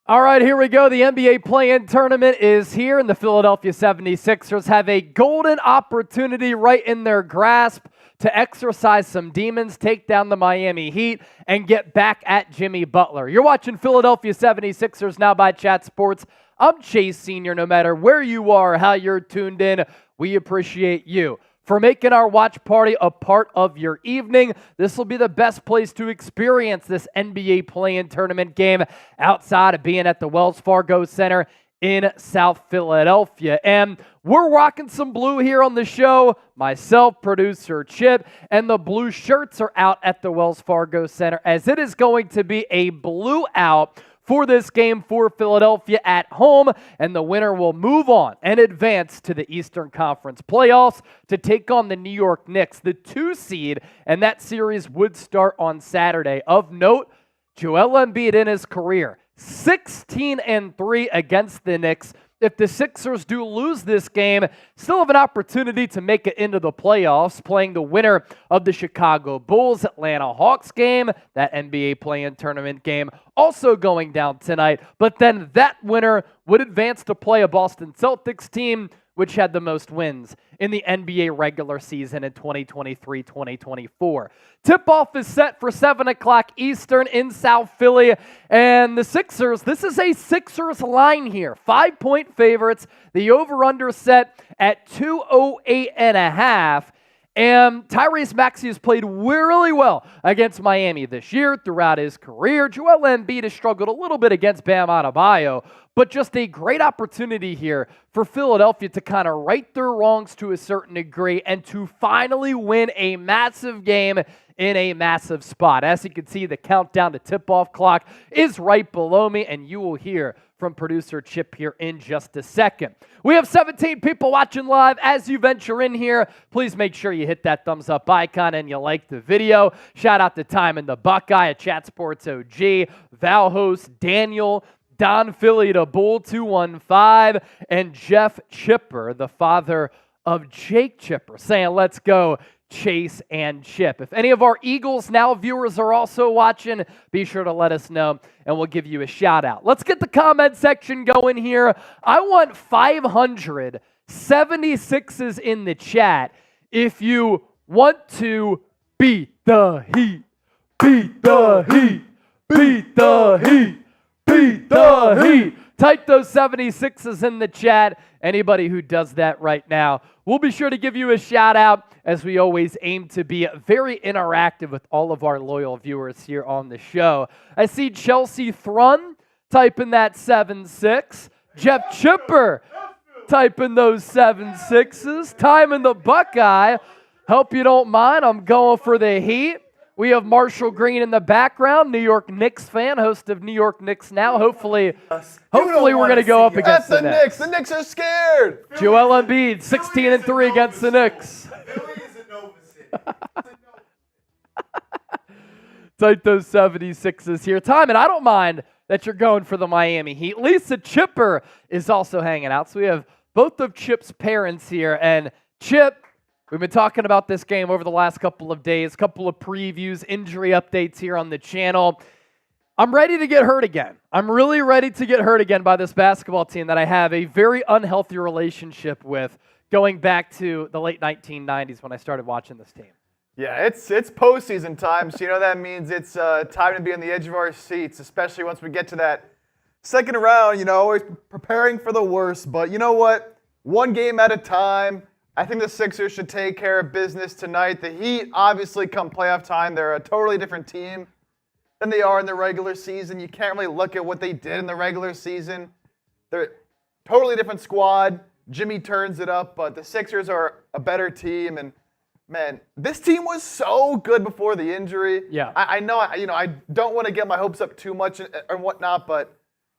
All right, here we go. The NBA play-in tournament is here, and the Philadelphia 76ers have a golden opportunity right in their grasp to exercise some demons, take down the Miami Heat, and get back at Jimmy Butler. You're watching Philadelphia 76ers now by Chat Sports. I'm Chase Sr. No matter where you are, how you're tuned in, we appreciate you for making our watch party a part of your evening. This will be the best place to experience this NBA play-in tournament game outside of being at the Wells Fargo Center in South Philadelphia. And we're rocking some blue here on the show. Myself, producer Chip, and the blue shirts are out at the Wells Fargo Center as it is going to be a blue out for this game for Philadelphia at home, and the winner will move on and advance to the Eastern Conference playoffs to take on the New York Knicks, the 2 seed, and that series would start on Saturday. Of note, Joel Embiid in his career, 16-3 against the Knicks. If the Sixers do lose this game, still have an opportunity to make it into the playoffs, playing the winner of the Chicago Bulls Atlanta Hawks game, that NBA play-in tournament game, also going down tonight. But then that winner would advance to play a Boston Celtics team, which had the most wins in the NBA regular season in 2023-2024. Tip-off is set for 7 o'clock Eastern in South Philly. And the Sixers, this is a Sixers line here. 5-point favorites. The over-under set at 208.5. And Tyrese Maxey has played really well against Miami this year throughout his career. Joel Embiid has struggled a little bit against Bam Adebayo, but just a great opportunity here for Philadelphia to kind of right their wrongs to a certain degree and to finally win a massive game in a massive spot. As you can see, the countdown to tip-off clock is right below me, and you will hear from producer Chip here in just a second. We have 17 people watching live. As you venture in here, please make sure you hit that thumbs up icon and you like the video. Shout out to Time in the Buckeye at Chat Sports OG, Val Host, Daniel, Don Philly to Bull 215, and Jeff Chipper, the father of Jake Chipper, saying, let's go Chase and Chip. If any of our Eagles Now viewers are also watching, be sure to let us know and we'll give you a shout out. Let's get the comment section going here. I want 576s in the chat if you want to beat the Heat, beat the Heat, beat the Heat, beat the Heat. Type those 76s in the chat. Anybody who does that right now, we'll be sure to give you a shout out, as we always aim to be very interactive with all of our loyal viewers here on the show. I see Chelsea Thrun typing that 7-6. Jeff Chipper typing those 7-6s. Time in the Buckeye. Hope you don't mind. I'm going for the Heat. We have Marshall Green in the background, New York Knicks fan, host of New York Knicks Now. Hopefully we're going to go up against the Knicks. The Knicks are scared. Joel Embiid, 16-3 against the Knicks. Type those 76s here. Time, and I don't mind that you're going for the Miami Heat. Lisa Chipper is also hanging out. So we have both of Chip's parents here. And Chip, we've been talking about this game over the last couple of days, couple of previews, injury updates here on the channel. I'm ready to get hurt again. I'm really ready to get hurt again by this basketball team that I have a very unhealthy relationship with going back to the late 1990s when I started watching this team. Yeah, it's postseason time, so you know that means it's time to be on the edge of our seats, especially once we get to that second round, always preparing for the worst. But you know what? One game at a time. I think the Sixers should take care of business tonight. The Heat, obviously, come playoff time, they're a totally different team than they are in the regular season. You can't really look at what they did in the regular season. They're a totally different squad. Jimmy turns it up, but the Sixers are a better team. And, man, this team was so good before the injury. Yeah. I know, I don't want to get my hopes up too much and whatnot, but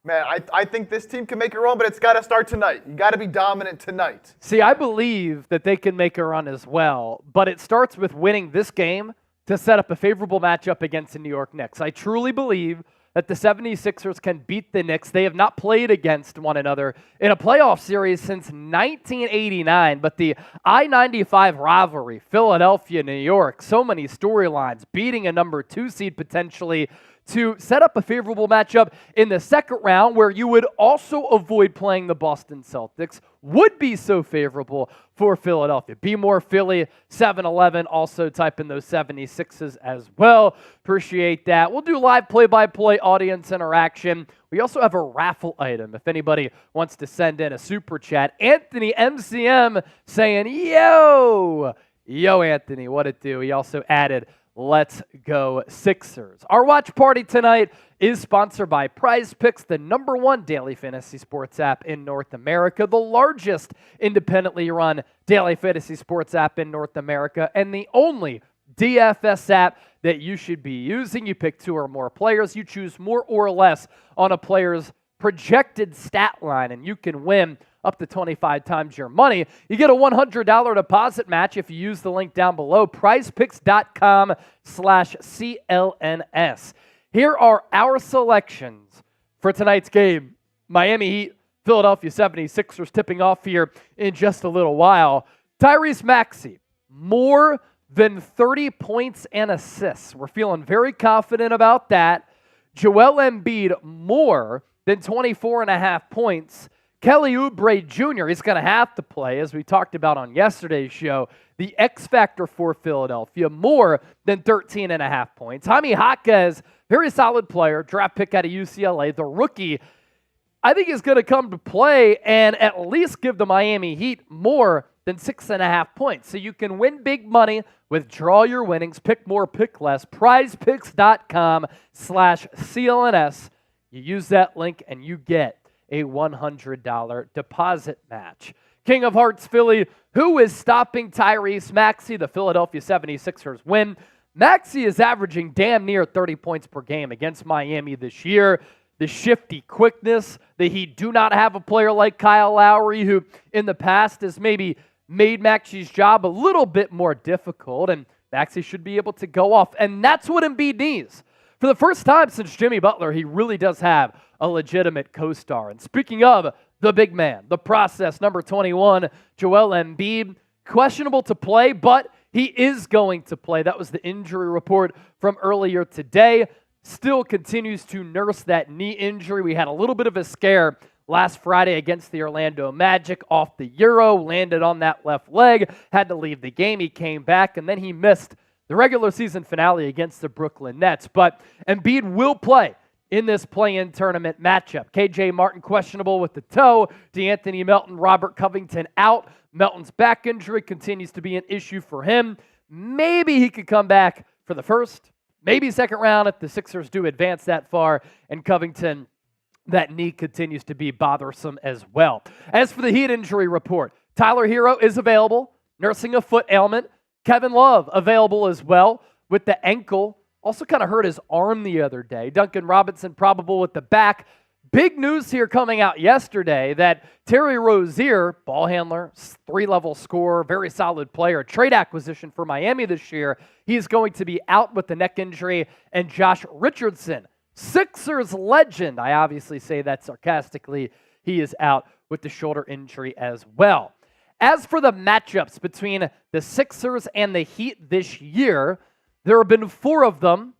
man, I think this team can make a run, but it's got to start tonight. You got to be dominant tonight. See, I believe that they can make a run as well, but it starts with winning this game to set up a favorable matchup against the New York Knicks. I truly believe that the 76ers can beat the Knicks. They have not played against one another in a playoff series since 1989, but the I-95 rivalry, Philadelphia, New York, so many storylines, beating a number 2 seed potentially to set up a favorable matchup in the second round where you would also avoid playing the Boston Celtics. Would be so favorable for Philadelphia. Be more Philly, 7-11. Also type in those 76s as well. Appreciate that. We'll do live play-by-play audience interaction. We also have a raffle item if anybody wants to send in a super chat. Anthony MCM saying, yo, Anthony, what it do? He also added, let's go Sixers. Our watch party tonight is sponsored by Prize Picks, the #1 daily fantasy sports app in North America, the largest independently run daily fantasy sports app in North America, and the only DFS app that you should be using. You pick 2 or more players. You choose more or less on a player's projected stat line, and you can win up to 25 times your money. You get a $100 deposit match if you use the link down below, prizepicks.com/CLNS. Here are our selections for tonight's game. Miami Heat, Philadelphia 76ers tipping off here in just a little while. Tyrese Maxey, more than 30 points and assists. We're feeling very confident about that. Joel Embiid, more than 24.5 points. Kelly Oubre Jr., he's going to have to play, as we talked about on yesterday's show, the X factor for Philadelphia, more than 13.5 points. Jaime Jaquez, very solid player, draft pick out of UCLA. The rookie, I think, is going to come to play and at least give the Miami Heat more than 6.5 points. So you can win big money, withdraw your winnings, pick more, pick less. Prizepicks.com/CLNS. You use that link and you get a $100 deposit match. King of Hearts Philly, who is stopping Tyrese Maxey? The Philadelphia 76ers win. Maxey is averaging damn near 30 points per game against Miami this year. The shifty quickness, that he do not have a player like Kyle Lowry, who in the past has maybe made Maxey's job a little bit more difficult, and Maxey should be able to go off. And that's what Embiid needs. For the first time since Jimmy Butler, he really does have a legitimate co-star. And speaking of the big man, the process, number 21, Joel Embiid, questionable to play, but he is going to play. That was the injury report from earlier today. Still continues to nurse that knee injury. We had a little bit of a scare last Friday against the Orlando Magic off the Euro, landed on that left leg, had to leave the game. He came back, and then he missed the regular season finale against the Brooklyn Nets. But Embiid will play in this play-in tournament matchup. KJ Martin questionable with the toe. DeAnthony Melton, Robert Covington out. Melton's back injury continues to be an issue for him. Maybe he could come back for the first, maybe second round if the Sixers do advance that far. And Covington, that knee continues to be bothersome as well. As for the Heat injury report, Tyler Herro is available, nursing a foot ailment. Kevin Love available as well with the ankle. Also kind of hurt his arm the other day. Duncan Robinson probable with the back. Big news here coming out yesterday that Terry Rozier, ball handler, 3-level scorer, very solid player, trade acquisition for Miami this year. He's going to be out with the neck injury. And Josh Richardson, Sixers legend, I obviously say that sarcastically, he is out with the shoulder injury as well. As for the matchups between the Sixers and the Heat this year, there have been 4 of them,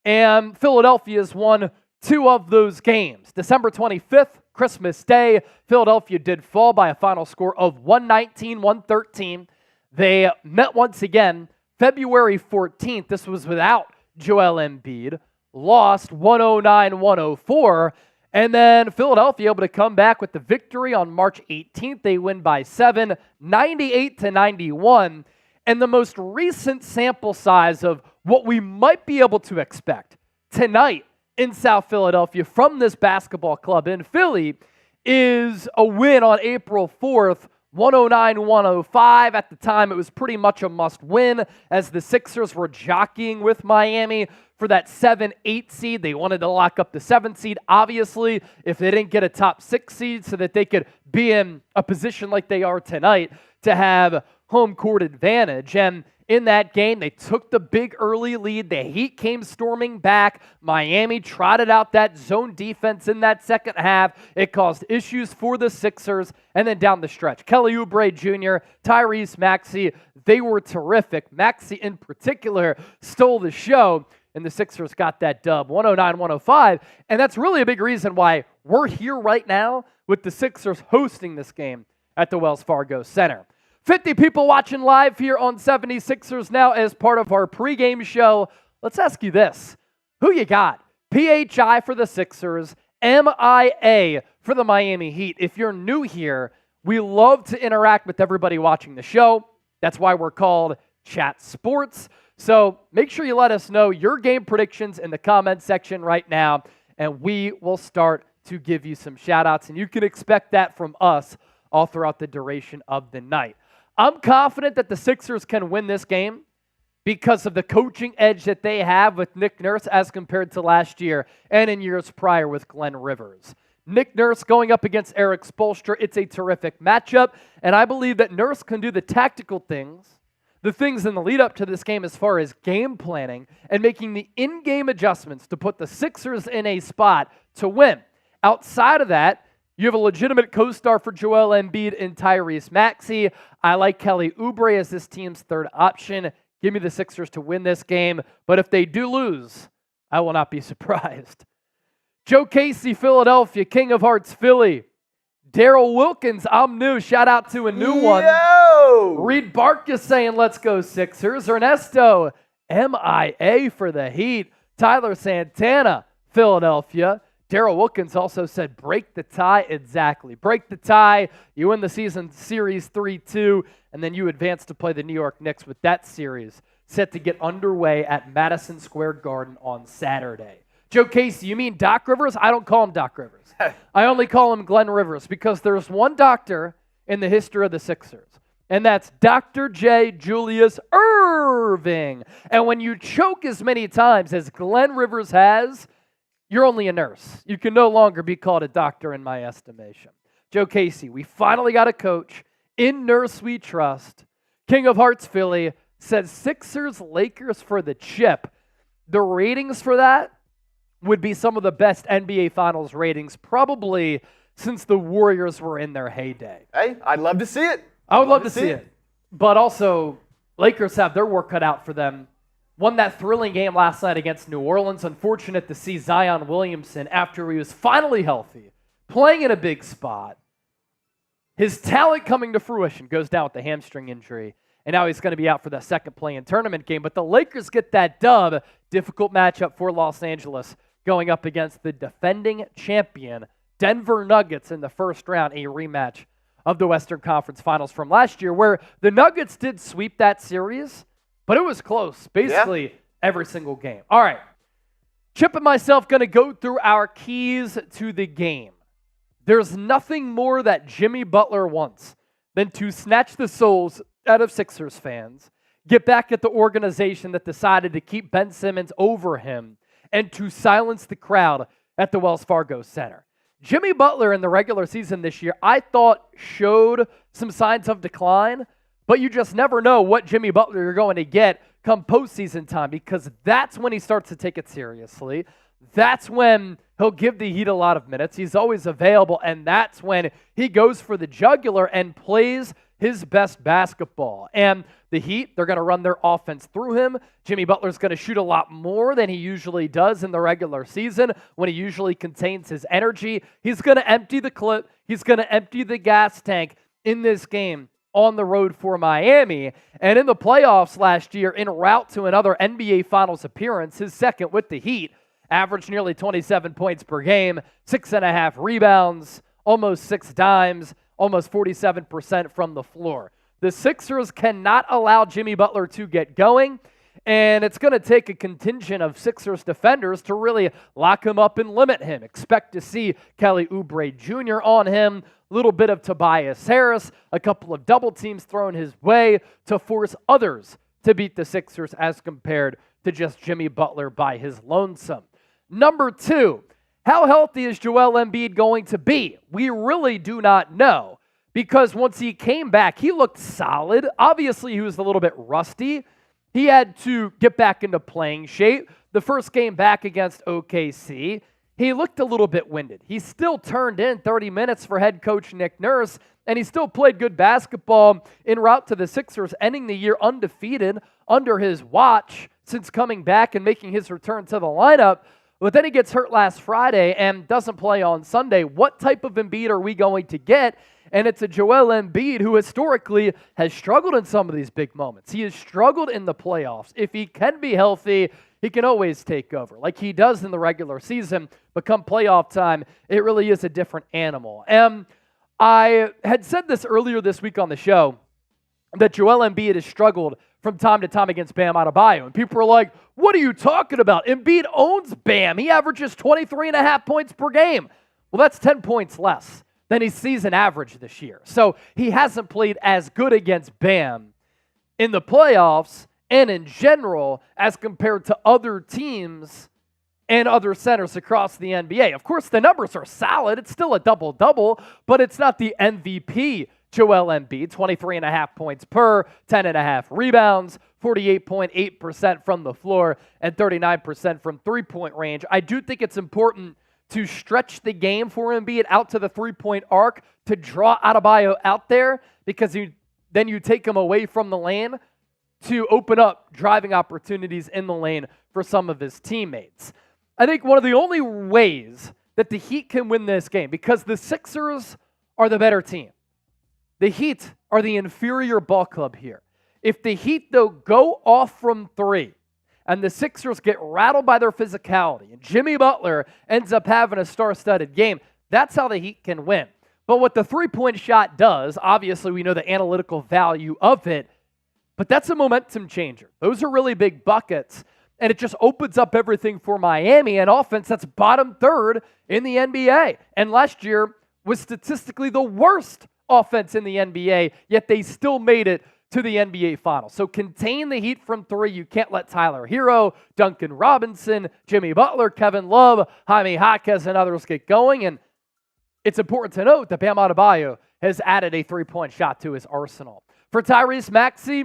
and Philadelphia's won 2 of those games. December 25th, Christmas Day, Philadelphia did fall by a final score of 119-113. They met once again February 14th. This was without Joel Embiid. Lost 109-104. And then Philadelphia able to come back with the victory on March 18th. They win by 7, 98-91. And the most recent sample size of what we might be able to expect tonight in South Philadelphia from this basketball club in Philly is a win on April 4th, 109-105. At the time, it was pretty much a must-win as the Sixers were jockeying with Miami for that 7-8 seed. They wanted to lock up the 7 seed, obviously, if they didn't get a top 6 seed so that they could be in a position like they are tonight to have home court advantage. And in that game, they took the big early lead. The Heat came storming back. Miami trotted out that zone defense in that second half. It caused issues for the Sixers. And then down the stretch, Kelly Oubre Jr., Tyrese Maxey, they were terrific. Maxey in particular stole the show. and the Sixers got that dub, 109-105. And that's really a big reason why we're here right now with the Sixers hosting this game at the Wells Fargo Center. 50 people watching live here on 76ers Now as part of our pregame show. Let's ask you this. Who you got? PHI for the Sixers, MIA for the Miami Heat. If you're new here, we love to interact with everybody watching the show. That's why we're called Chat Sports. So make sure you let us know your game predictions in the comment section right now, and we will start to give you some shout-outs, and you can expect that from us all throughout the duration of the night. I'm confident that the Sixers can win this game because of the coaching edge that they have with Nick Nurse as compared to last year and in years prior with Glenn Rivers. Nick Nurse going up against Eric Spoelstra, it's a terrific matchup, and I believe that Nurse can do the tactical things, the things in the lead-up to this game as far as game planning and making the in-game adjustments to put the Sixers in a spot to win. Outside of that, you have a legitimate co-star for Joel Embiid in Tyrese Maxey. I like Kelly Oubre as this team's third option. Give me the Sixers to win this game, but if they do lose, I will not be surprised. Joe Casey, Philadelphia, King of Hearts, Philly. Daryl Wilkins, I'm new. Shout out to a new one. Reed Barkas saying, let's go Sixers. Ernesto, MIA for the Heat. Tyler Santana, Philadelphia. Daryl Wilkins also said, break the tie. Exactly. Break the tie. You win the season series 3-2, and then you advance to play the New York Knicks with that series set to get underway at Madison Square Garden on Saturday. Joe Casey, you mean Doc Rivers? I don't call him Doc Rivers. I only call him Glenn Rivers because there's one doctor in the history of the Sixers, and that's Dr. J. Julius Irving. And when you choke as many times as Glenn Rivers has, you're only a nurse. You can no longer be called a doctor in my estimation. Joe Casey, we finally got a coach. In Nurse we trust. King of Hearts Philly says Sixers Lakers for the chip. The ratings for that would be some of the best NBA Finals ratings probably since the Warriors were in their heyday. Hey, I'd love to see it. I would love to see it. But also, Lakers have their work cut out for them. Won that thrilling game last night against New Orleans. Unfortunate to see Zion Williamson, after he was finally healthy, playing in a big spot. His talent coming to fruition goes down with the hamstring injury, and now he's going to be out for the second play-in tournament game. But the Lakers get that dub. Difficult matchup for Los Angeles going up against the defending champion Denver Nuggets in the first round, a rematch of the Western Conference Finals from last year, where the Nuggets did sweep that series, but it was close, basically every single game. All right, Chip and myself going to go through our keys to the game. There's nothing more that Jimmy Butler wants than to snatch the souls out of Sixers fans, get back at the organization that decided to keep Ben Simmons over him, and to silence the crowd at the Wells Fargo Center. Jimmy Butler in the regular season this year, I thought showed some signs of decline, but you just never know what Jimmy Butler you're going to get come postseason time, because that's when he starts to take it seriously. That's when he'll give the Heat a lot of minutes. He's always available, and that's when he goes for the jugular and plays his best basketball. And the Heat, they're going to run their offense through him. Jimmy Butler's going to shoot a lot more than he usually does in the regular season when he usually contains his energy. He's going to empty the clip. He's going to empty the gas tank in this game on the road for Miami. And in the playoffs last year, en route to another NBA Finals appearance, his second with the Heat, averaged nearly 27 points per game, 6.5 rebounds, almost 6 dimes, almost 47% from the floor. The Sixers cannot allow Jimmy Butler to get going, and it's going to take a contingent of Sixers defenders to really lock him up and limit him. Expect to see Kelly Oubre Jr. on him, a little bit of Tobias Harris, a couple of double teams thrown his way to force others to beat the Sixers as compared to just Jimmy Butler by his lonesome. Number 2, how healthy is Joel Embiid going to be? We really do not know, because once he came back, he looked solid. Obviously, he was a little bit rusty. He had to get back into playing shape. The first game back against OKC, he looked a little bit winded. He still turned in 30 minutes for head coach Nick Nurse, and he still played good basketball en route to the Sixers ending the year undefeated under his watch, since coming back and making his return to the lineup. But then he gets hurt last Friday and doesn't play on Sunday. What type of Embiid are we going to get? And it's a Joel Embiid who historically has struggled in some of these big moments. He has struggled in the playoffs. If he can be healthy, he can always take over like he does in the regular season. But come playoff time, it really is a different animal. And I had said this earlier this week on the show that Joel Embiid has struggled from time to time against Bam Adebayo. And people are like, what are you talking about? Embiid owns Bam. He averages 23.5 points per game. Well, that's 10 points less than his season average this year. So he hasn't played as good against Bam in the playoffs and in general as compared to other teams and other centers across the NBA. Of course, the numbers are solid. It's still a double-double, but it's not the MVP Joel Embiid, 23.5 points per, 10.5 rebounds, 48.8% from the floor, and 39% from three-point range. I do think it's important to stretch the game for Embiid out to the three-point arc to draw Adebayo out there because then you take him away from the lane to open up driving opportunities in the lane for some of his teammates. I think one of the only ways that the Heat can win this game, because the Sixers are the better team. The Heat are the inferior ball club here. If the Heat, though, go off from three and the Sixers get rattled by their physicality and Jimmy Butler ends up having a star-studded game, that's how the Heat can win. But what the three-point shot does, obviously we know the analytical value of it, but that's a momentum changer. Those are really big buckets, and it just opens up everything for Miami, an offense that's bottom third in the NBA. And last year was statistically the worst offense in the NBA, yet they still made it to the NBA Finals. So contain the Heat from three. You can't let Tyler Herro, Duncan Robinson, Jimmy Butler, Kevin Love, Jaime Jaquez, and others get going. And it's important to note that Bam Adebayo has added a three-point shot to his arsenal. For Tyrese Maxey,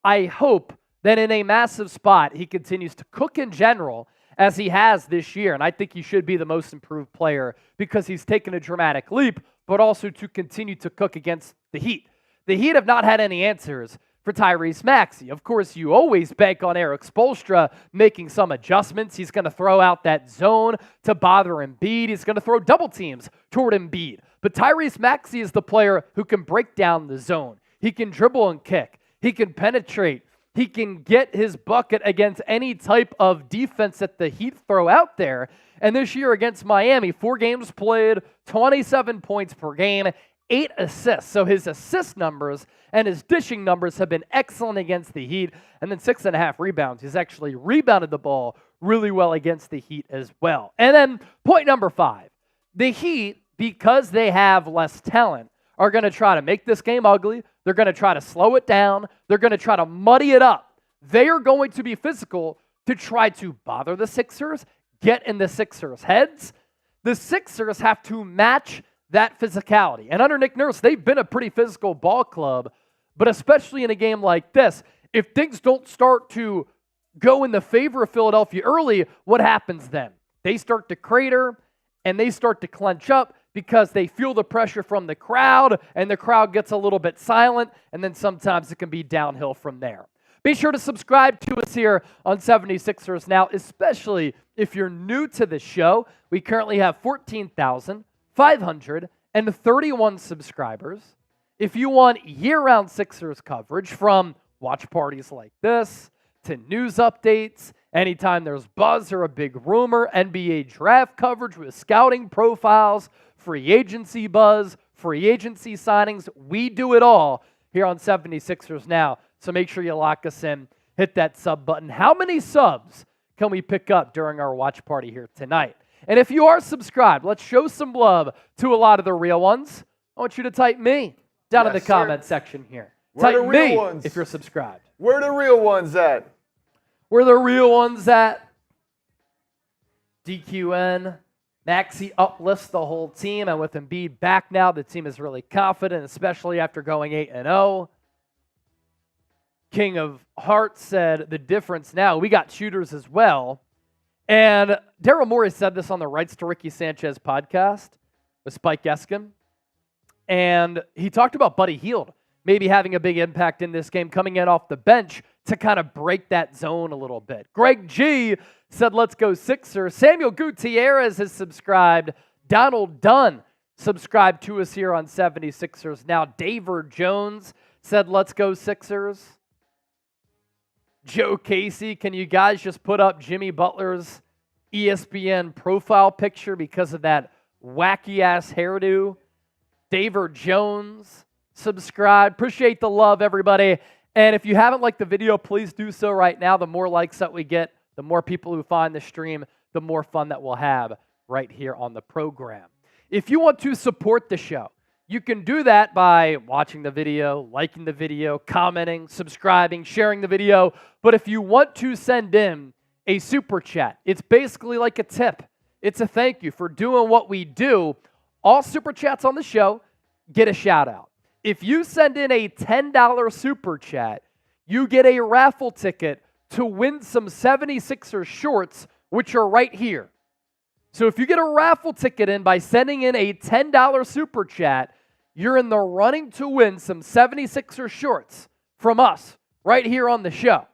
I hope that in a massive spot, he continues to cook in general as he has this year. And I think he should be the most improved player because he's taken a dramatic leap, but also to continue to cook against the Heat. The Heat have not had any answers for Tyrese Maxey. Of course, you always bank on Eric Spoelstra making some adjustments. He's going to throw out that zone to bother Embiid. He's going to throw double teams toward Embiid. But Tyrese Maxey is the player who can break down the zone. He can dribble and kick. He can penetrate. He can get his bucket against any type of defense that the Heat throw out there. And this year against Miami, 4 games played, 27 points per game, 8 assists. So his assist numbers and his dishing numbers have been excellent against the Heat. And then 6.5 rebounds. He's actually rebounded the ball really well against the Heat as well. And then point number 5. The Heat, because they have less talent, are going to try to make this game ugly. They're going to try to slow it down. They're going to try to muddy it up. They are going to be physical to try to bother the Sixers, get in the Sixers' heads. The Sixers have to match that physicality. And under Nick Nurse, they've been a pretty physical ball club, but especially in a game like this, if things don't start to go in the favor of Philadelphia early, what happens then? They start to crater and they start to clench up because they feel the pressure from the crowd and the crowd gets a little bit silent, and then sometimes it can be downhill from there. Be sure to subscribe to us here on 76ers Now, especially if you're new to the show. We currently have 14,531 subscribers. If you want year-round Sixers coverage from watch parties like this to news updates, anytime there's buzz or a big rumor, NBA draft coverage with scouting profiles, free agency buzz, free agency signings, we do it all here on 76ers Now. So make sure you lock us in, hit that sub button. How many subs can we pick up during our watch party here tonight? And if you are subscribed, let's show some love to a lot of the real ones. I want you to type me down in the comment section here. Where type the real me ones? if you're subscribed. Where the real ones at? Where the real ones at? DQN. Maxey uplifts the whole team, and with Embiid back now, the team is really confident, especially after going 8-0. King of Hearts said the difference now, we got shooters as well. And Daryl Morey said this on the Rights to Ricky Sanchez podcast with Spike Eskin. And he talked about Buddy Hield maybe having a big impact in this game, coming in off the bench to kind of break that zone a little bit. Greg G said, let's go Sixers. Samuel Gutierrez has subscribed. Donald Dunn subscribed to us here on 76ers. Now, Daver Jones said, let's go Sixers. Joe Casey, can you guys just put up Jimmy Butler's ESPN profile picture because of that wacky-ass hairdo? Daver Jones subscribed. Appreciate the love, everybody. And if you haven't liked the video, please do so right now. The more likes that we get, the more people who find the stream, the more fun that we'll have right here on the program. If you want to support the show, you can do that by watching the video, liking the video, commenting, subscribing, sharing the video. But if you want to send in a super chat, it's basically like a tip. It's a thank you for doing what we do. All super chats on the show get a shout out. If you send in a $10 super chat, you get a raffle ticket to win some 76ers shorts, which are right here. So if you get a raffle ticket in by sending in a $10 super chat, you're in the running to win some 76ers shorts from us right here on the show.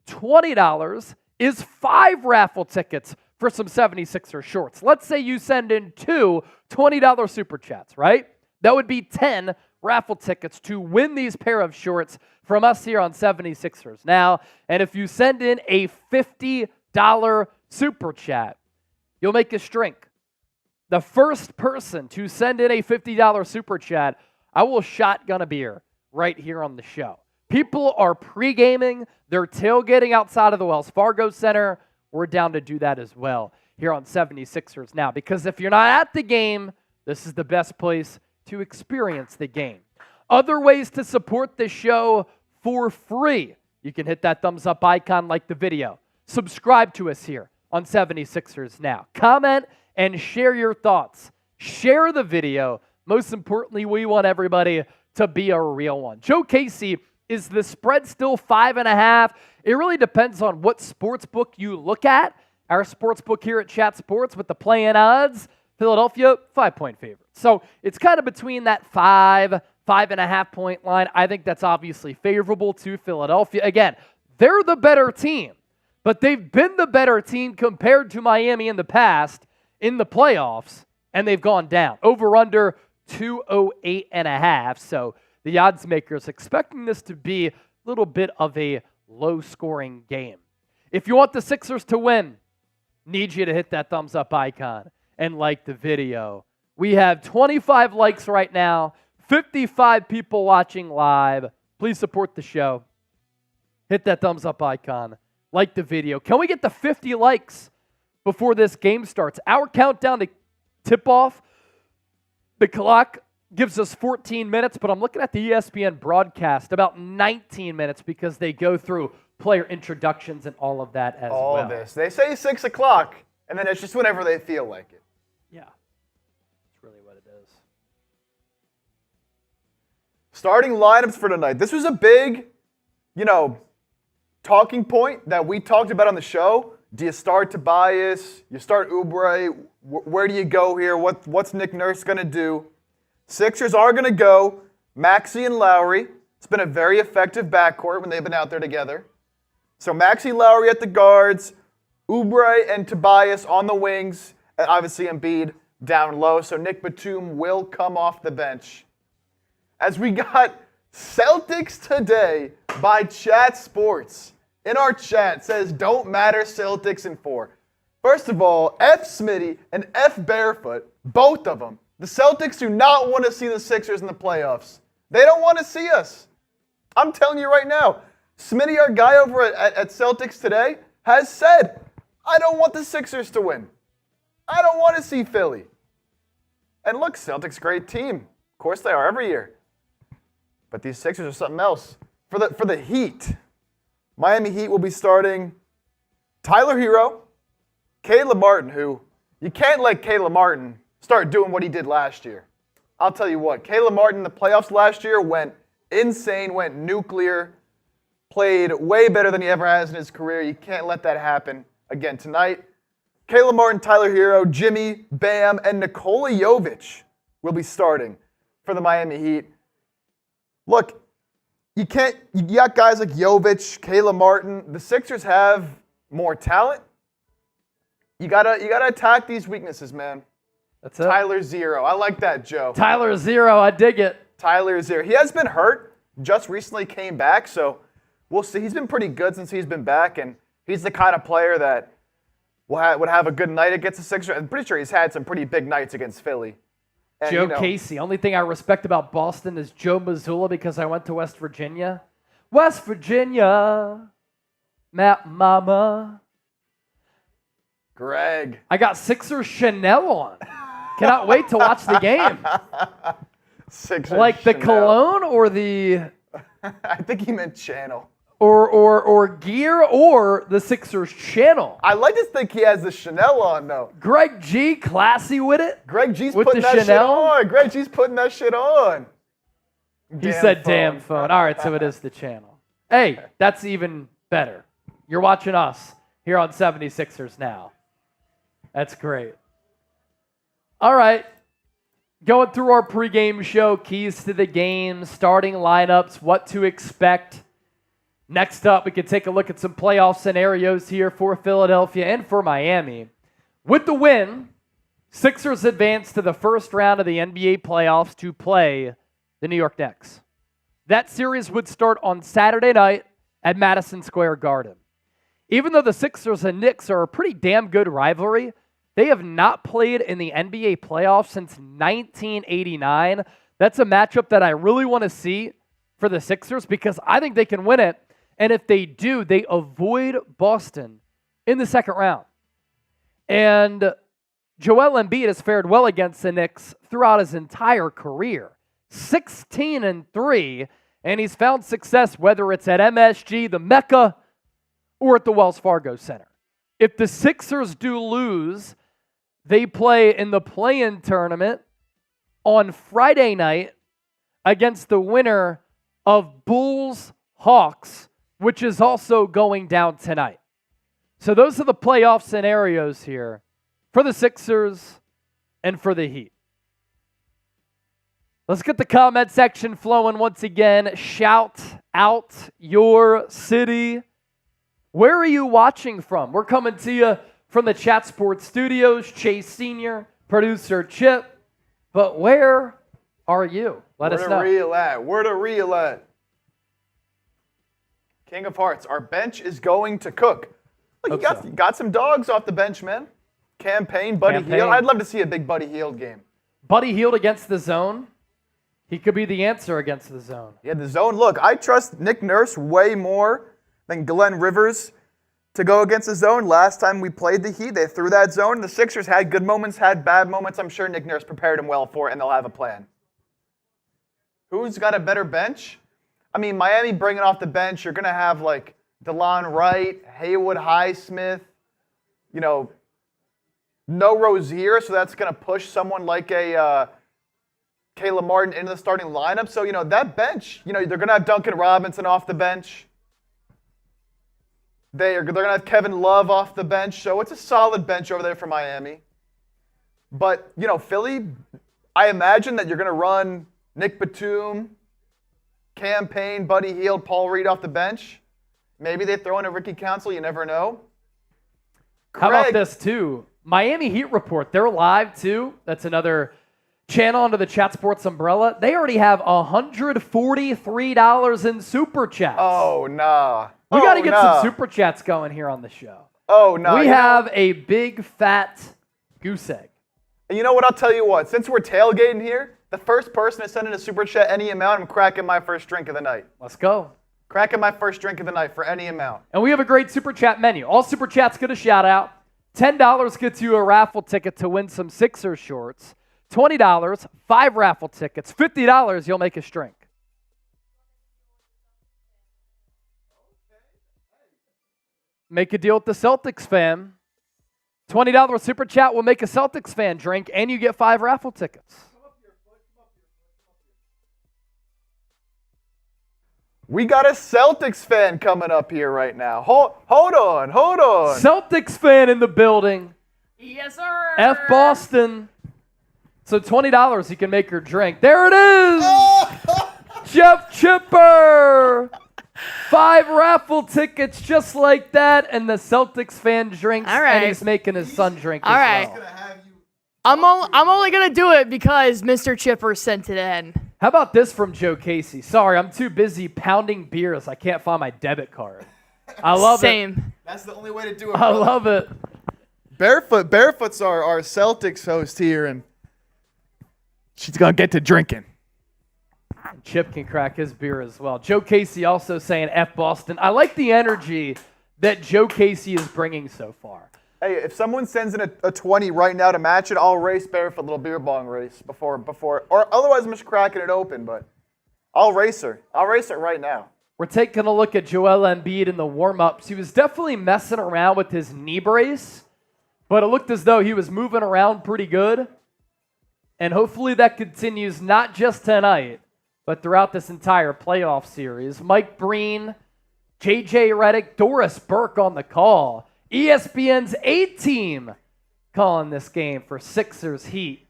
$20 is 5 raffle tickets for some 76ers shorts. Let's say you send in 2 $20 super chats, right? That would be 10 raffle tickets to win these pair of shorts from us here on 76ers Now. And if you send in a $50 super chat, you'll make a drink. The first person to send in a $50 super chat, I will shotgun a beer right here on the show. People are pre-gaming. They're tailgating outside of the Wells Fargo Center. We're down to do that as well here on 76ers Now. Because if you're not at the game, this is the best place to experience the game. Other ways to support the show for free. You can hit that thumbs up icon, like the video. Subscribe to us here on 76ers Now. Comment and share your thoughts. Share the video. Most importantly, we want everybody to be a real one. Joe Casey, is the spread still 5.5? It really depends on what sports book you look at. Our sports book here at Chat Sports with the play-in odds, Philadelphia, 5-point favorite. So it's kind of between that 5.5 point line. I think that's obviously favorable to Philadelphia. Again, they're the better team, but they've been the better team compared to Miami in the past in the playoffs, and they've gone down. Over-under 208.5. So the odds makers expecting this to be a little bit of a low-scoring game. If you want the Sixers to win, need you to hit that thumbs up icon and like the video. We have 25 likes right now, 55 people watching live. Please support the show. Hit that thumbs up icon, like the video. Can we get the 50 likes before this game starts? Our countdown to tip-off, the clock gives us 14 minutes, but I'm looking at the ESPN broadcast, about 19 minutes because they go through player introductions and all of that as well. All of this. They say 6 o'clock, and then it's just whenever they feel like it. Yeah, that's really what it is. Starting lineups for tonight. This was a big, talking point that we talked about on the show. Do you start Tobias? You start Oubre? Where do you go here? What's Nick Nurse going to do? Sixers are going to go Maxey and Lowry. It's been a very effective backcourt when they've been out there together. So Maxey, Lowry at the guards, Oubre and Tobias on the wings, and obviously Embiid down low. So Nick Batum will come off the bench. As we got Celtics today by Chat Sports. In our chat says, don't matter Celtics in 4. First of all, F Smitty and F Barefoot, both of them. The Celtics do not want to see the Sixers in the playoffs. They don't want to see us. I'm telling you right now. Smitty, our guy over at Celtics today, has said, I don't want the Sixers to win. I don't want to see Philly. And look, Celtics, great team. Of course they are every year. But these Sixers are something else. For the Heat, Miami Heat will be starting Tyler Herro, Caleb Martin, who you can't let Caleb Martin start doing what he did last year. I'll tell you what, Caleb Martin in the playoffs last year went insane, went nuclear, played way better than he ever has in his career. You can't let that happen again tonight. Caleb Martin, Tyler Herro, Jimmy, Bam, and Nikola Jovic will be starting for the Miami Heat. Look, you got guys like Jovic, Caleb Martin. The Sixers have more talent. You gotta attack these weaknesses, man. That's it. Tyler Zero. I like that, Joe. Tyler Zero, I dig it. Tyler Zero. He has been hurt. Just recently came back, so we'll see. He's been pretty good since he's been back, and he's the kind of player that would have a good night against the Sixers. I'm pretty sure he's had some pretty big nights against Philly. And, Joe Casey. Only thing I respect about Boston is Joe Mazzulla because I went to West Virginia. West Virginia, Matt Mama. Greg. I got Sixers Chanel on. Cannot wait to watch the game. Sixers like the Chanel. cologne or the... I think he meant channel. Or gear or the Sixers channel. I like to think he has the Chanel on, though. Greg G, classy with it. Greg G's with putting the that Chanel? shit on. Greg G's putting that shit on. He said damn phone. All right, so it is the channel. Hey, that's even better. You're watching us here on 76ers Now. That's great. All right. Going through our pregame show, keys to the game, starting lineups, what to expect. Next up, we can take a look at some playoff scenarios here for Philadelphia and for Miami. With the win, Sixers advance to the first round of the NBA playoffs to play the New York Knicks. That series would start on Saturday night at Madison Square Garden. Even though the Sixers and Knicks are a pretty damn good rivalry, they have not played in the NBA playoffs since 1989. That's a matchup that I really want to see for the Sixers because I think they can win it. And if they do, they avoid Boston in the second round. And Joel Embiid has fared well against the Knicks throughout his entire career. 16-3, and he's found success whether it's at MSG, the Mecca, or at the Wells Fargo Center. If the Sixers do lose, they play in the play-in tournament on Friday night against the winner of Bulls-Hawks, which is also going down tonight. So those are the playoff scenarios here for the Sixers and for the Heat. Let's get the comment section flowing once again. Shout out your city. Where are you watching from? We're coming to you from the Chat Sports Studios. Chase Sr., producer Chip. But where are you? Let us know. Where the real at? King of Hearts, our bench is going to cook. Look, you got some dogs off the bench, man. Campaign, Buddy Hield. I'd love to see a big Buddy Hield game. Buddy Hield against the zone. He could be the answer against the zone. Yeah, the zone. Look, I trust Nick Nurse way more than Glenn Rivers to go against the zone. Last time we played the Heat, they threw that zone. The Sixers had good moments, had bad moments. I'm sure Nick Nurse prepared him well for it, and they'll have a plan. Who's got a better bench? I mean, Miami bringing off the bench, you're going to have like DeLon Wright, Haywood Highsmith, no Rozier, so that's going to push someone like a Caleb Martin into the starting lineup. So, that bench, they're going to have Duncan Robinson off the bench. They're going to have Kevin Love off the bench. So it's a solid bench over there for Miami. But, Philly, I imagine that you're going to run Nick Batum, Campaign, Buddy Hield, Paul Reed off the bench. Maybe they throw in a Ricky Council. You never know. How about this, too? Miami Heat Report. They're live, too. That's another channel under the Chat Sports umbrella. They already have $143 in Super Chats. Oh, nah. We got to get some Super Chats going here on the show. Oh, no. We have a big, fat goose egg. And you know what? I'll tell you what. Since we're tailgating here, the first person to send in a Super Chat any amount, I'm cracking my first drink of the night. Let's go. Cracking my first drink of the night for any amount. And we have a great Super Chat menu. All Super Chats get a shout out. $10 gets you a raffle ticket to win some Sixers shorts. $20, 5 raffle tickets. $50, you'll make us drink. Make a deal with the Celtics fan. $20 Super Chat will make a Celtics fan drink, and you get 5 raffle tickets. We got a Celtics fan coming up here right now. Hold on. Celtics fan in the building. Yes, sir. F Boston. So $20, you can make your drink. There it is. Jeff Chipper. 5 raffle tickets just like that, and the Celtics fan drinks, All right. and he's making his son drink All as right. well. I'm only going to do it because Mr. Chipper sent it in. How about this from Joe Casey? Sorry, I'm too busy pounding beers. I can't find my debit card. I love it. Same. That's the only way to do it. I love it. Barefoot's our Celtics host here, and she's going to get to drinking. Chip can crack his beer as well. Joe Casey also saying F Boston. I like the energy that Joe Casey is bringing so far. Hey, if someone sends in a 20 right now to match it, I'll race Barefoot, little beer bong race before, or otherwise I'm just cracking it open, but I'll race her. I'll race it right now. We're taking a look at Joel Embiid in the warm-ups. He was definitely messing around with his knee brace, but it looked as though he was moving around pretty good. And hopefully that continues not just tonight, but throughout this entire playoff series. Mike Breen, J.J. Redick, Doris Burke on the call. ESPN's A-Team calling this game for Sixers Heat.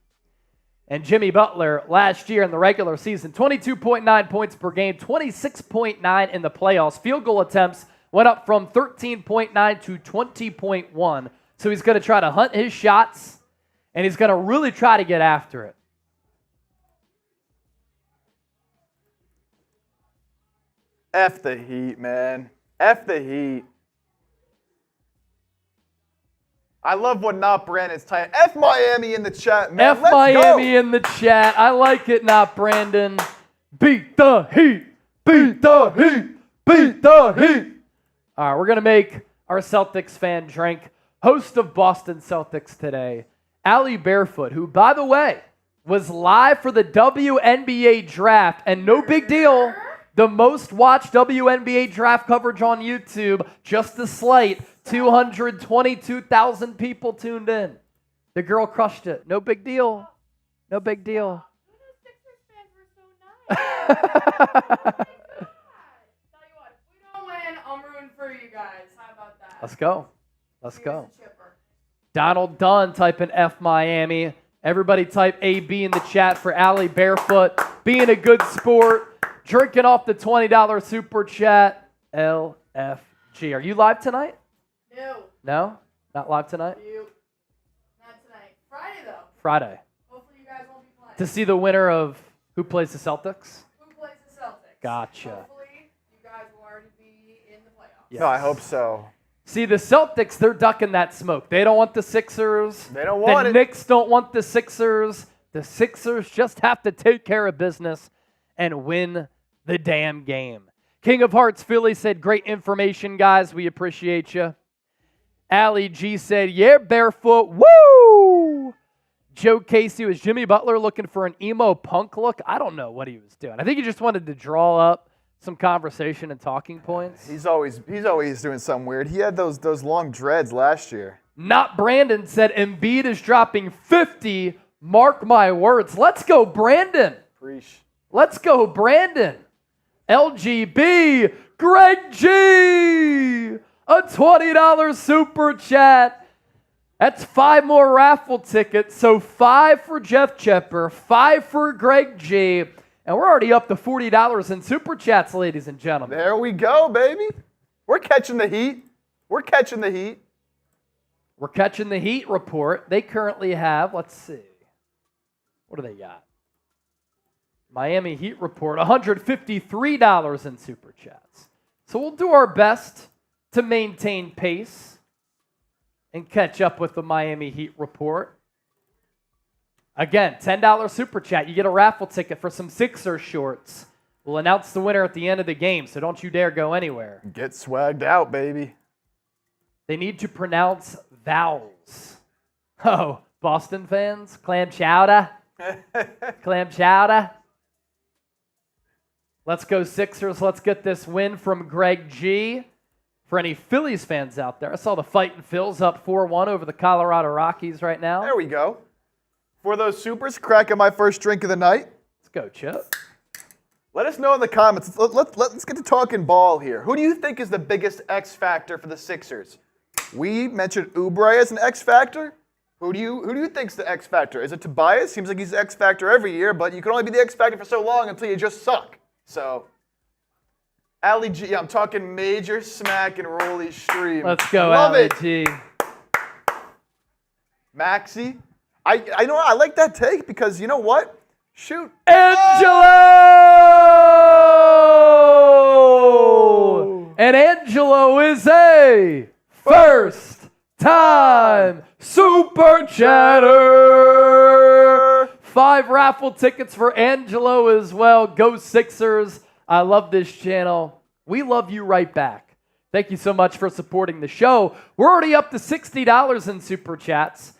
And Jimmy Butler last year in the regular season, 22.9 points per game, 26.9 in the playoffs. Field goal attempts went up from 13.9 to 20.1. So he's going to try to hunt his shots, and he's going to really try to get after it. F the Heat, man. F the Heat. I love what Not Brandon's typing. F Miami in the chat, man. F Let's Miami go. in the chat. I like it, Not Brandon. Beat the Heat. Beat the Heat. Beat the Heat. All right, we're going to make our Celtics fan drink. Host of Boston Celtics today, Allie Barefoot, who, by the way, was live for the WNBA draft, and no big deal. The most watched WNBA draft coverage on YouTube, just a slight 222,000 people tuned in. The girl crushed it. No big deal. No big deal. Sixers fans were so nice. Tell you what, if we don't win, I'm rooting for you guys. How about that? Let's go. Let's go. Here's the Chipper. Donald Dunn typing F Miami. Everybody type AB in the chat for Allie Barefoot. Being a good sport. Drinking off the $20 super chat. LFG. Are you live tonight? No. No? Not live tonight? Not tonight. Friday, though. Friday. Hopefully you guys won't be playing. To see the winner of who plays the Celtics? Who plays the Celtics? Gotcha. Hopefully you guys will already be in the playoffs. Yes. No, I hope so. See, the Celtics, they're ducking that smoke. They don't want the Sixers. They don't want the it. The Knicks don't want the Sixers. The Sixers just have to take care of business and win the damn game. King of Hearts Philly said, great information, guys. We appreciate you. Allie G said, yeah, Barefoot. Woo! Joe Casey, was Jimmy Butler looking for an emo punk look? I don't know what he was doing. I think he just wanted to draw up some conversation and talking points. He's always doing something weird. He had those long dreads last year. Not Brandon said Embiid is dropping 50. Mark my words. Let's go, Brandon. Preach. Let's go, Brandon. LGB, Greg G, a $20 super chat. That's 5 more raffle tickets. So 5 for Jeff Chipper, 5 for Greg G. And we're already up to $40 in super chats, ladies and gentlemen. There we go, baby. We're catching the heat. We're catching the heat. We're catching the Heat report. They currently have, let's see, what do they got? Miami Heat report, $153 in super chats. So we'll do our best to maintain pace and catch up with the Miami Heat report. Again, $10 super chat. You get a raffle ticket for some Sixers shorts. We'll announce the winner at the end of the game, so don't you dare go anywhere. Get swagged out, baby. They need to pronounce vowels. Oh, Boston fans, clam chowder. Clam chowder. Let's go Sixers. Let's get this win from Greg G. For any Phillies fans out there, I saw the Fightin' Phils up 4-1 over the Colorado Rockies right now. There we go. For those supers, cracking my first drink of the night. Let's go, Chip. Let us know in the comments. Let's get to talking ball here. Who do you think is the biggest X factor for the Sixers? We mentioned Oubre as an X factor. Who do you think's the X factor? Is it Tobias? Seems like he's the X factor every year, but you can only be the X factor for so long until you just suck. So, Ali G, I'm talking major smack and rolly stream. Let's go, Love Ali it. G. Maxey. I know I like that take because you know what? Shoot. Angelo! And Angelo is a first-time Super Chatter. 5 raffle tickets for Angelo as well. Go Sixers. I love this channel. We love you right back. Thank you so much for supporting the show. We're already up to $60 in Super Chats.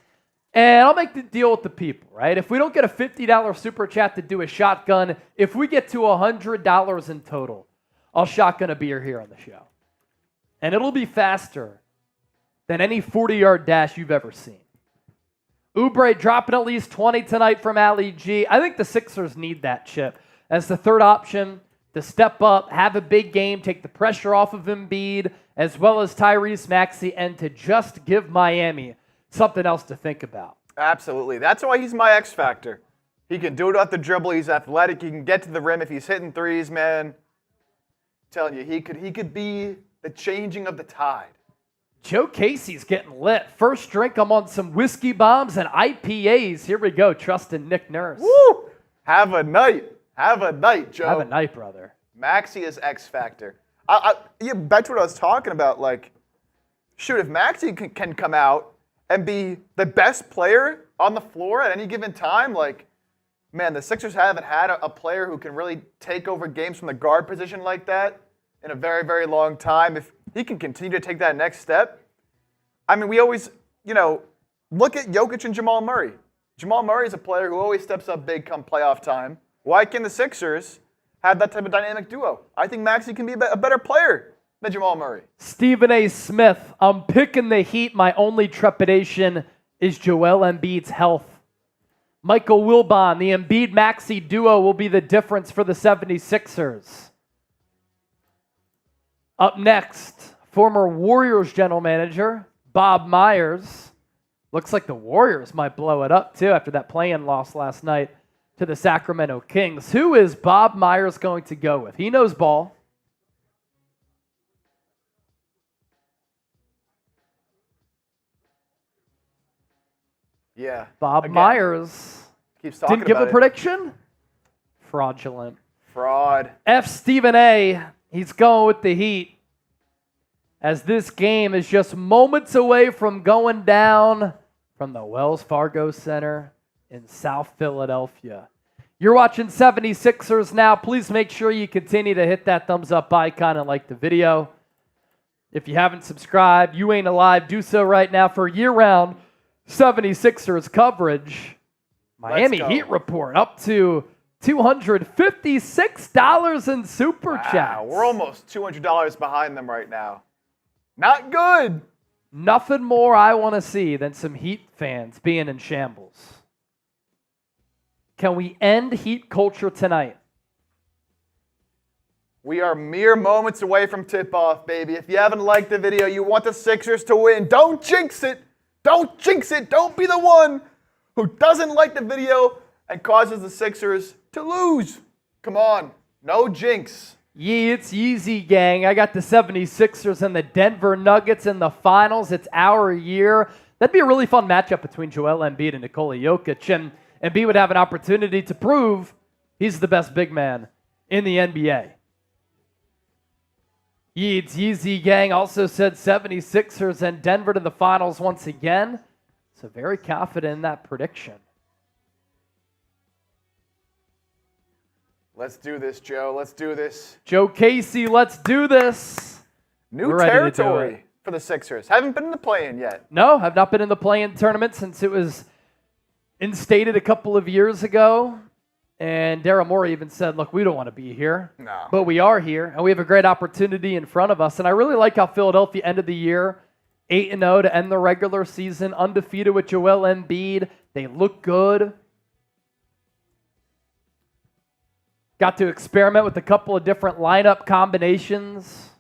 And I'll make the deal with the people, right? If we don't get a $50 Super Chat to do a shotgun, if we get to $100 in total, I'll shotgun a beer here on the show. And it'll be faster than any 40-yard dash you've ever seen. Oubre dropping at least 20 tonight from Ali G. I think the Sixers need that chip as the third option to step up, have a big game, take the pressure off of Embiid, as well as Tyrese Maxey, and to just give Miami something else to think about. Absolutely. That's why he's my X factor. He can do it off the dribble. He's athletic. He can get to the rim if he's hitting threes, man. I'm telling you, he could be the changing of the tide. Joe Casey's getting lit. First drink, I'm on some whiskey bombs and IPAs. Here we go. Trusting Nick Nurse. Woo! Have a night. Have a night, Joe. Have a night, brother. Maxey is X factor. Yeah, back to what I was talking about. Like, shoot, if Maxey can come out and be the best player on the floor at any given time, like, man, the Sixers haven't had a player who can really take over games from the guard position like that in a very, very long time. If he can continue to take that next step, I mean, we always, look at Jokic and Jamal Murray. Jamal Murray is a player who always steps up big come playoff time. Why can the Sixers have that type of dynamic duo? I think Maxey can be a better player than Jamal Murray. Stephen A. Smith, I'm picking the Heat. My only trepidation is Joel Embiid's health. Michael Wilbon, the Embiid-Maxey duo will be the difference for the 76ers. Up next, former Warriors general manager, Bob Myers. Looks like the Warriors might blow it up, too, after that play-in loss last night to the Sacramento Kings. Who is Bob Myers going to go with? He knows ball. Yeah. Bob Again, Myers keeps talking didn't give about a it. prediction. Fraudulent. Fraud. F. Stephen A. He's going with the Heat, as this game is just moments away from going down from the Wells Fargo Center in South Philadelphia. You're watching 76ers now. Please make sure you continue to hit that thumbs up icon and like the video. If you haven't subscribed, you ain't alive. Do so right now for year-round 76ers coverage. Miami go. Heat report up to $256 in Super Chats. Wow, we're almost $200 behind them right now. Not good. Nothing more I want to see than some Heat fans being in shambles. Can we end Heat culture tonight? We are mere moments away from tip-off, baby. If you haven't liked the video, you want the Sixers to win, don't jinx it. Don't jinx it. Don't be the one who doesn't like the video and causes the Sixers to lose. Come on. No jinx. Yeah, it's Yeezy, gang. I got the 76ers and the Denver Nuggets in the finals. It's our year. That'd be a really fun matchup between Joel Embiid and Nikola Jokic. And Embiid would have an opportunity to prove he's the best big man in the NBA. Yeah, it's Yeezy, gang. Also said 76ers and Denver to the finals once again. So very confident in that prediction. Let's do this, Joe. Let's do this. Joe Casey, let's do this. New We're ready to do territory it. for the Sixers. Haven't been in the play-in yet. No, I've not been in the play-in tournament since it was instated a couple of years ago. And Daryl Morey even said, look, we don't want to be here. No. But we are here, and we have a great opportunity in front of us. And I really like how Philadelphia ended the year 8-0 to end the regular season, undefeated with Joel Embiid. They look good. Got to experiment with a couple of different lineup combinations.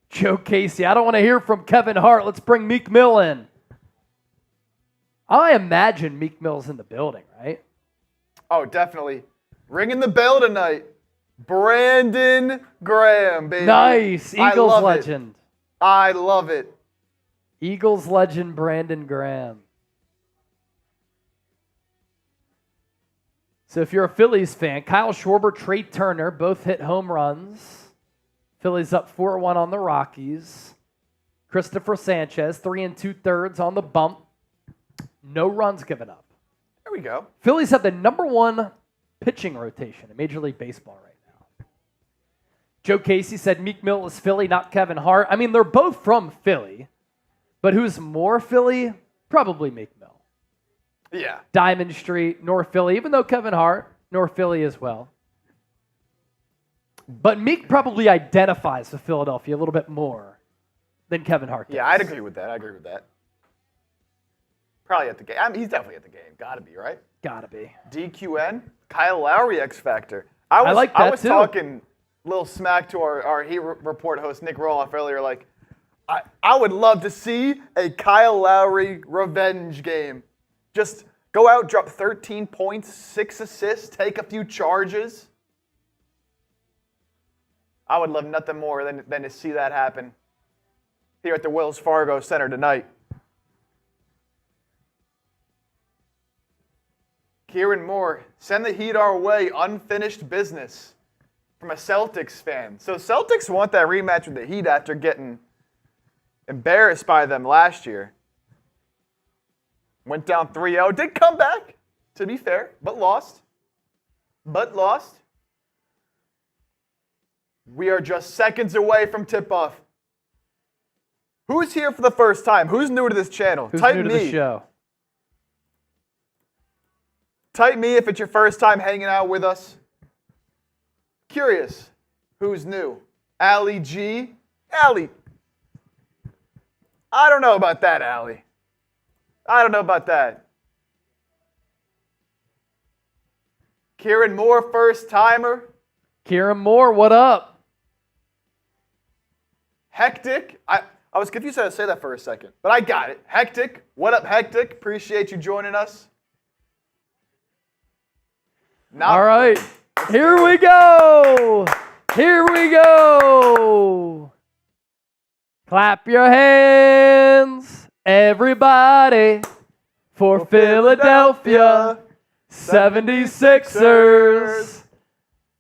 Joe Casey, I don't want to hear from Kevin Hart. Let's bring Meek Mill in. I imagine Meek Mill's in the building, right? Oh, definitely. Ringing the bell tonight. Brandon Graham, baby. Nice. Eagles legend. I love it. Eagles legend Brandon Graham. So if you're a Phillies fan, Kyle Schwarber, Trey Turner both hit home runs. Phillies up 4-1 on the Rockies. Christopher Sanchez, 3 2/3 on the bump. No runs given up. There we go. Phillies have the number 1 pitching rotation in Major League Baseball right now. Joe Casey said Meek Mill is Philly, not Kevin Hart. I mean, they're both from Philly, but who's more Philly? Probably Meek Mill. Yeah. Diamond Street, North Philly, even though Kevin Hart, North Philly as well. But Meek probably identifies with Philadelphia a little bit more than Kevin Hart does. Yeah, I'd agree with that. Probably at the game. I mean, he's definitely at the game. Gotta be, right? Gotta be. DQN, Kyle Lowry X Factor. I like that I was too. talking a little smack to our Heat Report host, Nick Roloff, earlier. Like, I would love to see a Kyle Lowry revenge game. Just go out, drop 13 points, 6 assists, take a few charges. I would love nothing more than to see that happen here at the Wells Fargo Center tonight. Kieran Moore, send the Heat our way, unfinished business from a Celtics fan. So Celtics want that rematch with the Heat after getting embarrassed by them last year. Went down 3-0, did come back, to be fair, but lost. We are just seconds away from tip-off. Who's here for the first time? Who's new to this channel? Who's Type new to me. the show? Type me if it's your first time hanging out with us. Curious, who's new? Allie G? Allie. I don't know about that, Allie. I don't know about that. Kieran Moore, first timer. Kieran Moore, what up? Hectic. I was confused how to say that for a second, but I got it. Hectic. What up, Hectic? Appreciate you joining us. All right. Here we go. Here we go. Clap your hands, everybody, for Philadelphia 76ers.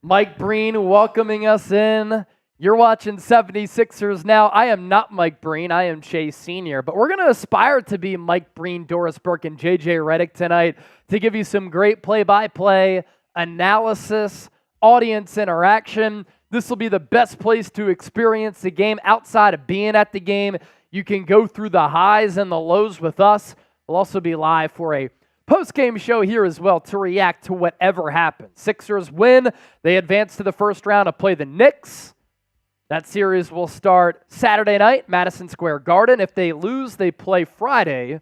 Mike Breen welcoming us in. You're watching 76ers now. I am not Mike Breen. I am Chase Sr. But we're going to aspire to be Mike Breen, Doris Burke, and JJ Redick tonight to give you some great play-by-play analysis, audience interaction. This will be the best place to experience the game outside of being at the game. You can go through the highs and the lows with us. We'll also be live for a post-game show here as well to react to whatever happens. Sixers win. They advance to the first round to play the Knicks. That series will start Saturday night, Madison Square Garden. If they lose, they play Friday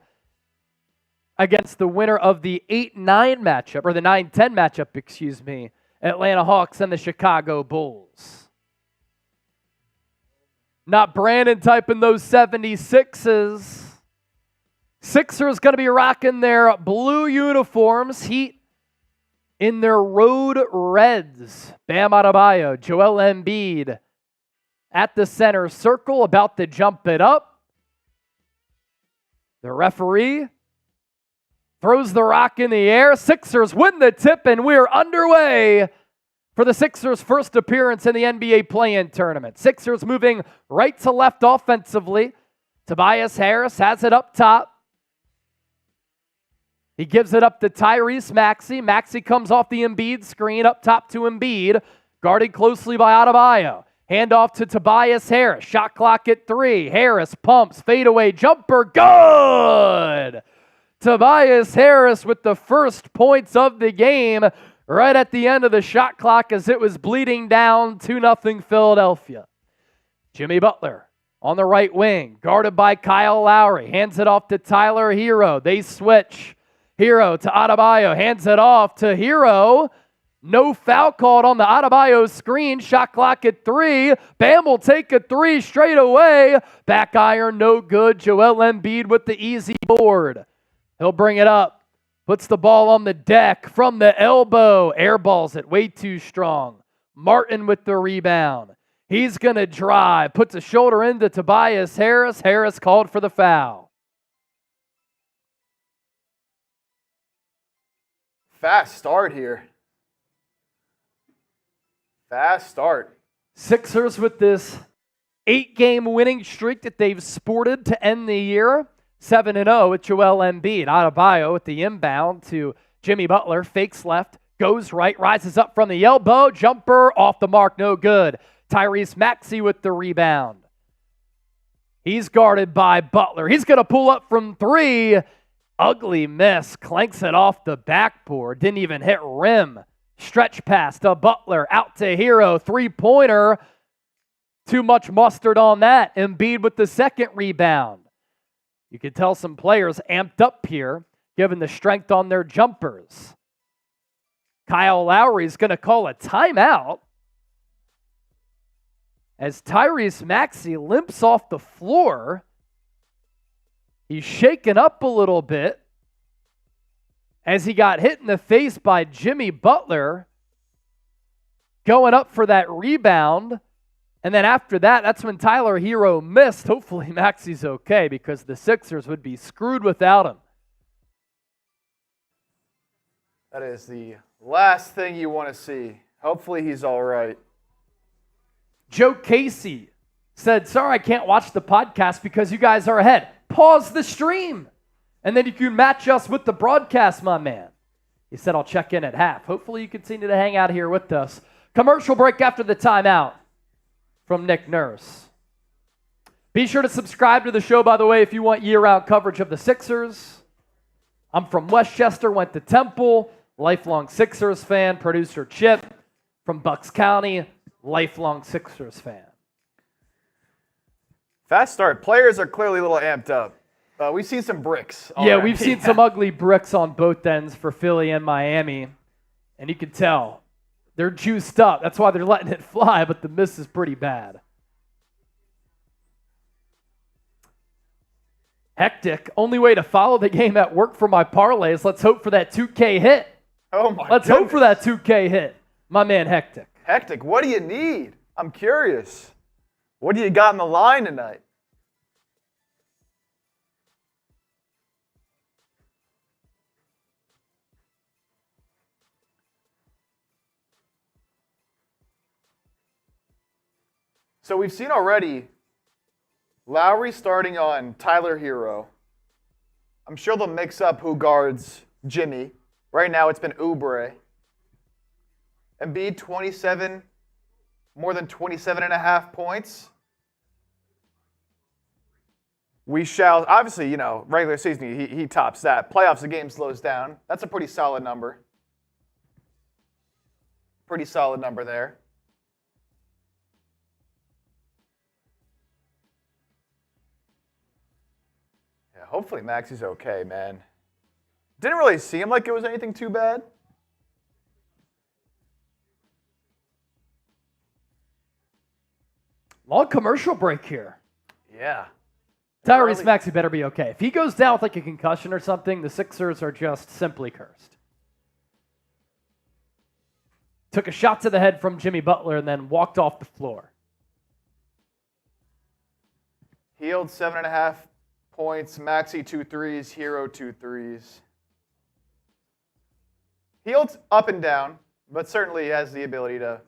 against the winner of the 8-9 matchup, or the 9-10 matchup, Atlanta Hawks and the Chicago Bulls. Not Brandon typing those 76s. Sixers going to be rocking their blue uniforms. Heat in their road reds. Bam Adebayo, Joel Embiid at the center circle, about to jump it up. The referee throws the rock in the air. Sixers win the tip, and we're underway for the Sixers' first appearance in the NBA play-in tournament. Sixers moving right to left offensively. Tobias Harris has it up top. He gives it up to Tyrese Maxey. Maxey comes off the Embiid screen up top to Embiid, guarded closely by Adebayo. Handoff to Tobias Harris. Shot clock at 3. Harris pumps, fadeaway jumper, good! Tobias Harris with the first points of the game right at the end of the shot clock as it was bleeding down 2-0 Philadelphia. Jimmy Butler on the right wing, guarded by Kyle Lowry. Hands it off to Tyler Herro. They switch. Herro to Adebayo. Hands it off to Herro. No foul called on the Adebayo screen. Shot clock at 3. Bam will take a 3 straight away. Back iron, no good. Joel Embiid with the easy board. He'll bring it up. Puts the ball on the deck from the elbow. Airballs it way too strong. Martin with the rebound. He's going to drive. Puts a shoulder into Tobias Harris. Harris called for the foul. Fast start here. Fast start. Sixers with this 8-game winning streak that they've sported to end the year. 7-0 with Joel Embiid. Adebayo with the inbound to Jimmy Butler. Fakes left. Goes right. Rises up from the elbow. Jumper off the mark. No good. Tyrese Maxey with the rebound. He's guarded by Butler. He's going to pull up from 3. Ugly miss. Clanks it off the backboard. Didn't even hit rim. Stretch pass to Butler. Out to Herro. 3-pointer. Too much mustard on that. Embiid with the second rebound. You can tell some players amped up here, given the strength on their jumpers. Kyle Lowry's going to call a timeout as Tyrese Maxey limps off the floor. He's shaken up a little bit as he got hit in the face by Jimmy Butler going up for that rebound. And then after that, that's when Tyler Herro missed. Hopefully Maxey's okay because the Sixers would be screwed without him. That is the last thing you want to see. Hopefully he's all right. Joe Casey said, sorry, I can't watch the podcast because you guys are ahead. Pause the stream, and then you can match us with the broadcast, my man. He said, I'll check in at half. Hopefully you continue to hang out here with us. Commercial break after the timeout from Nick Nurse. Be sure to subscribe to the show, by the way, if you want year-round coverage of the Sixers. I'm from Westchester, went to Temple, lifelong Sixers fan. Producer Chip from Bucks County, lifelong Sixers fan. Fast start. Players are clearly a little amped up. We've seen some bricks already. Yeah, we've seen some ugly bricks on both ends for Philly and Miami. And you can tell they're juiced up. That's why they're letting it fly, but the miss is pretty bad. Hectic. Only way to follow the game at work for my parlays. Let's hope for that 2K hit. Oh my Let's hope for that 2K hit. My man Hectic. Hectic, what do you need? I'm curious. What do you got in the line tonight? So we've seen already Lowry starting on Tyler Herro. I'm sure they'll mix up who guards Jimmy. Right now it's been Oubre. Embiid, 27, more than 27.5 points. We shall, obviously, regular season, he tops that. Playoffs, the game slows down. That's a pretty solid number. Pretty solid number there. Yeah, hopefully Maxey's okay, man. Didn't really seem like it was anything too bad. Long commercial break here. Yeah. Tyrese Maxey better be okay. If he goes down with like a concussion or something, the Sixers are just simply cursed. Took a shot to the head from Jimmy Butler and then walked off the floor. Healed 7.5 points. Maxey 2 threes. Herro 2 threes. Healed up and down, but certainly has the ability to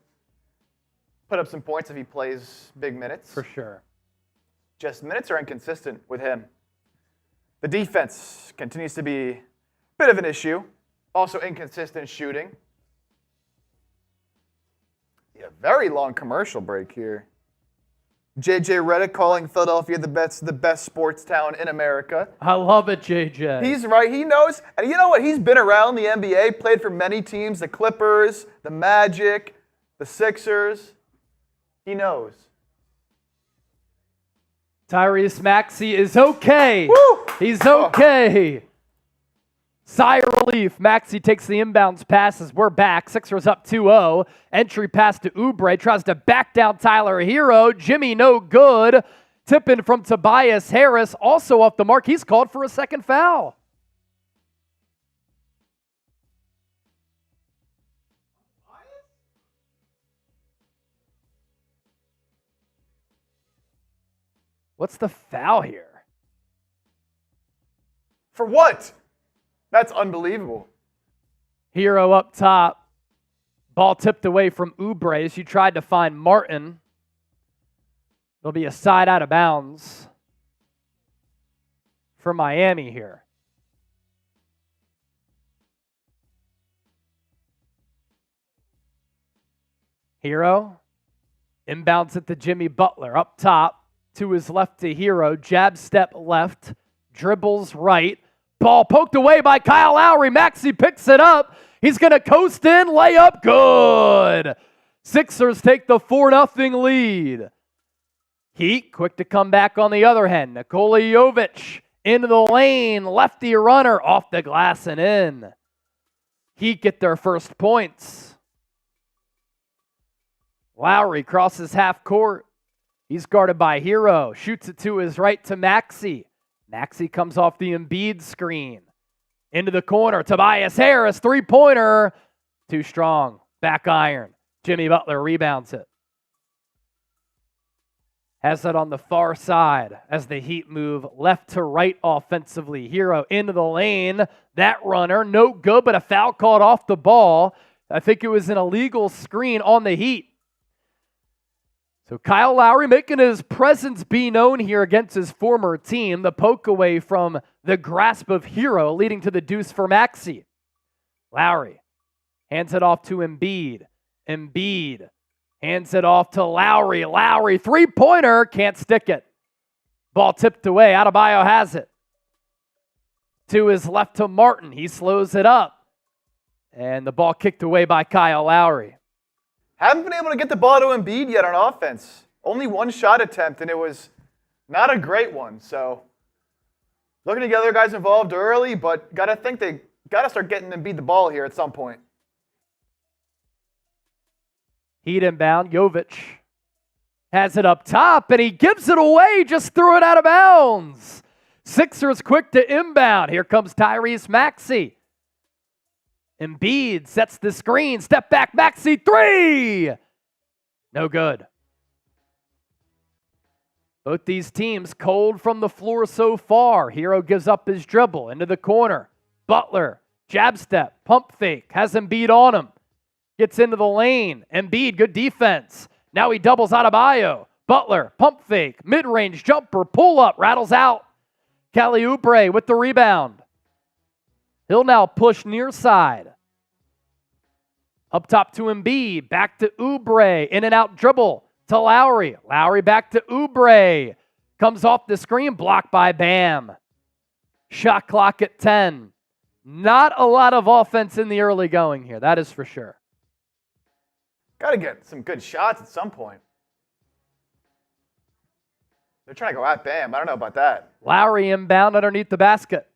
put up some points if he plays big minutes. For sure. Just minutes are inconsistent with him. The defense continues to be a bit of an issue. Also inconsistent shooting. Yeah, very long commercial break here. JJ Redick calling Philadelphia the best sports town in America. I love it, JJ. He's right. He knows. And you know what? He's been around the NBA, played for many teams, the Clippers, the Magic, the Sixers. He knows. Tyrese Maxey is okay. Woo! He's okay. Sigh of relief. Maxey takes the inbounds passes. We're back. Sixers up 2-0. Entry pass to Oubre. Tries to back down Tyler Herro. Jimmy no good. Tip-in from Tobias Harris. Also off the mark. He's called for a second foul. What's the foul here? For what? That's unbelievable. Herro up top. Ball tipped away from Oubre as you tried to find Martin. It'll be a side out of bounds for Miami here. Herro inbounds it to Jimmy Butler up top. To his left to Herro. Jab step left. Dribbles right. Ball poked away by Kyle Lowry. Maxey picks it up. He's going to coast in. Layup. Good. Sixers take the 4-0 lead. Heat quick to come back on the other hand. Nikola Jovic into the lane. Lefty runner off the glass and in. Heat get their first points. Lowry crosses half court. He's guarded by Herro. Shoots it to his right to Maxey. Maxey comes off the Embiid screen. Into the corner. Tobias Harris, three-pointer. Too strong. Back iron. Jimmy Butler rebounds it. Has it on the far side as the Heat move left to right offensively. Herro into the lane. That runner, no good, but a foul called off the ball. I think it was an illegal screen on the Heat. So Kyle Lowry making his presence be known here against his former team. The poke away from the grasp of Herro leading to the deuce for Maxey. Lowry hands it off to Embiid. Embiid hands it off to Lowry. Lowry, three-pointer, can't stick it. Ball tipped away. Adebayo has it. To his left to Martin. He slows it up. And the ball kicked away by Kyle Lowry. Haven't been able to get the ball to Embiid yet on offense. Only one shot attempt, and it was not a great one. So looking to get other guys involved early, but got to think they got to start getting Embiid the ball here at some point. Heat inbound. Jovic has it up top, and he gives it away. Just threw it out of bounds. Sixers quick to inbound. Here comes Tyrese Maxey. Embiid sets the screen. Step back, Maxey, three! No good. Both these teams cold from the floor so far. Herro gives up his dribble into the corner. Butler, jab step, pump fake, has Embiid on him. Gets into the lane. Embiid, good defense. Now he doubles Adebayo. Butler, pump fake, mid-range jumper, pull up, rattles out. Kelly Oubre with the rebound. He'll now push near side. Up top to Embiid. Back to Oubre. In and out dribble to Lowry. Lowry back to Oubre. Comes off the screen. Blocked by Bam. Shot clock at 10. Not a lot of offense in the early going here. That is for sure. Got to get some good shots at some point. They're trying to go at Bam. I don't know about that. Lowry inbound underneath the basket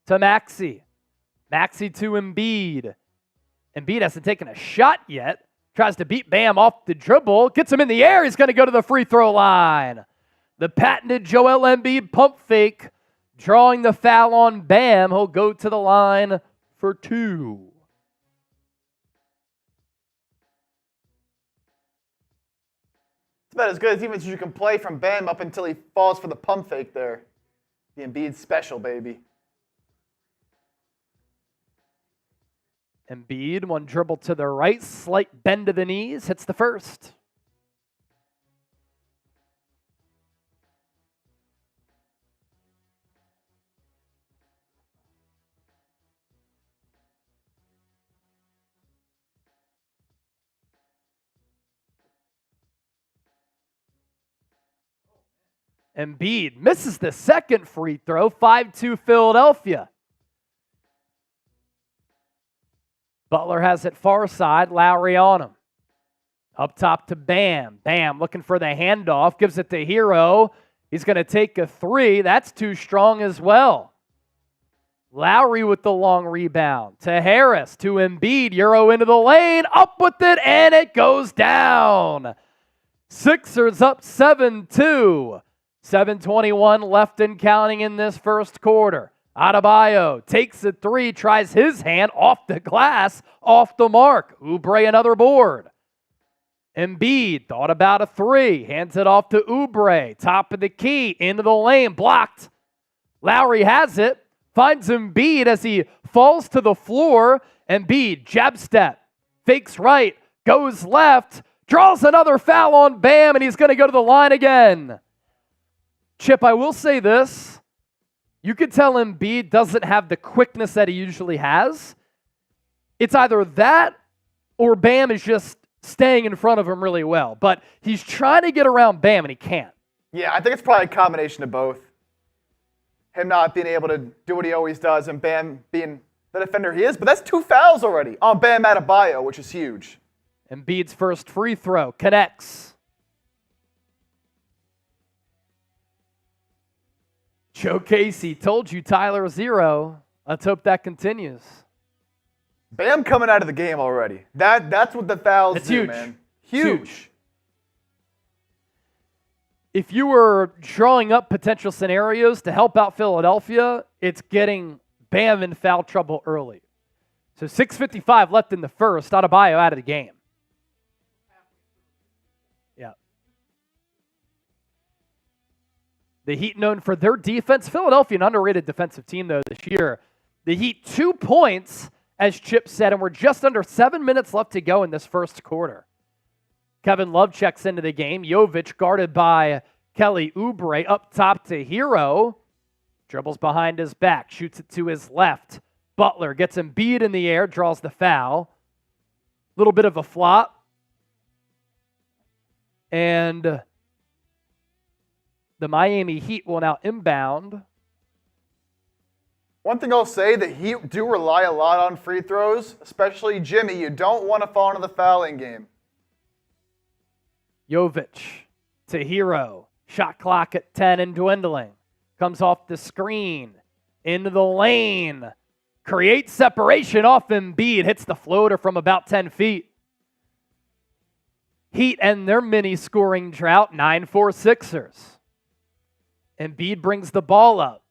to Maxey. Maxey to Embiid. Embiid hasn't taken a shot yet. Tries to beat Bam off the dribble. Gets him in the air. He's going to go to the free throw line. The patented Joel Embiid pump fake. Drawing the foul on Bam. He'll go to the line for two. It's about as good as even as you can play from Bam up until he falls for the pump fake there. The Embiid special, baby. Embiid, one dribble to the right, slight bend to the knees, hits the first. Embiid misses the second free throw, 5-2 Philadelphia. Butler has it far side, Lowry on him. Up top to Bam. Bam looking for the handoff, gives it to Herro. He's going to take a three. That's too strong as well. Lowry with the long rebound to Harris, to Embiid. Euro into the lane, up with it, and it goes down. Sixers up 7-2. 7:21 left and counting in this first quarter. Adebayo takes a three, tries his hand off the glass, off the mark. Oubre another board. Embiid thought about a three, hands it off to Oubre, top of the key, into the lane, blocked. Lowry has it, finds Embiid as he falls to the floor. Embiid, jab step, fakes right, goes left, draws another foul on Bam, and he's going to go to the line again. Chip, I will say this. You could tell Embiid doesn't have the quickness that he usually has. It's either that or Bam is just staying in front of him really well. But he's trying to get around Bam, and he can't. Yeah, I think it's probably a combination of both. Him not being able to do what he always does and Bam being the defender he is. But that's 2 fouls already on Bam Adebayo, which is huge. Embiid's first free throw connects. Joe Casey told you Tyler 0. Let's hope that continues. Bam coming out of the game already. That's what the fouls It's do, huge. man. Huge. If you were drawing up potential scenarios to help out Philadelphia, it's getting Bam in foul trouble early. So 6:55 left in the first. Adebayo out of the game. Yeah. The Heat known for their defense. Philadelphia, an underrated defensive team, though, this year. The Heat 2 points, as Chip said, and we're just under 7 minutes left to go in this first quarter. Kevin Love checks into the game. Jovic guarded by Kelly Oubre up top to Herro. Dribbles behind his back, shoots it to his left. Butler gets Embiid in the air, draws the foul. Little bit of a flop. And the Miami Heat will now inbound. One thing I'll say, the Heat do rely a lot on free throws, especially Jimmy. You don't want to fall into the fouling game. Jovic to Herro. Shot clock at 10 and dwindling. Comes off the screen. Into the lane. Creates separation off Embiid. Hits the floater from about 10 feet. Heat and their mini scoring drought. 9-4 Sixers. Embiid brings the ball up.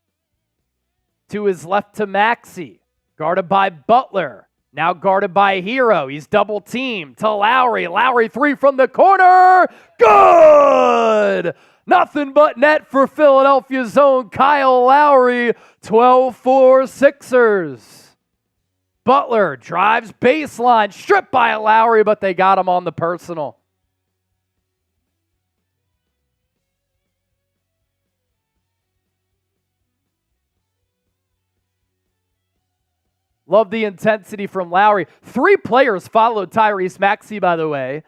To his left to Maxey. Guarded by Butler. Now guarded by Herro. He's double teamed to Lowry. Lowry 3 from the corner. Good! Nothing but net for Philadelphia's own Kyle Lowry. 12-4 Sixers. Butler drives baseline. Stripped by Lowry, but they got him on the personal. Love the intensity from Lowry. 3 players followed Tyrese Maxey, by the way.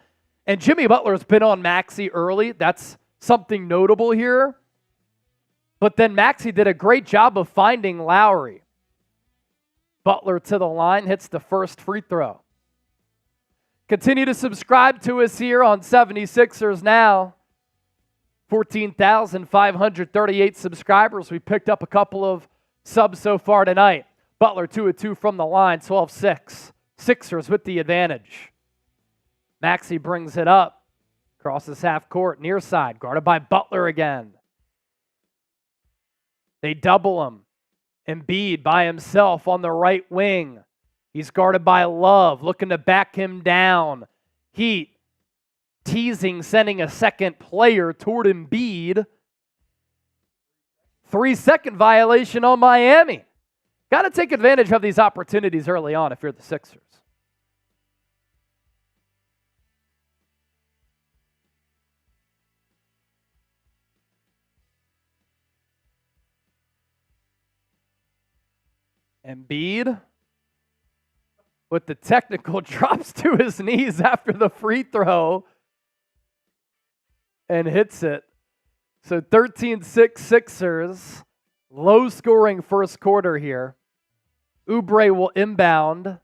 And Jimmy Butler's been on Maxey early. That's something notable here. But then Maxey did a great job of finding Lowry. Butler to the line, hits the first free throw. Continue to subscribe to us here on 76ers Now. 14,538 subscribers. We picked up a couple of subs so far tonight. Butler 2 of 2 from the line, 12-6. Sixers with the advantage. Maxey brings it up. Crosses half court, near side, guarded by Butler again. They double him. Embiid by himself on the right wing. He's guarded by Love, looking to back him down. Heat teasing, sending a second player toward Embiid. 3-second violation on Miami. Got to take advantage of these opportunities early on if you're the Sixers. Embiid with the technical drops to his knees after the free throw and hits it. So 13-6 Sixers. Low scoring first quarter here. Oubre will inbound.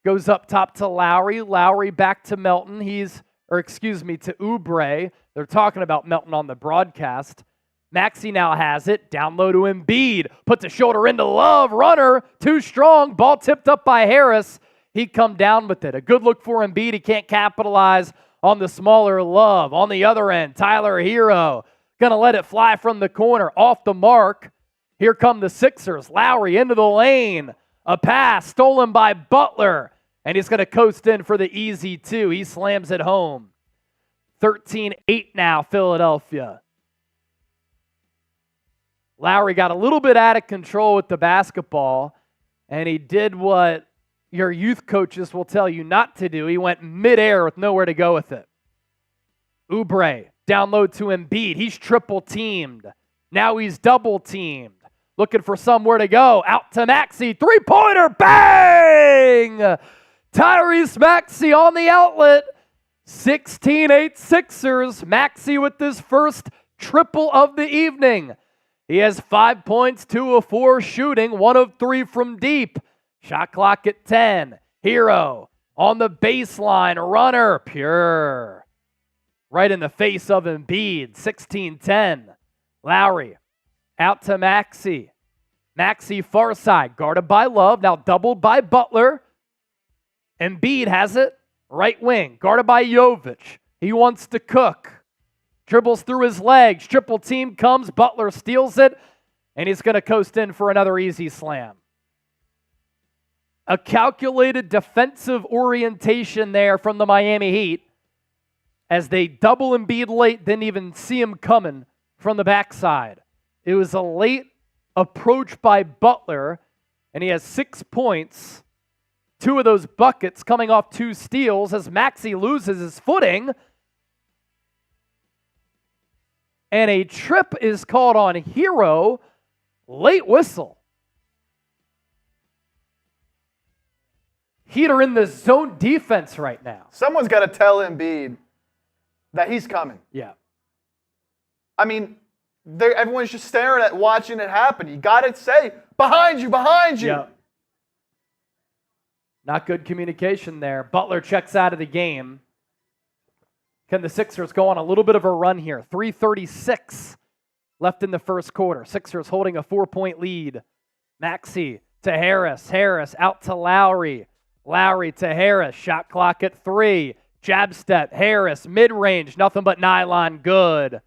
Goes up top to Lowry. Lowry back to Melton. To Oubre. They're talking about Melton on the broadcast. Maxey now has it. Down low to Embiid. Puts a shoulder into Love. Runner. Too strong. Ball tipped up by Harris. He'd come down with it. A good look for Embiid. He can't capitalize on the smaller Love. On the other end, Tyler Herro. Gonna let it fly from the corner. Off the mark. Here come the Sixers. Lowry into the lane. A pass stolen by Butler. And he's going to coast in for the easy two. He slams it home. 13-8 now, Philadelphia. Lowry got a little bit out of control with the basketball, and he did what your youth coaches will tell you not to do. He went midair with nowhere to go with it. Oubre, down low to Embiid. He's triple teamed. Now he's double teamed. Looking for somewhere to go. Out to Maxey. Three-pointer. Bang! Tyrese Maxey on the outlet. 16-8 Sixers. Maxey with his first triple of the evening. He has 5 points, 2 of 4 shooting, 1 of 3 from deep. Shot clock at 10. Herro on the baseline. Runner. Pure. Right in the face of Embiid. 16-10. Lowry out to Maxey. Maxey far side. Guarded by Love. Now doubled by Butler. Embiid has it. Right wing. Guarded by Jovic. He wants to cook. Dribbles through his legs. Triple team comes. Butler steals it. And he's going to coast in for another easy slam. A calculated defensive orientation there from the Miami Heat. As they double Embiid late, didn't even see him coming from the backside. It was a late approach by Butler, and he has 6 points. 2 of those buckets coming off 2 steals as Maxey loses his footing. And a trip is called on Herro. Late whistle. Heat are in the zone defense right now. Someone's got to tell Embiid that he's coming. Yeah. I mean, everyone's just staring at watching it happen. You got to say, behind you, behind you. Yeah. Not good communication there. Butler checks out of the game. Can the Sixers go on a little bit of a run here? 3:36 left in the first quarter. Sixers holding a 4-point lead. Maxey to Harris. Harris out to Lowry. Lowry to Harris. Shot clock at 3. Jab step. Harris. Mid-range. Nothing but nylon. Good.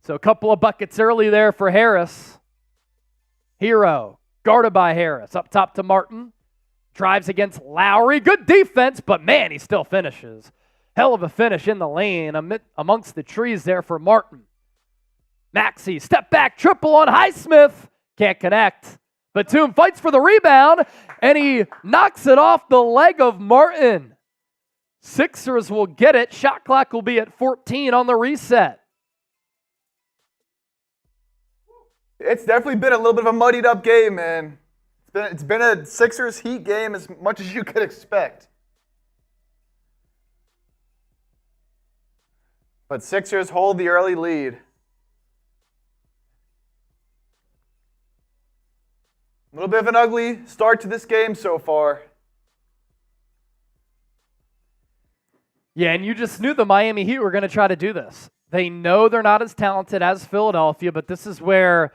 So a couple of buckets early there for Harris. Herro. Guarded by Harris. Up top to Martin. Drives against Lowry. Good defense, but man, he still finishes. Hell of a finish in the lane amongst the trees there for Martin. Maxey, step back, triple on Highsmith. Can't connect. Batum fights for the rebound, and he knocks it off the leg of Martin. Sixers will get it. Shot clock will be at 14 on the reset. It's definitely been a little bit of a muddied up game, man. It's been a Sixers Heat game as much as you could expect. But Sixers hold the early lead. A little bit of an ugly start to this game so far. Yeah, and you just knew the Miami Heat were going to try to do this. They know they're not as talented as Philadelphia, but this is where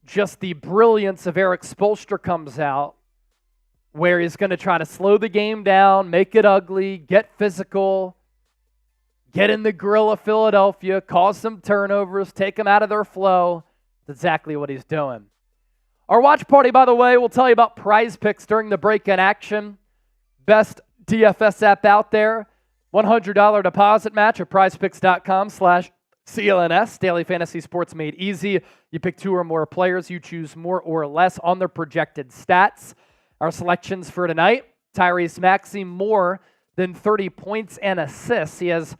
just the brilliance of Eric Spoelstra comes out, where he's going to try to slow the game down, make it ugly, get physical, get in the grill of Philadelphia, cause some turnovers, take them out of their flow. That's exactly what he's doing. Our watch party, by the way, will tell you about Prize Picks during the break-in action. Best DFS app out there. $100 deposit match at prizepicks.com/CLNS. Daily fantasy sports made easy. You pick 2 or more players. You choose more or less on their projected stats. Our selections for tonight: Tyrese Maxey, more than 30 points and assists. He has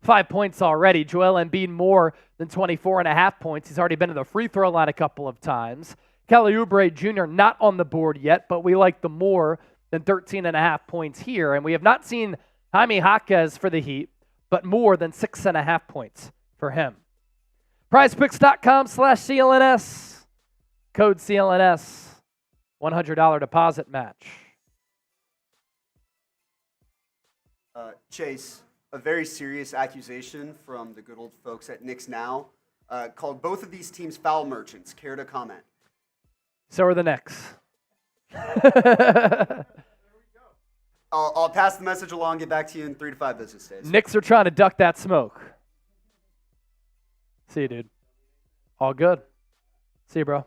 5 points already. Joel Embiid, more than 24.5 points. He's already been to the free throw line a couple of times. Kelly Oubre Jr. not on the board yet, but we like the more than 13.5 points here. And we have not seen Jaime Jaquez for the Heat, but more than 6.5 points for him. PrizePicks.com/CLNS. Code CLNS. $100 deposit match. Chase, a very serious accusation from the good old folks at Knicks Now called both of these teams foul merchants. Care to comment? So are the Knicks. I'll pass the message along, get back to you in 3 to 5 business days. Knicks are trying to duck that smoke. See you, dude. All good. See you, bro.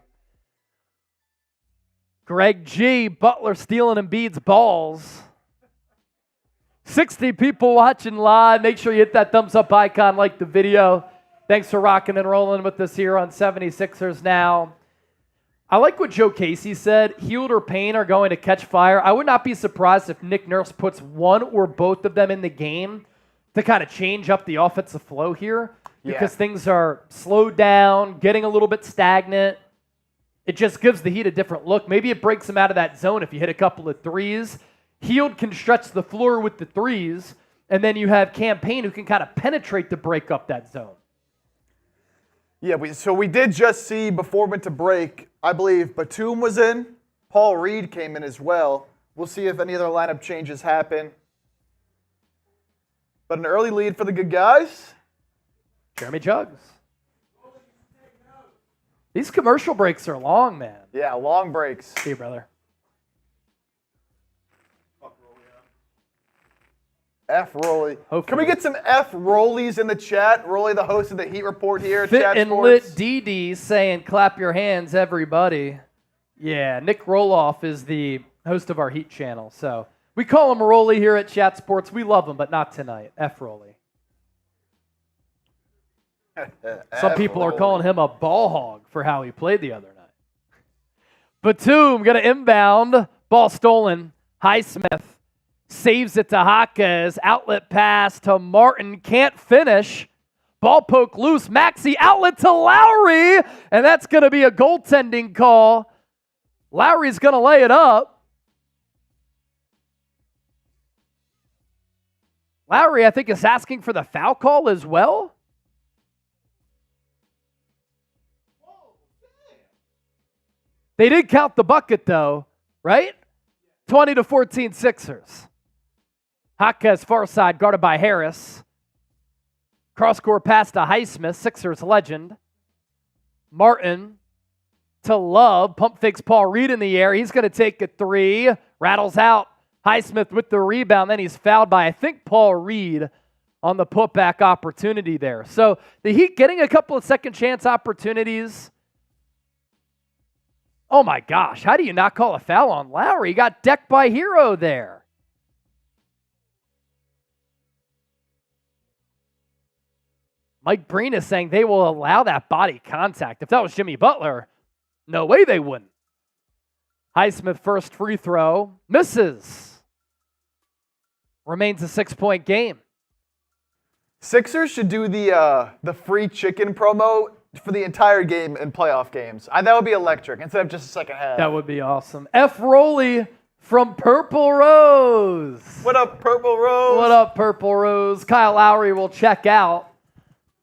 Greg G. Butler stealing Embiid's balls. 60 people watching live. Make sure you hit that thumbs up icon, like the video. Thanks for rocking and rolling with us here on 76ers Now. I like what Joe Casey said. Hield or Payne are going to catch fire. I would not be surprised if Nick Nurse puts one or both of them in the game to kind of change up the offensive flow here because things are slowed down, getting a little bit stagnant. It just gives the Heat a different look. Maybe it breaks them out of that zone if you hit a couple of threes. Hield can stretch the floor with the threes, and then you have Cam Payne who can kind of penetrate to break up that zone. Yeah, so we did just see before we went to break, I believe Batum was in. Paul Reed came in as well. We'll see if any other lineup changes happen. But an early lead for the good guys. Jeremy Juggs. These commercial breaks are long, man. Yeah, long breaks. See you, brother. F. Rolly. Hopefully. Can we get some F. Rollies in the chat? Rolly, the host of the Heat Report here at Fit Chat and Sports. Lit DD saying, clap your hands, everybody. Yeah, Nick Roloff is the host of our Heat channel. So we call him Rolly here at Chat Sports. We love him, but not tonight. F. Rolly. Some people are calling him a ball hog for how he played the other night. Batum going to inbound. Ball stolen. Highsmith saves it to Jaquez. Outlet pass to Martin. Can't finish. Ball poke loose. Maxey outlet to Lowry. And that's going to be a goaltending call. Lowry's going to lay it up. Lowry, I think, is asking for the foul call as well. They did count the bucket, though, right? 20-14 Sixers. Jaquez far side, guarded by Harris. Cross-court pass to Highsmith, Sixers legend. Martin to Love. Pump fakes Paul Reed in the air. He's going to take a three. Rattles out. Highsmith with the rebound. Then he's fouled by, I think, Paul Reed on the putback opportunity there. So the Heat getting a couple of second chance opportunities. Oh my gosh, how do you not call a foul on Lowry? He got decked by Herro there. Mike Breen is saying they will allow that body contact. If that was Jimmy Butler, no way they wouldn't. Highsmith first free throw, misses. Remains a 6-point game. Sixers should do the free chicken promo for the entire game in playoff games. That would be electric instead of just a second half. That would be awesome. F. Rolly from Purple Rose. What up, Purple Rose? What up, Purple Rose? Kyle Lowry will check out.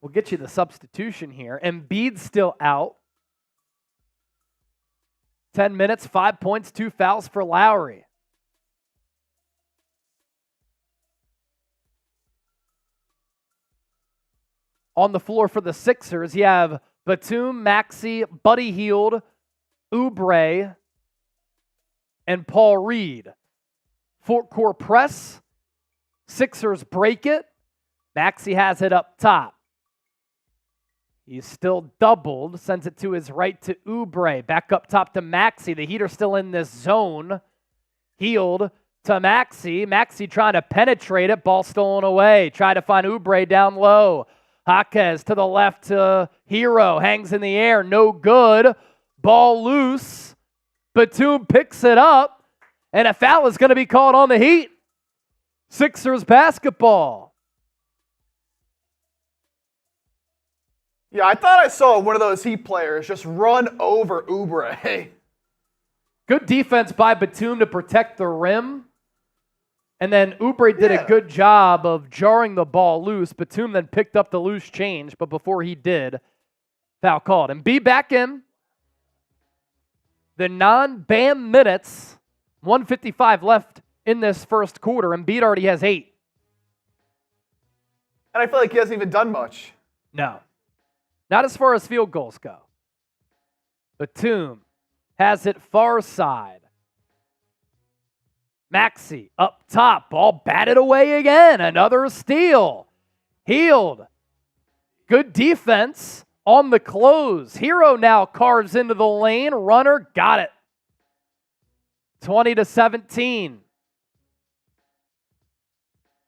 We'll get you the substitution here. Embiid still out. 10 minutes, 5 points, 2 fouls for Lowry. On the floor for the Sixers, you have Batum, Maxey, Buddy Hield, Oubre, and Paul Reed. Fort court press. Sixers break it. Maxey has it up top. He's still doubled. Sends it to his right to Oubre. Back up top to Maxey. The Heat are still in this zone. Hield to Maxey. Maxey trying to penetrate it. Ball stolen away. Try to find Oubre down low. Jaquez to the left to Herro. Hangs in the air. No good. Ball loose. Batum picks it up. And a foul is going to be called on the Heat. Sixers basketball. Yeah, I thought I saw one of those Heat players just run over Oubre. Good defense by Batum to protect the rim. And then Oubre did a good job of jarring the ball loose. Batum then picked up the loose change, but before he did, foul called. And be back in the non-Bam minutes. 1:55 left in this first quarter. Embiid already has 8. And I feel like he hasn't even done much. No. Not as far as field goals go. Batum has it far side. Maxey up top. Ball batted away again. Another steal. Hield. Good defense on the close. Herro now carves into the lane. Runner got it. 20-17.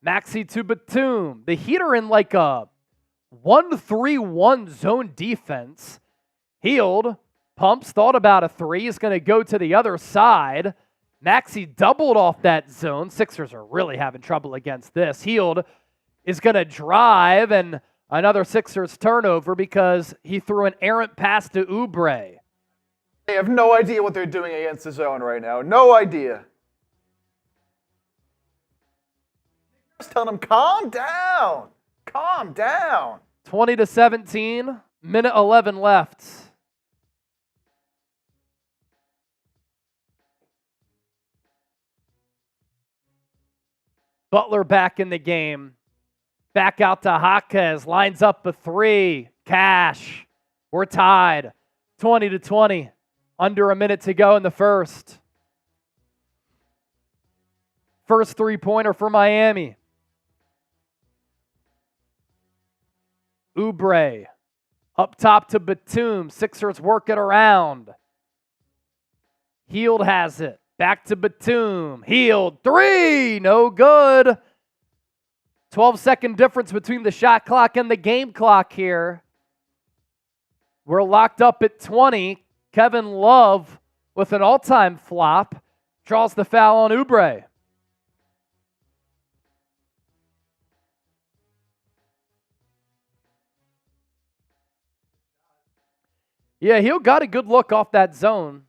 Maxey to Batum. The Heat are in like a 1-3-1 zone defense. Hield, pumps, thought about a three. He's going to go to the other side. Maxey doubled off that zone. Sixers are really having trouble against this. Hield is going to drive, and another Sixers turnover because he threw an errant pass to Oubre. They have no idea what they're doing against the zone right now. No idea. Just telling them, calm down. Calm down. 20-17, minute 11 left. Butler back in the game. Back out to Jaquez. Lines up a three. Cash. We're tied. 20-20. Under a minute to go in the first. First three-pointer for Miami. Oubre. Up top to Batum. Sixers work it around. Hield has it. Back to Batum. Hield. Three. No good. 12-second difference between the shot clock and the game clock here. We're locked up at 20. Kevin Love with an all-time flop draws the foul on Oubre. Yeah, Hield got a good look off that zone.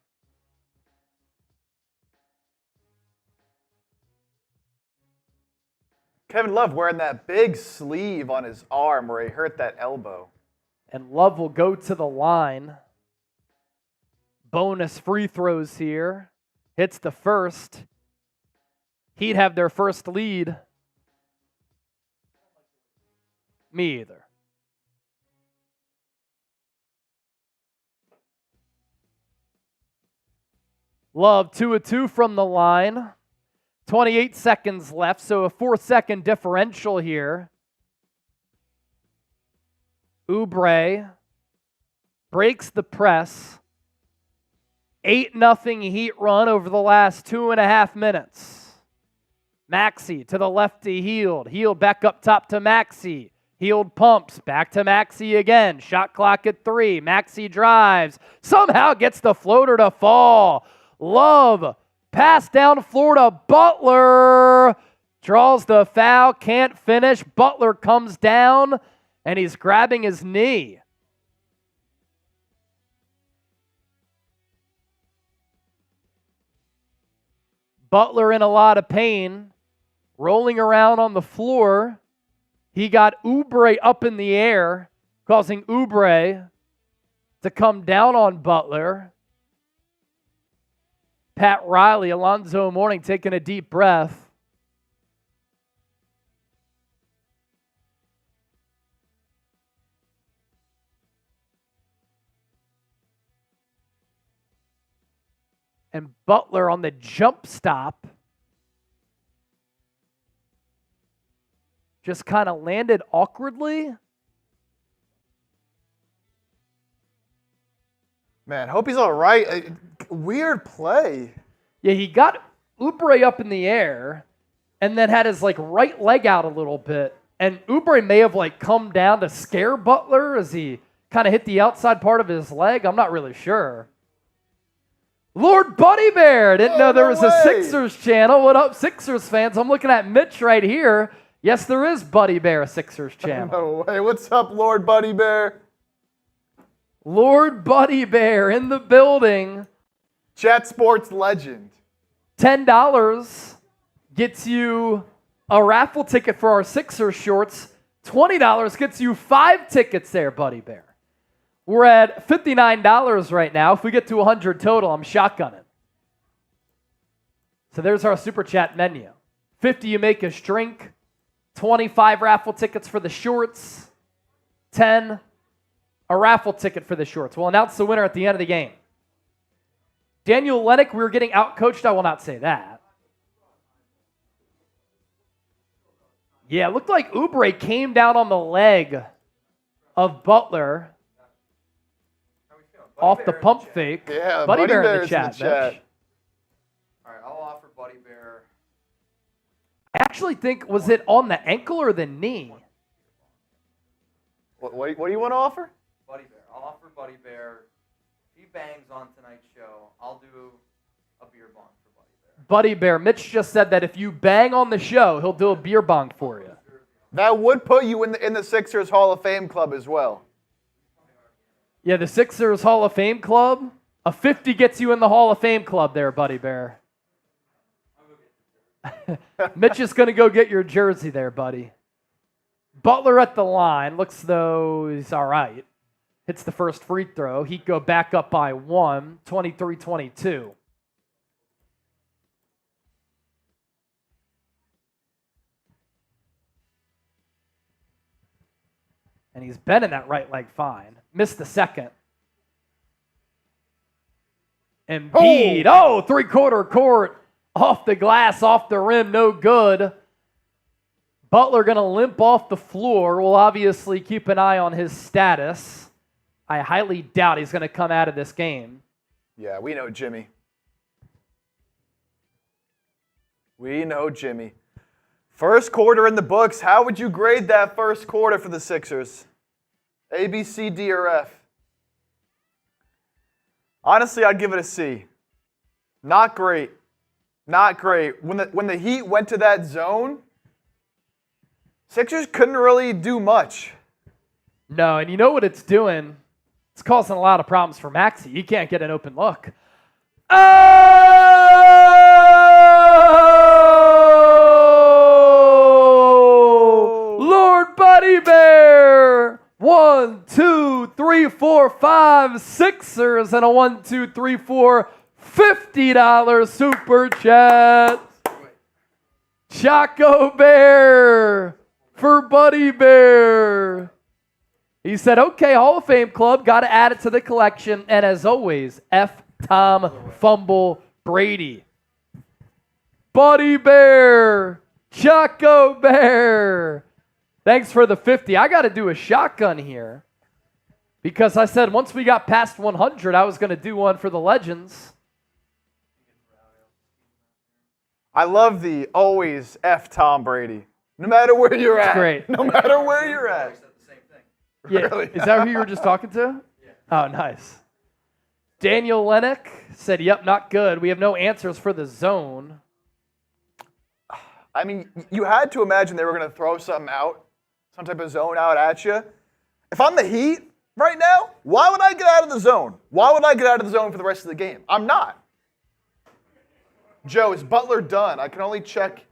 Kevin Love wearing that big sleeve on his arm where he hurt that elbow. And Love will go to the line. Bonus free throws here. Hits the first. He'd have their first lead. Me either. Love 2 of 2 from the line. 28 seconds left, so a 4-second differential here. Oubre breaks the press. 8-0 Heat run over the last 2.5 minutes. Maxey to the lefty, Hield. Hield back up top to Maxey. Hield pumps, back to Maxey again. Shot clock at 3. Maxey drives. Somehow gets the floater to fall. Love, pass down floor to Butler. Draws the foul, can't finish. Butler comes down, and he's grabbing his knee. Butler in a lot of pain, rolling around on the floor. He got Oubre up in the air, causing Oubre to come down on Butler. Pat Riley, Alonzo Mourning taking a deep breath. And Butler on the jump stop just kind of landed awkwardly. Man, hope he's all right. Weird play. Yeah, he got Oubre up in the air and then had his right leg out a little bit. And Oubre may have come down to scare Butler as he kind of hit the outside part of his leg. I'm not really sure. Lord Buddy Bear. Didn't know there was a Sixers channel. What up, Sixers fans? I'm looking at Mitch right here. Yes, there is Buddy Bear, a Sixers channel. No way. What's up, Lord Buddy Bear? Lord Buddy Bear in the building. Chat Sports legend. $10 gets you a raffle ticket for our Sixers shorts. $20 gets you 5 tickets there, Buddy Bear. We're at $59 right now. If we get to 100 total, I'm shotgunning. So there's our Super Chat menu. 50 you make us drink. 25 raffle tickets for the shorts. 10 a raffle ticket for the shorts. We'll announce the winner at the end of the game. Daniel Lennox, we were getting outcoached. I will not say that. Yeah, it looked like Oubre came down on the leg of Butler off the pump fake. Yeah, Buddy Bear in the Bear's chat. in the chat. All right, I'll offer Buddy Bear. I actually think, was it on the ankle or the knee? What do you want to offer? Buddy Bear. I'll offer Buddy Bear. If he bangs on tonight's show, I'll do a beer bong for Buddy Bear. Buddy Bear. Mitch just said that if you bang on the show, he'll do a beer bong for you. That would put you in the Sixers Hall of Fame club as well. Yeah, the Sixers Hall of Fame club. A 50 gets you in the Hall of Fame club there, Buddy Bear. Mitch is going to go get your jersey there, buddy. Butler at the line. Looks though he's all right. Hits the first free throw. He'd go back up by 1, 23-22. And he's bending that right leg fine. Missed the second. Embiid. Oh, three-quarter court. Off the glass, off the rim, no good. Butler going to limp off the floor. We'll obviously keep an eye on his status. I highly doubt he's going to come out of this game. Yeah, we know Jimmy. We know Jimmy. First quarter in the books. How would you grade that first quarter for the Sixers? A, B, C, D, or F? Honestly, I'd give it a C. Not great. Not great. When the Heat went to that zone, Sixers couldn't really do much. No, and you know what it's doing? It's causing a lot of problems for Maxey. He can't get an open look. Oh! Lord Buddy Bear! 1, 2, 3, 4, 5 Sixers and a 1, 2, 3, 4 $50 super chat. Choco Bear for Buddy Bear. He said, okay, Hall of Fame club, got to add it to the collection. And as always, F. Tom Fumble Brady. Buddy Bear. Choco Bear. Thanks for the 50. I got to do a shotgun here because I said once we got past 100, I was going to do one for the Legends. I love the always F Tom Brady. No matter where you're at. Great. No matter where you're at. Yeah. Really? Is that who you were just talking to? Yeah. Oh, nice. Daniel Lennox said, yep, not good. We have no answers for the zone. I mean, you had to imagine they were going to throw something out, some type of zone out at you. If I'm the Heat right now, why would I get out of the zone? Why would I get out of the zone for the rest of the game? I'm not. Joe, is Butler done? I can only check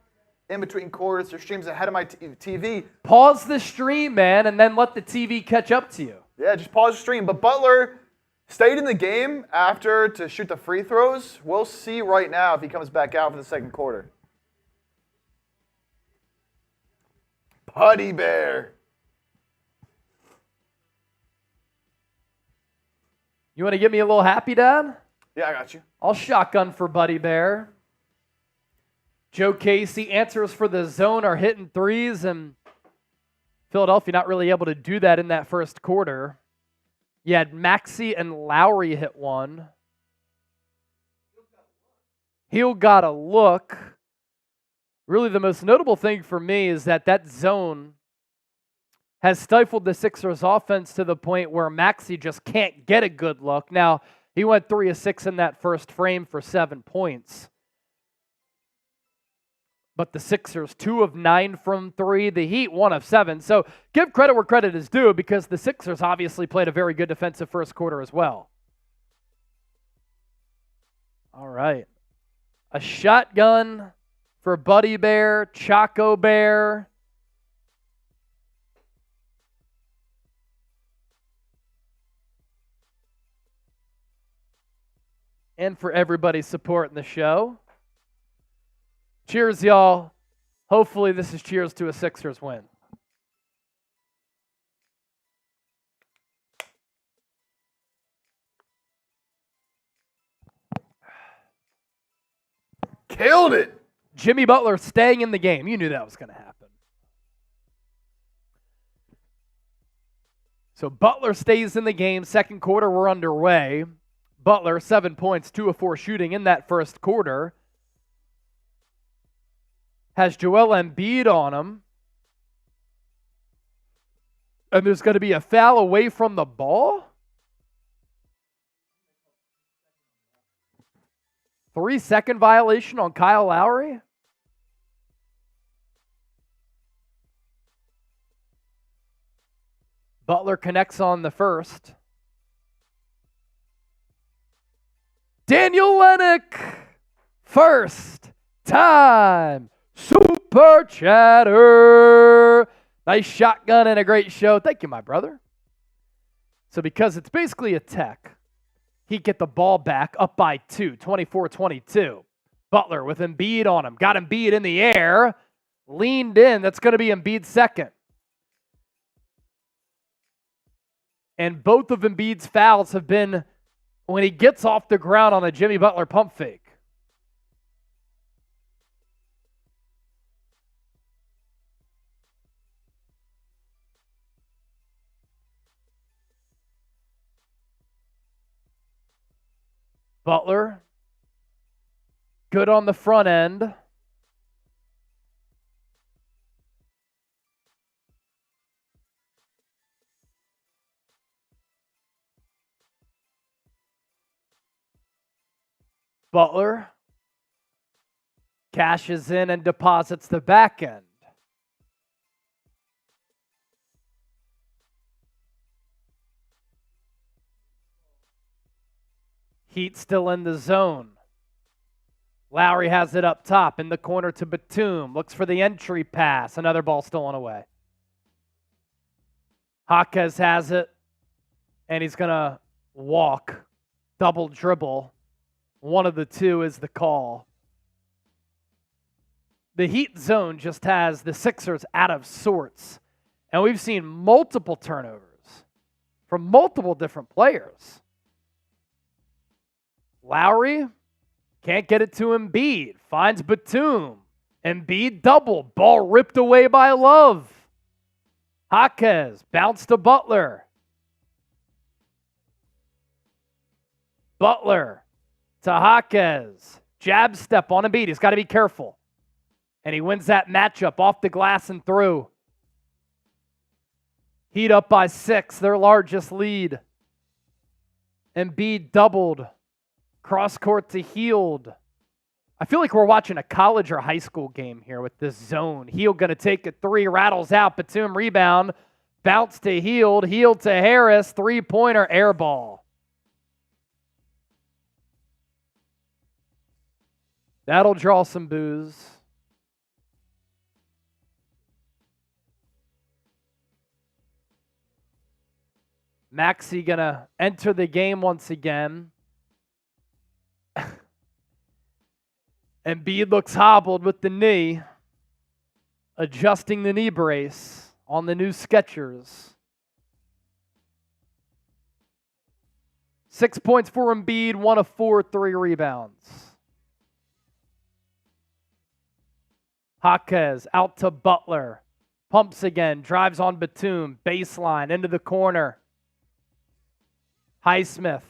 in between quarters or streams ahead of my TV. Pause the stream, man, and then let the TV catch up to you. Yeah, just pause the stream. But Butler stayed in the game after to shoot the free throws. We'll see right now if he comes back out for the second quarter. Buddy Bear. You want to give me a little happy, Dad? Yeah, I got you. I'll shotgun for Buddy Bear. Joe Casey, answers for the zone are hitting threes, and Philadelphia not really able to do that in that first quarter. You had Maxey and Lowry hit one. Hill got a look. Really, the most notable thing for me is that zone has stifled the Sixers' offense to the point where Maxey just can't get a good look. Now, he went 3 of 6 in that first frame for 7 points. But the Sixers, 2 of 9 from 3. The Heat, 1 of 7. So give credit where credit is due because the Sixers obviously played a very good defensive first quarter as well. All right. A shotgun for Buddy Bear, Choco Bear. And for everybody supporting the show. Cheers, y'all. Hopefully this is cheers to a Sixers win. Killed it. Jimmy Butler staying in the game. You knew that was going to happen. So Butler stays in the game. Second quarter, we're underway. Butler, 7 points, 2 of 4 shooting in that first quarter. has Joel Embiid on him. And there's going to be a foul away from the ball. 3-second violation on Kyle Lowry. Butler connects on the first. Daniel Lennox, first time super chatter. Nice shotgun and a great show. Thank you, my brother. So because it's basically a tech, he'd get the ball back up by 2, 24-22. Butler with Embiid on him. Got Embiid in the air. Leaned in. That's going to be Embiid's second. And both of Embiid's fouls have been when he gets off the ground on a Jimmy Butler pump fake. Butler, good on the front end. Butler cashes in and deposits the back end. Heat still in the zone. Lowry has it up top in the corner to Batum. Looks for the entry pass. Another ball stolen away. Jaquez has it, and he's going to walk, double dribble. One of the two is the call. The Heat zone just has the Sixers out of sorts, and we've seen multiple turnovers from multiple different players. Lowry can't get it to Embiid. Finds Batum. Embiid double. Ball ripped away by Love. Jaquez bounce to Butler. Butler to Jaquez. Jab step on Embiid. He's got to be careful. And he wins that matchup off the glass and through. Heat up by 6, their largest lead. Embiid doubled. Cross court to Hield. I feel like we're watching a college or high school game here with this zone. Hield going to take a 3, rattles out. Batum rebound. Bounce to Hield. Hield to Harris. 3-pointer air ball. That'll draw some boos. Maxey going to enter the game once again. Embiid looks hobbled with the knee, adjusting the knee brace on the new Skechers. 6 points for Embiid, 1 of 4, 3 rebounds. Jaquez out to Butler. Pumps again, drives on Batum, baseline, into the corner. Highsmith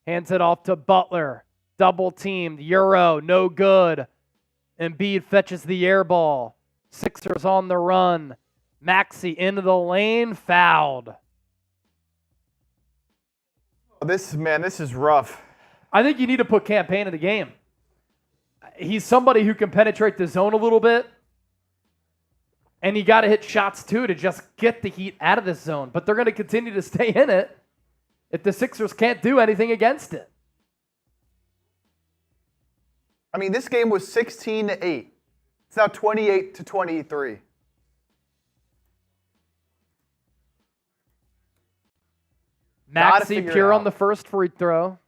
hands it off to Butler. Double teamed, Euro, no good. Embiid fetches the air ball. Sixers on the run. Maxey into the lane, fouled. This is rough. I think you need to put Campaign in the game. He's somebody who can penetrate the zone a little bit. And you got to hit shots too to just get the Heat out of this zone. But they're going to continue to stay in it if the Sixers can't do anything against it. I mean, this game was 16-8. It's now 28-23. Maxey pure on the first free throw.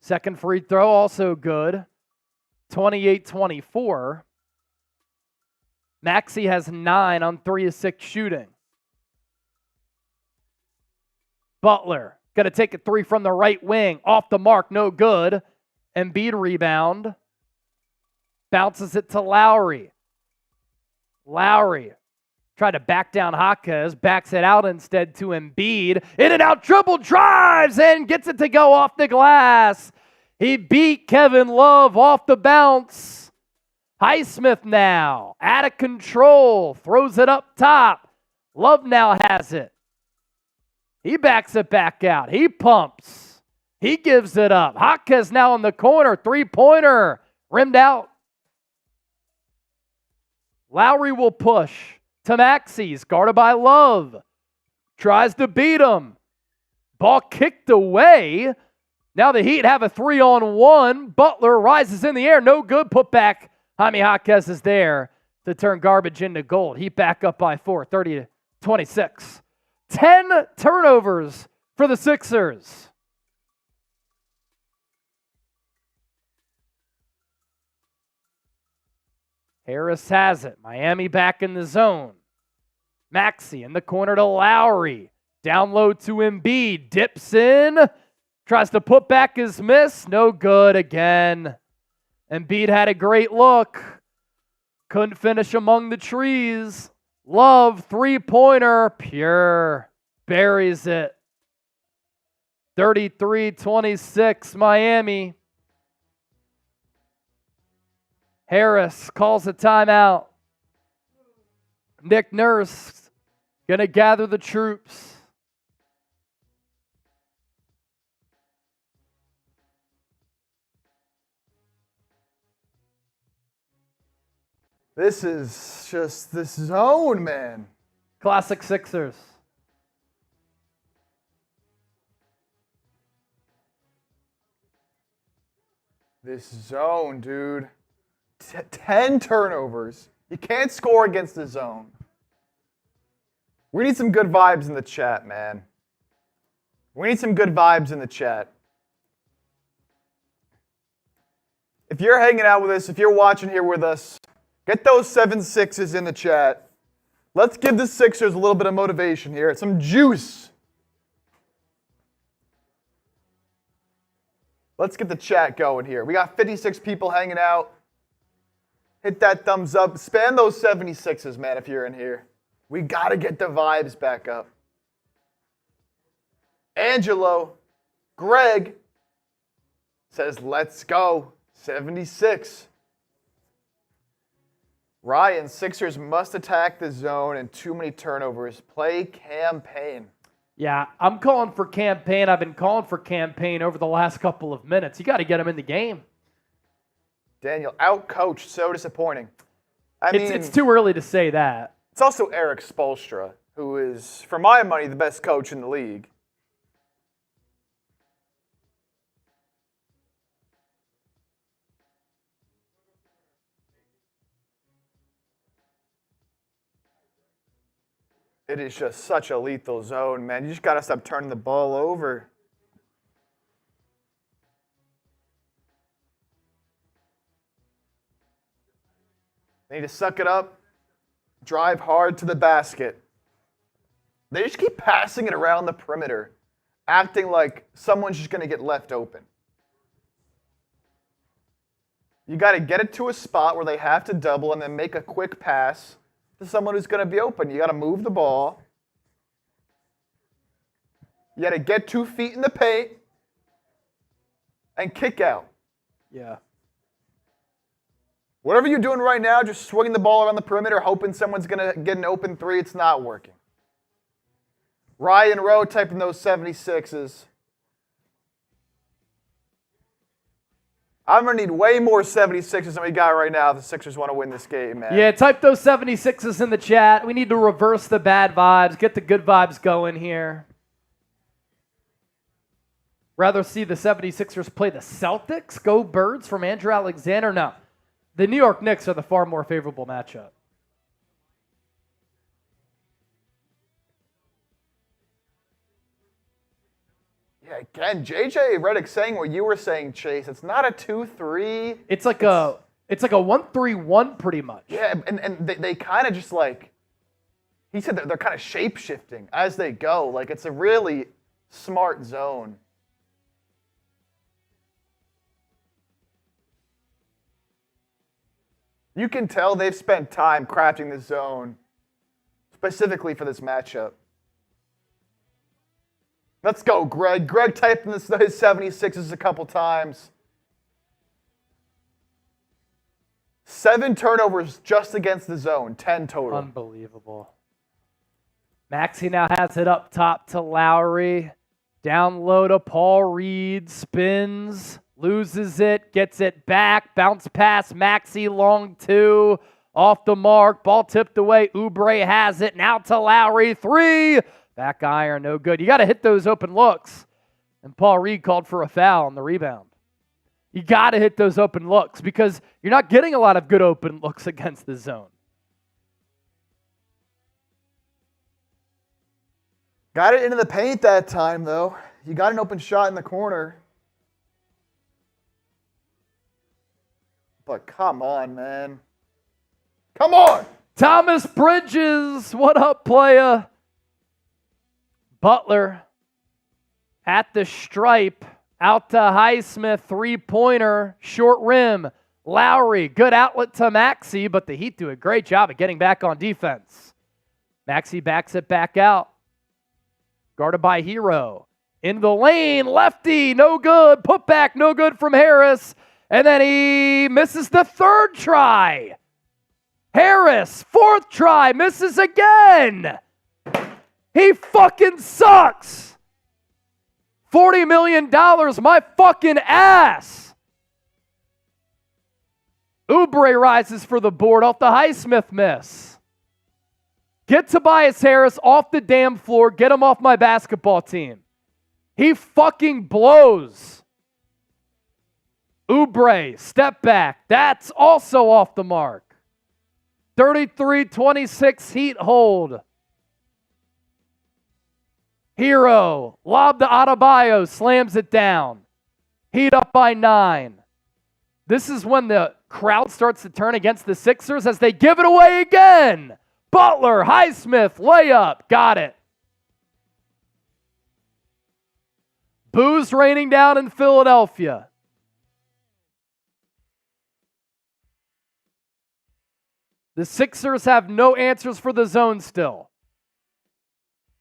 Second free throw also good. 28-24. Maxey has 9 on 3 of 6 shooting. Butler going to take a 3 from the right wing. Off the mark, no good. Embiid rebound. Bounces it to Lowry. Lowry Tried to back down Jaquez, backs it out instead to Embiid. In and out, dribble, drives, and gets it to go off the glass. He beat Kevin Love off the bounce. Highsmith now, out of control, throws it up top. Love now has it. He backs it back out. He pumps. He gives it up. Jaquez now in the corner, three-pointer, rimmed out. Lowry will push to Maxey's, guarded by Love. Tries to beat him. Ball kicked away. Now the Heat have a 3-on-1. Butler rises in the air. No good. Put back. Jaime Jaquez is there to turn garbage into gold. Heat back up by 4, 30-26. 10 turnovers for the Sixers. Harris has it. Miami back in the zone. Maxey in the corner to Lowry. Down low to Embiid. Dips in. Tries to put back his miss. No good again. Embiid had a great look. Couldn't finish among the trees. Love, three-pointer. Pure. Buries it. 33-26 Miami. Harris calls a timeout. Nick Nurse going to gather the troops. This is just this zone, man. Classic Sixers. This zone, dude. 10 turnovers. You can't score against the zone. We need some good vibes in the chat, man. We need some good vibes in the chat. If you're hanging out with us, if you're watching here with us, get those 7-6s in the chat. Let's give the Sixers a little bit of motivation here. Some juice. Let's get the chat going here. We got 56 people hanging out. Hit that thumbs up. Spam those 76s, man, if you're in here. We got to get the vibes back up. Angelo, Greg says, let's go. 76. Ryan, Sixers must attack the zone and too many turnovers. Play campaign. Yeah, I'm calling for campaign. I've been calling for campaign over the last couple of minutes. You got to get him in the game. Daniel, out-coached, so disappointing. I mean, It's too early to say that. It's also Eric Spoelstra, who is, for my money, the best coach in the league. It is just such a lethal zone, man. You just got to stop turning the ball over. They need to suck it up, drive hard to the basket. They just keep passing it around the perimeter, acting like someone's just going to get left open. You got to get it to a spot where they have to double and then make a quick pass to someone who's going to be open. You got to move the ball. You got to get 2 feet in the paint and kick out. Yeah. Whatever you're doing right now, just swinging the ball around the perimeter, hoping someone's going to get an open three, it's not working. Ryan Rowe typing those 76s. I'm going to need way more 76s than we got right now if the Sixers want to win this game, man. Yeah, type those 76s in the chat. We need to reverse the bad vibes, get the good vibes going here. Rather see the 76ers play the Celtics? Go Birds from Andrew Alexander? No. The New York Knicks are the far more favorable matchup. Yeah, again, JJ Redick saying what you were saying, Chase. It's not a 2-3. It's like a 1-3-1 pretty much. Yeah, and they kind of just like, he said that they're kind of shape-shifting as they go. Like, it's a really smart zone. You can tell they've spent time crafting this zone. specifically for this matchup. Let's go, Greg. Greg typed in his 76ers a couple times. 7 turnovers just against the zone, 10 total. Unbelievable. Maxey now has it up top to Lowry. Down low to Paul Reed. Spins. Loses it. Gets it back. Bounce pass. Maxey long 2. Off the mark. Ball tipped away. Oubre has it. Now to Lowry. 3. Back iron. No good. You got to hit those open looks. And Paul Reed called for a foul on the rebound. You got to hit those open looks because you're not getting a lot of good open looks against the zone. Got it into the paint that time, though. You got an open shot in the corner. But come on, man. Come on! Thomas Bridges, what up, playa? Butler at the stripe. Out to Highsmith, 3-pointer, short rim. Lowry, good outlet to Maxey, but the Heat do a great job of getting back on defense. Maxey backs it back out. Guarded by Herro. In the lane, lefty, no good. Put back, no good from Harris. And then he misses the 3rd try. Harris, 4th try, misses again. He fucking sucks. $40 million, my fucking ass. Oubre rises for the board off the Highsmith miss. Get Tobias Harris off the damn floor. Get him off my basketball team. He fucking blows. Oubre, step back. That's also off the mark. 33-26 Heat hold. Herro, lob to Adebayo, slams it down. Heat up by 9. This is when the crowd starts to turn against the Sixers as they give it away again. Butler, Highsmith, layup, got it. Boos raining down in Philadelphia. The Sixers have no answers for the zone still.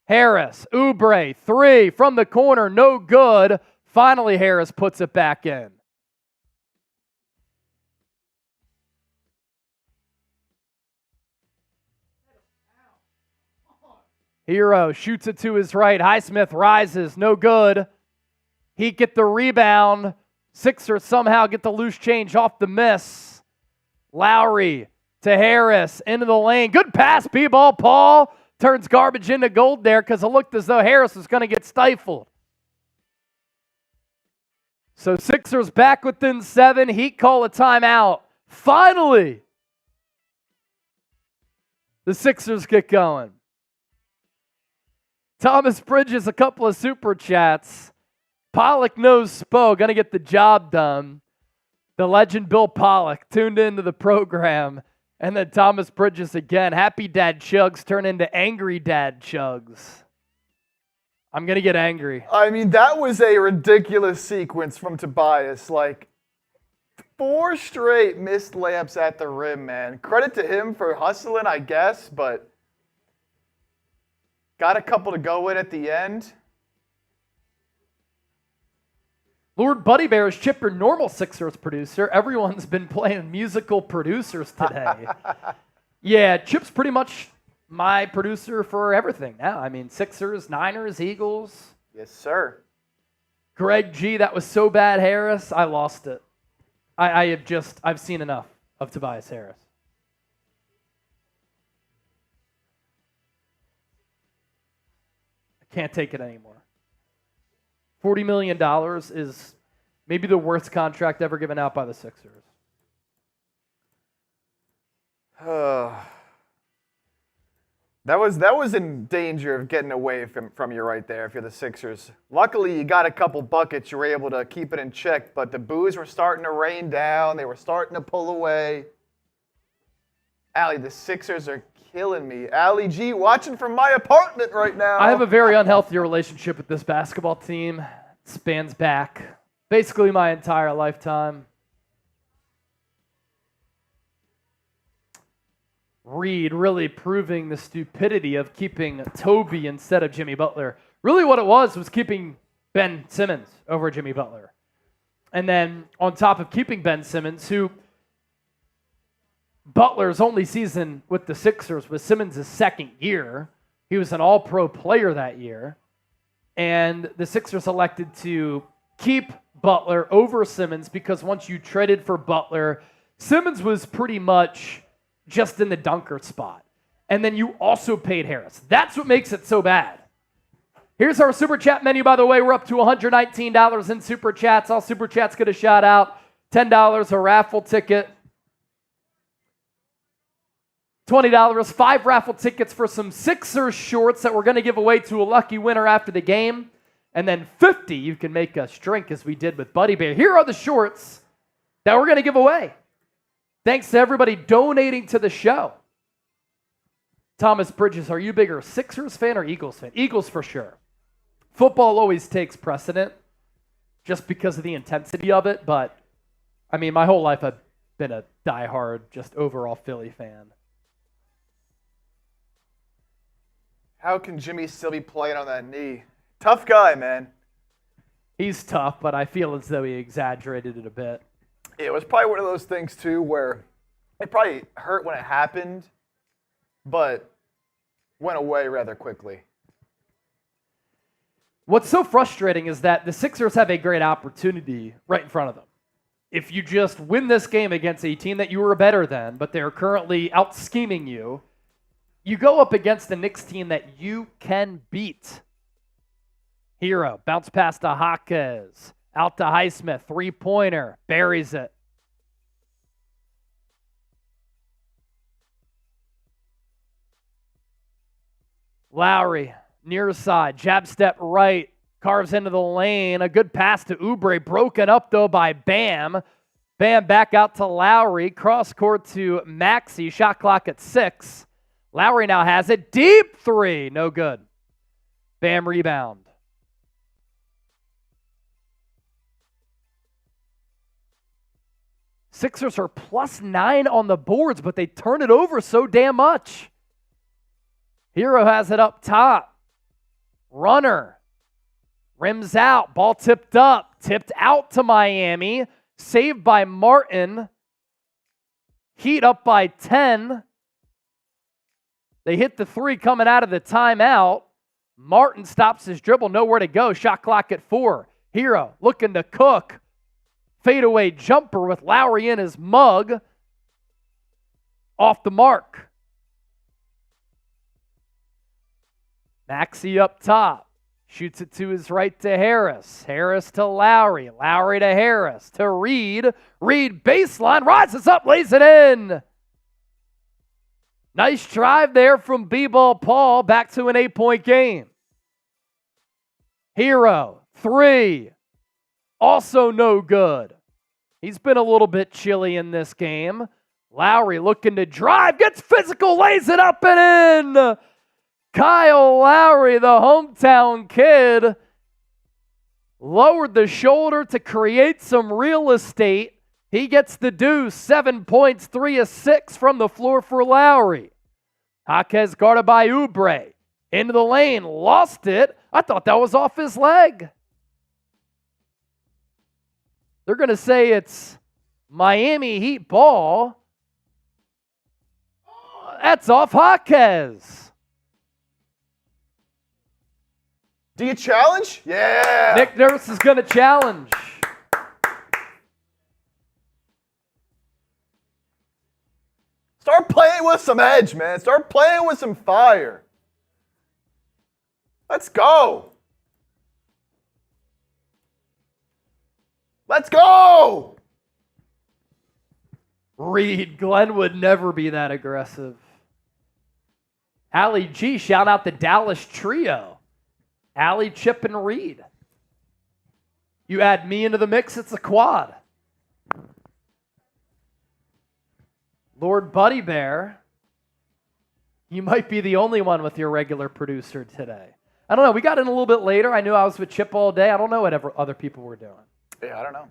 Harris, Oubre, 3 from the corner, no good. Finally, Harris puts it back in. Herro shoots it to his right. Highsmith rises, no good. Heat get the rebound. Sixers somehow get the loose change off the miss. Lowry to Harris, into the lane. Good pass, B-ball, Paul. Turns garbage into gold there because it looked as though Harris was going to get stifled. So Sixers back within 7. Heat call a timeout. Finally, the Sixers get going. Thomas Bridges, a couple of super chats. Pollock knows Spo, going to get the job done. The legend Bill Pollock tuned into the program. And then Thomas Bridges again. Happy Dad Chugs turn into Angry Dad Chugs. I'm going to get angry. I mean, that was a ridiculous sequence from Tobias. Like, 4 straight missed layups at the rim, man. Credit to him for hustling, I guess, but got a couple to go in at the end. Lord Buddy Bear is Chipper, normal Sixers producer. Everyone's been playing musical producers today. Yeah, Chip's pretty much my producer for everything now. I mean, Sixers, Niners, Eagles. Yes, sir. Greg G, that was so bad, Harris. I lost it. I've seen enough of Tobias Harris. I can't take it anymore. $40 million is maybe the worst contract ever given out by the Sixers. That was in danger of getting away from you right there if you're the Sixers. Luckily, you got a couple buckets. You were able to keep it in check, but the boos were starting to rain down. They were starting to pull away. Allie, the Sixers are killing me. Allie G, watching from my apartment right now. I have a very unhealthy relationship with this basketball team. It spans back basically my entire lifetime. Reed really proving the stupidity of keeping Toby instead of Jimmy Butler. Really what it was keeping Ben Simmons over Jimmy Butler. And then on top of keeping Ben Simmons, who Butler's only season with the Sixers was Simmons' second year. He was an all-pro player that year. And the Sixers elected to keep Butler over Simmons because once you traded for Butler, Simmons was pretty much just in the dunker spot. And then you also paid Harris. That's what makes it so bad. Here's our Super Chat menu, by the way. We're up to $119 in Super Chats. All Super Chats get a shout out. $10 a raffle ticket. $20, 5 raffle tickets for some Sixers shorts that we're going to give away to a lucky winner after the game. And then $50 you can make us drink as we did with Buddy Bear. Here are the shorts that we're going to give away. Thanks to everybody donating to the show. Thomas Bridges, are you bigger Sixers fan or Eagles fan? Eagles for sure. Football always takes precedent just because of the intensity of it. But, I mean, my whole life I've been a diehard, just overall Philly fan. How can Jimmy still be playing on that knee? Tough guy, man. He's tough, but I feel as though he exaggerated it a bit. It was probably one of those things, too, where it probably hurt when it happened, but went away rather quickly. What's so frustrating is that the Sixers have a great opportunity right in front of them. If you just win this game against a team that you were better than, but they're currently out-scheming you, you go up against the Knicks team that you can beat. Herro, bounce pass to Jaquez. Out to Highsmith, three-pointer, buries it. Lowry, near side, jab step right, carves into the lane. A good pass to Oubre, broken up though by Bam. Bam back out to Lowry, cross court to Maxey, shot clock at 6. Lowry now has it, deep three, no good. Bam rebound. Sixers are +9 on the boards, but they turn it over so damn much. Herro has it up top. Runner. Rims out. Ball tipped up. Tipped out to Miami. Saved by Martin. Heat up by 10. They hit the three coming out of the timeout. Martin stops his dribble. Nowhere to go. Shot clock at 4. Herro looking to cook. Fadeaway jumper with Lowry in his mug. Off the mark. Maxey up top. Shoots it to his right to Harris. Harris to Lowry. Lowry to Harris. To Reed. Reed baseline. Rises up. Lays it in. Nice drive there from B-Ball Paul. Back to an 8-point game. Herro. 3. Also no good. He's been a little bit chilly in this game. Lowry looking to drive. Gets physical. Lays it up and in. Kyle Lowry, the hometown kid, lowered the shoulder to create some real estate. He gets the deuce. 7 points, 3 of 6 from the floor for Lowry. Jaquez guarded by Oubre. Into the lane. Lost it. I thought that was off his leg. They're going to say it's Miami Heat ball. That's off Jaquez. Do you challenge? Yeah. Nick Nurse is going to challenge. Start playing with some edge, man. Start playing with some fire. Let's go. Let's go. Reed, Glenn would never be that aggressive. Allie G, shout out the Dallas trio. Allie, Chip, and Reed. You add me into the mix, it's a quad. Lord Buddy Bear, you might be the only one with your regular producer today. I don't know. We got in a little bit later. I knew I was with Chip all day. I don't know what other people were doing. Yeah, I don't know.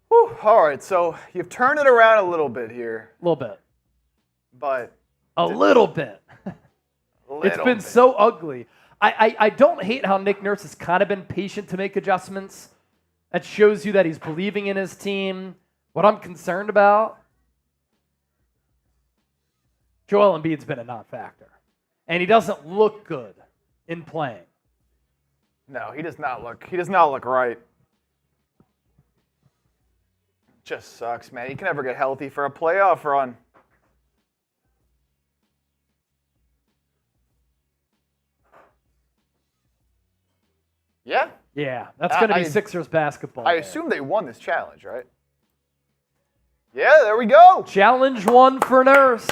Whew, all right, so you've turned it around a little bit here, A little bit. but A little bit. It's been so ugly. I don't hate how Nick Nurse has kind of been patient to make adjustments. That shows you that he's believing in his team. What I'm concerned about, Joel Embiid's been a non-factor. And he doesn't look good in playing. No, he does not look right. Just sucks, man. You can never get healthy for a playoff run. Yeah? Yeah, that's going to be I- Sixers basketball. I there. assume they won this challenge, right? Yeah, there we go. Challenge 1 for Nurse.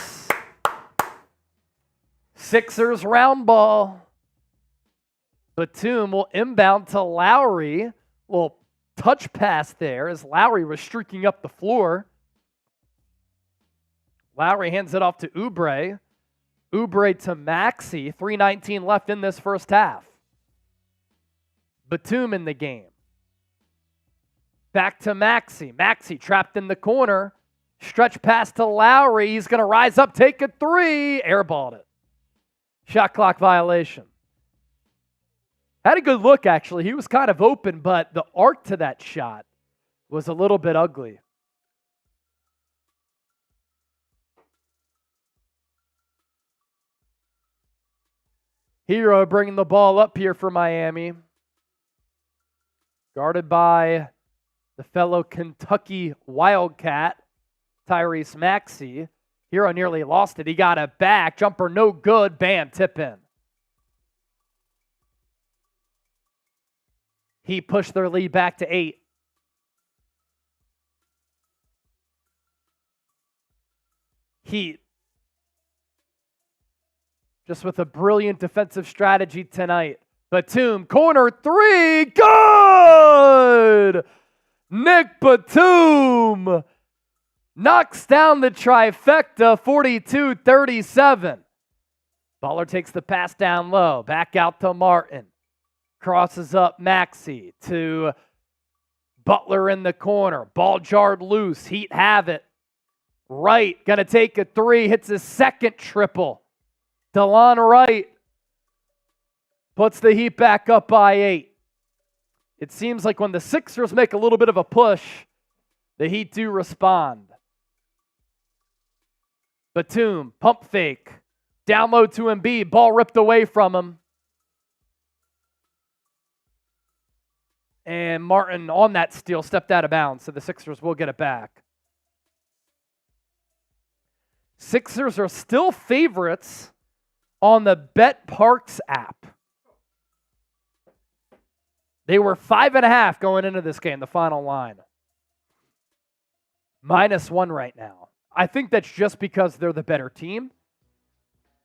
Sixers round ball. Batum will inbound to Lowry. Little touch pass there as Lowry was streaking up the floor. Lowry hands it off to Oubre. Oubre to Maxey. 3:19 left in this first half. Batum in the game. Back to Maxey. Maxey trapped in the corner. Stretch pass to Lowry. He's going to rise up, take a three. Airballed it. Shot clock violation. Had a good look, actually. He was kind of open, but the arc to that shot was a little bit ugly. Herro bringing the ball up here for Miami. Guarded by the fellow Kentucky Wildcat, Tyrese Maxey. Herro nearly lost it. He got it back. Jumper no good. Bam, tip in. He pushed their lead back to 8. Heat. Just with a brilliant defensive strategy tonight. Batum, corner three, good! Nick Batum knocks down the trifecta, 42-37. Butler takes the pass down low, back out to Martin. Crosses up Maxey to Butler in the corner. Ball jarred loose, Heat have it. Wright gonna take a three, hits his second triple. DeLon Wright puts the Heat back up by 8. It seems like when the Sixers make a little bit of a push, the Heat do respond. Batum, pump fake. Down low to Embiid. Ball ripped away from him. And Martin on that steal stepped out of bounds, so the Sixers will get it back. Sixers are still favorites on the Bet Parks app. They were 5.5 going into this game, the final line. -1 right now. I think that's just because they're the better team.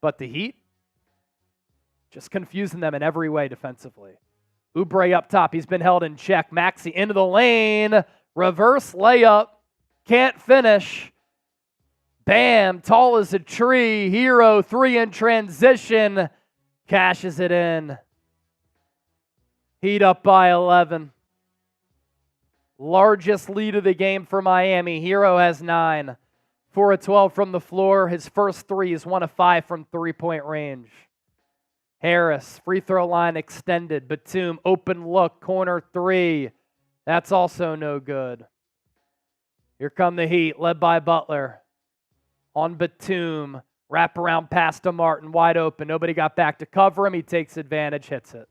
But the Heat, just confusing them in every way defensively. Oubre up top. He's been held in check. Maxey into the lane. Reverse layup. Can't finish. Bam. Tall as a tree. Herro 3 in transition. Cashes it in. Heat up by 11. Largest lead of the game for Miami. Herro has 9. 4 of 12 from the floor. His first 3 is 1 of 5 from three-point range. Harris, free throw line extended. Batum, open look, corner 3. That's also no good. Here come the Heat, led by Butler. On Batum, wraparound pass to Martin, wide open. Nobody got back to cover him. He takes advantage, hits it.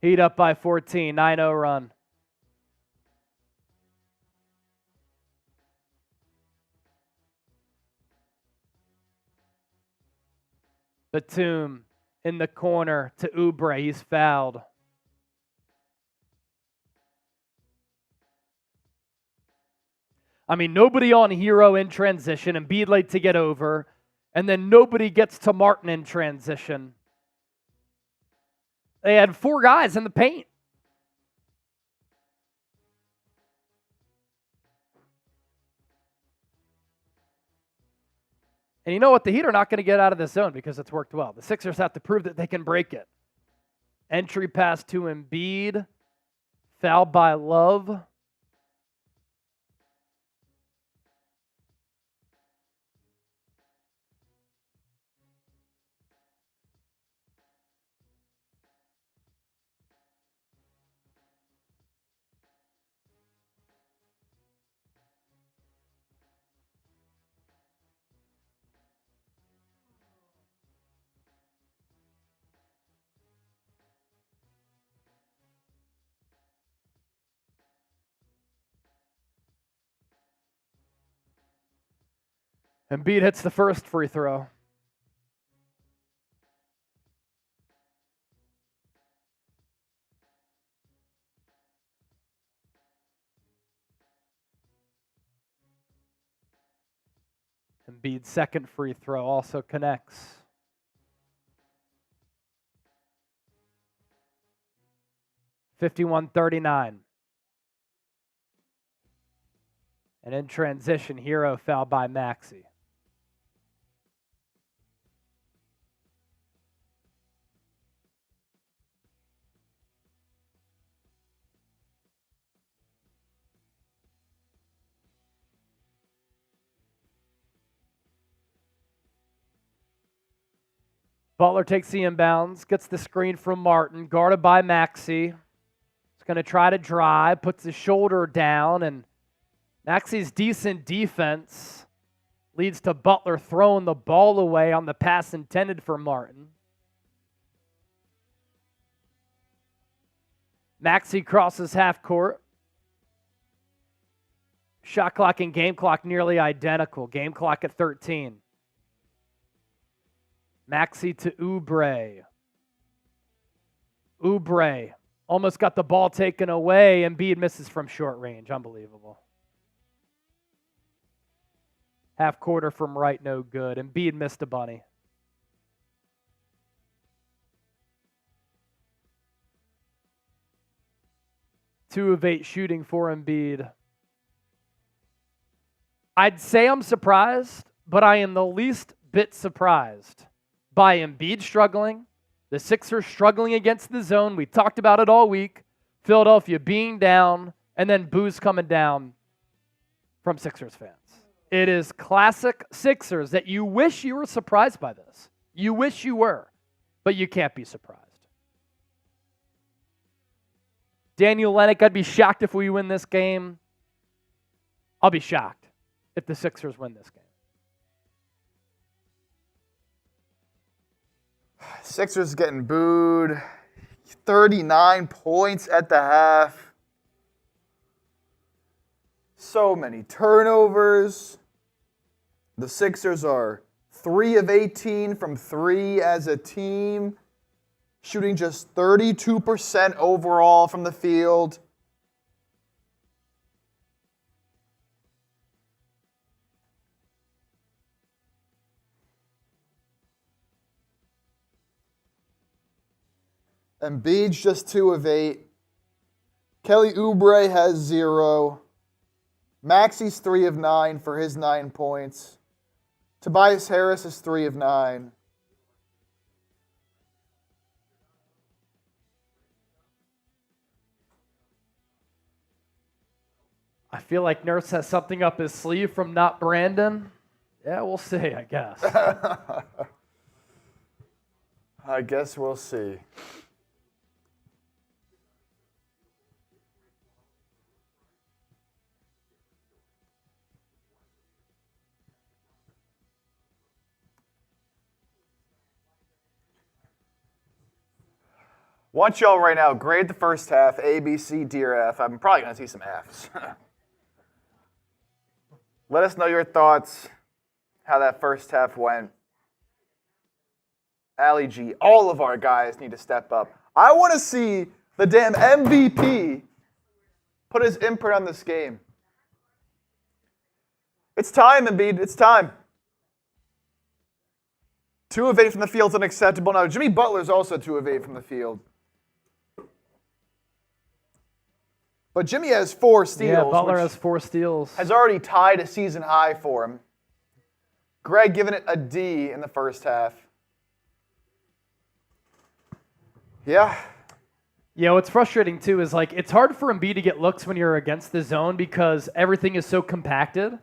Heat up by 14, 9-0 run. Batum in the corner to Oubre. He's fouled. I mean, nobody on Herro in transition. Embiid late to get over. And then nobody gets to Martin in transition. They had 4 guys in the paint. And you know what? The Heat are not going to get out of this zone because it's worked well. The Sixers have to prove that they can break it. Entry pass to Embiid. Foul by Love. Embiid hits the first free throw. Embiid's second free throw also connects. (51-39). And in transition, Herro foul by Maxey. Butler takes the inbounds, gets the screen from Martin, guarded by Maxey. He's going to try to drive, puts his shoulder down, and Maxey's decent defense leads to Butler throwing the ball away on the pass intended for Martin. Maxey crosses half court. Shot clock and game clock nearly identical. Game clock at 13. Maxey to Oubre. Oubre almost got the ball taken away. Embiid misses from short range. Unbelievable. Half quarter from right, no good. Embiid missed a bunny. Two of 8 shooting for Embiid. I'd say I'm surprised, but I am the least bit surprised by Embiid struggling, the Sixers struggling against the zone. We talked about it all week. Philadelphia being down, and then boos coming down from Sixers fans. It is classic Sixers that you wish you were surprised by this. You wish you were, but you can't be surprised. Daniel Lennox, I'd be shocked if we win this game. I'll be shocked if the Sixers win this game. Sixers getting booed. 39 points at the half. So many turnovers. The Sixers are 3 of 18 from 3 as a team, shooting just 32% overall from the field. Embiid's just 2 of 8. Kelly Oubre has 0. Maxey's 3 of 9 for his 9 points. Tobias Harris is 3 of 9. I feel like Nurse has something up his sleeve from not Brandon. Yeah, we'll see, I guess. I guess we'll see. Want y'all right now, grade the first half, A, B, C, D, or F. I'm probably going to see some Fs. Let us know your thoughts, how that first half went. Ali G, all of our guys need to step up. I want to see the damn MVP put his imprint on this game. It's time, Embiid. It's time. 2 of 8 from the field is unacceptable. Now, Jimmy Butler's also 2 of 8 from the field. But Jimmy has 4 steals. Yeah, Butler has 4 steals. Has already tied a season high for him. Greg giving it a D in the first half. Yeah. What's frustrating too is like it's hard for Embiid to get looks when you're against the zone because everything is so compacted.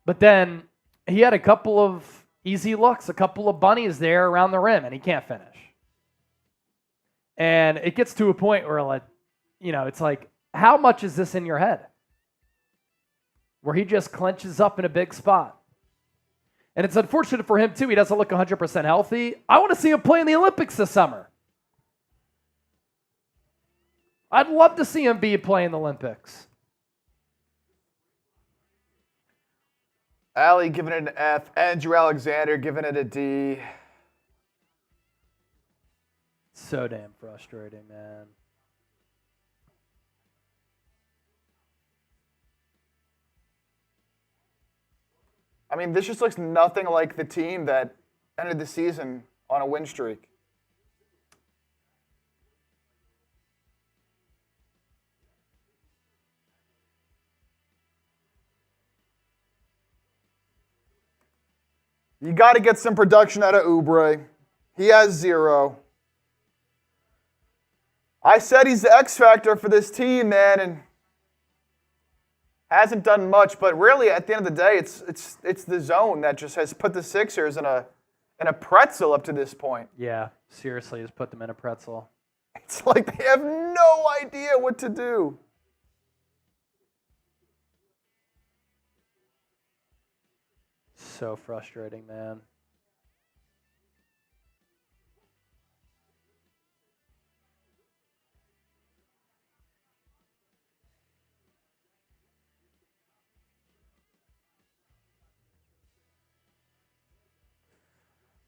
But then he had a couple of easy looks, a couple of bunnies there around the rim, and he can't finish. And it gets to a point where, like, it's like, how much is this in your head? Where he just clenches up in a big spot. And it's unfortunate for him, too. He doesn't look 100% healthy. I want to see him play in the Olympics this summer. I'd love to see him play in the Olympics. Allie giving it an F. Andrew Alexander giving it a D. So damn frustrating, man. I mean, this just looks nothing like the team that ended the season on a win streak. You got to get some production out of Oubre. He has 0. I said he's the X factor for this team, man, and hasn't done much. But really, at the end of the day, it's the zone that just has put the Sixers in a pretzel up to this point. Yeah, seriously, just put them in a pretzel. It's like they have no idea what to do. So frustrating, man.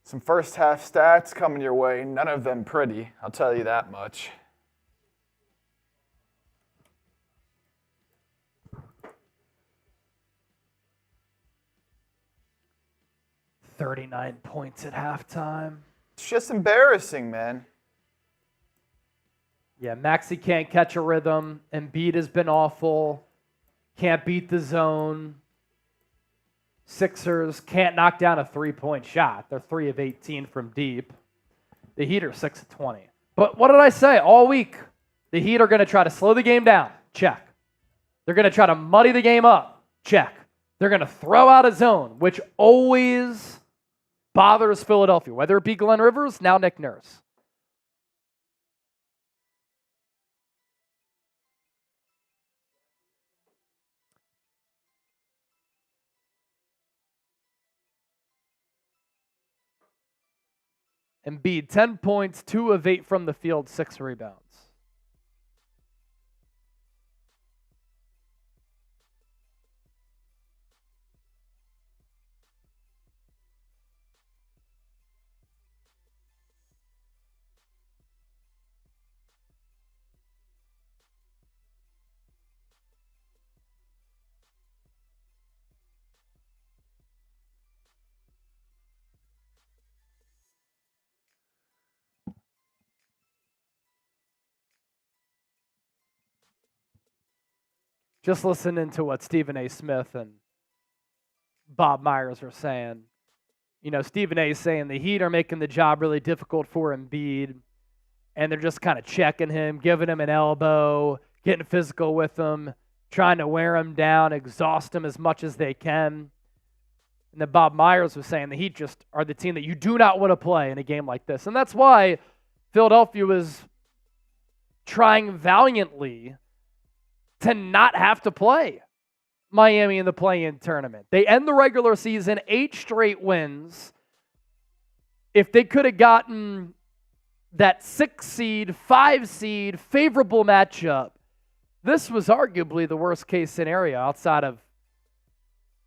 Some first half stats coming your way. None of them pretty, I'll tell you that much. $39 points at halftime. It's just embarrassing, man. Yeah, Maxey can't catch a rhythm. Embiid has been awful. Can't beat the zone. Sixers can't knock down a three-point shot. They're 3 of 18 from deep. The Heat are 6 of 20. But what did I say all week? The Heat are going to try to slow the game down. Check. They're going to try to muddy the game up. Check. They're going to throw out a zone, which always bothers Philadelphia, whether it be Glenn Rivers, now Nick Nurse. Embiid, 10 points, 2 of 8 from the field, 6 rebounds. Just listening to what Stephen A. Smith and Bob Myers are saying. You know, Stephen A. is saying the Heat are making the job really difficult for Embiid, and they're just kind of checking him, giving him an elbow, getting physical with him, trying to wear him down, exhaust him as much as they can. And then Bob Myers was saying the Heat just are the team that you do not want to play in a game like this. And that's why Philadelphia was trying valiantly to not have to play Miami in the play-in tournament. They end the regular season 8 straight wins. If they could have gotten that 6 seed, 5 seed, favorable matchup, this was arguably the worst case scenario outside of